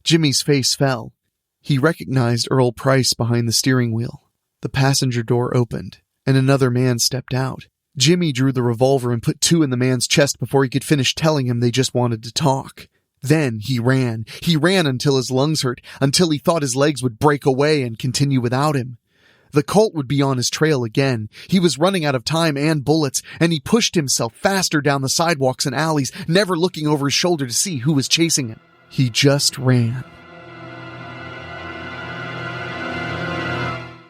Jimmy's face fell. He recognized Earl Price behind the steering wheel. The passenger door opened, and another man stepped out. Jimmy drew the revolver and put two in the man's chest before he could finish telling him they just wanted to talk. Then he ran. He ran until his lungs hurt, until he thought his legs would break away and continue without him. The cult would be on his trail again. He was running out of time and bullets, and he pushed himself faster down the sidewalks and alleys, never looking over his shoulder to see who was chasing him. He just ran.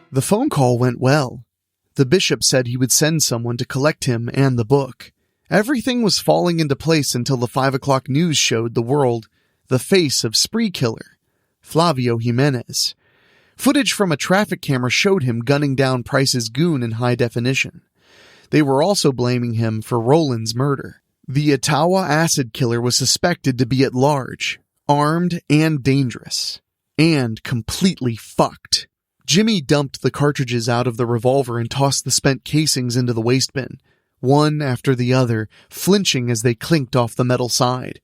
The phone call went well. The bishop said he would send someone to collect him and the book. Everything was falling into place until the 5 o'clock news showed the world the face of spree killer, Flavio Jimenez. Footage from a traffic camera showed him gunning down Price's goon in high definition. They were also blaming him for Roland's murder. The Ottawa acid killer was suspected to be at large, armed and dangerous, and completely fucked. Jimmy dumped the cartridges out of the revolver and tossed the spent casings into the waste bin, one after the other, flinching as they clinked off the metal side.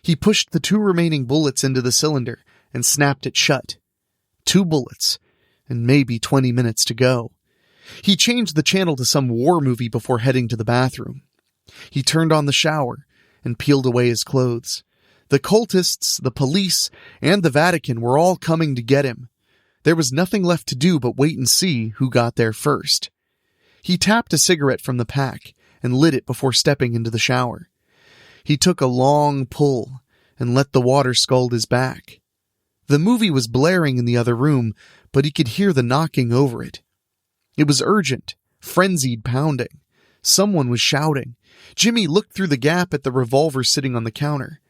He pushed the 2 remaining bullets into the cylinder and snapped it shut. 2 bullets, and maybe 20 minutes to go. He changed the channel to some war movie before heading to the bathroom. He turned on the shower and peeled away his clothes. The cultists, the police, and the Vatican were all coming to get him. There was nothing left to do but wait and see who got there first. He tapped a cigarette from the pack and lit it before stepping into the shower. He took a long pull and let the water scald his back. The movie was blaring in the other room, but he could hear the knocking over it. It was urgent, frenzied pounding. Someone was shouting. Jimmy looked through the gap at the revolver sitting on the counter.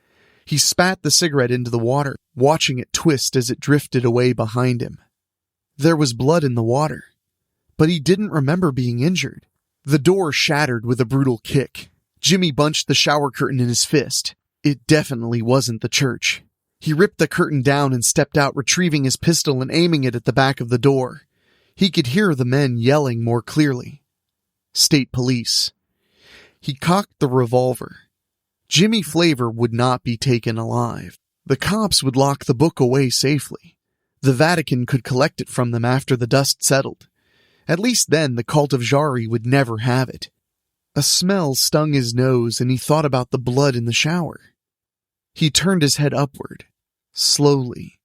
He spat the cigarette into the water, watching it twist as it drifted away behind him. There was blood in the water, but he didn't remember being injured. The door shattered with a brutal kick. Jimmy bunched the shower curtain in his fist. It definitely wasn't the church. He ripped the curtain down and stepped out, retrieving his pistol and aiming it at the back of the door. He could hear the men yelling more clearly. State police. He cocked the revolver. Jimmy Flavor would not be taken alive. The cops would lock the book away safely. The Vatican could collect it from them after the dust settled. At least then the cult of Jari would never have it. A smell stung his nose and he thought about the blood in the shower. He turned his head upward, slowly.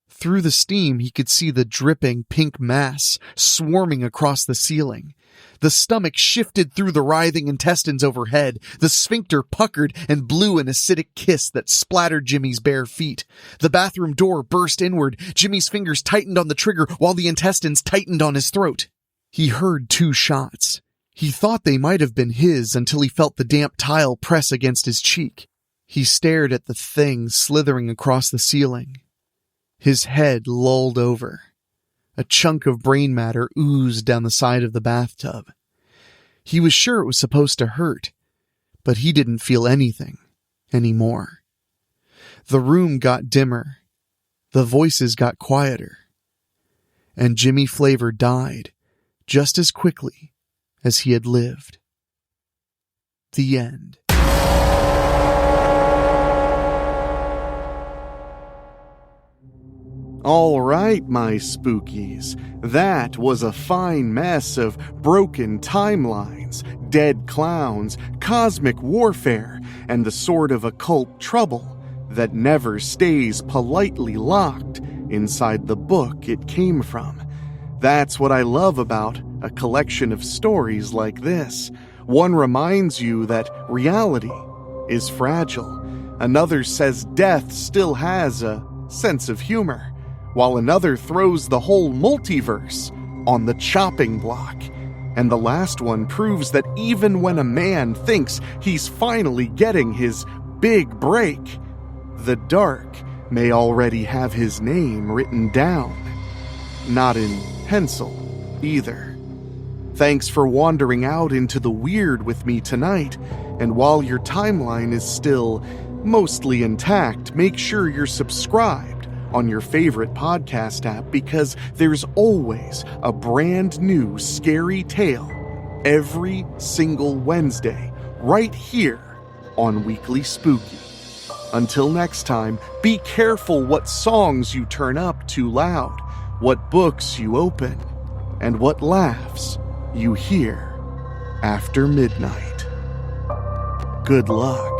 Through the steam he could see the dripping pink mass swarming across the ceiling. The stomach shifted through the writhing intestines overhead. The sphincter puckered and blew an acidic kiss that splattered Jimmy's bare feet. The bathroom door burst inward. Jimmy's fingers tightened on the trigger while the intestines tightened on his throat. He heard 2 shots. He thought they might have been his until he felt the damp tile press against his cheek. He stared at the thing slithering across the ceiling. His head lolled over. A chunk of brain matter oozed down the side of the bathtub. He was sure it was supposed to hurt, but he didn't feel anything anymore. The room got dimmer. The voices got quieter. And Jimmy Flavor died just as quickly as he had lived. The end. All right, my spookies. That was a fine mess of broken timelines, dead clowns, cosmic warfare, and the sort of occult trouble that never stays politely locked inside the book it came from. That's what I love about a collection of stories like this. One reminds you that reality is fragile. Another says death still has a sense of humor, while another throws the whole multiverse on the chopping block. And the last one proves that even when a man thinks he's finally getting his big break, the dark may already have his name written down. Not in pencil, either. Thanks for wandering out into the weird with me tonight, and while your timeline is still mostly intact, make sure you're subscribed on your favorite podcast app, because there's always a brand new scary tale every single Wednesday right here on Weekly Spooky. Until next time, be careful what songs you turn up too loud, what books you open, and what laughs you hear after midnight. Good luck.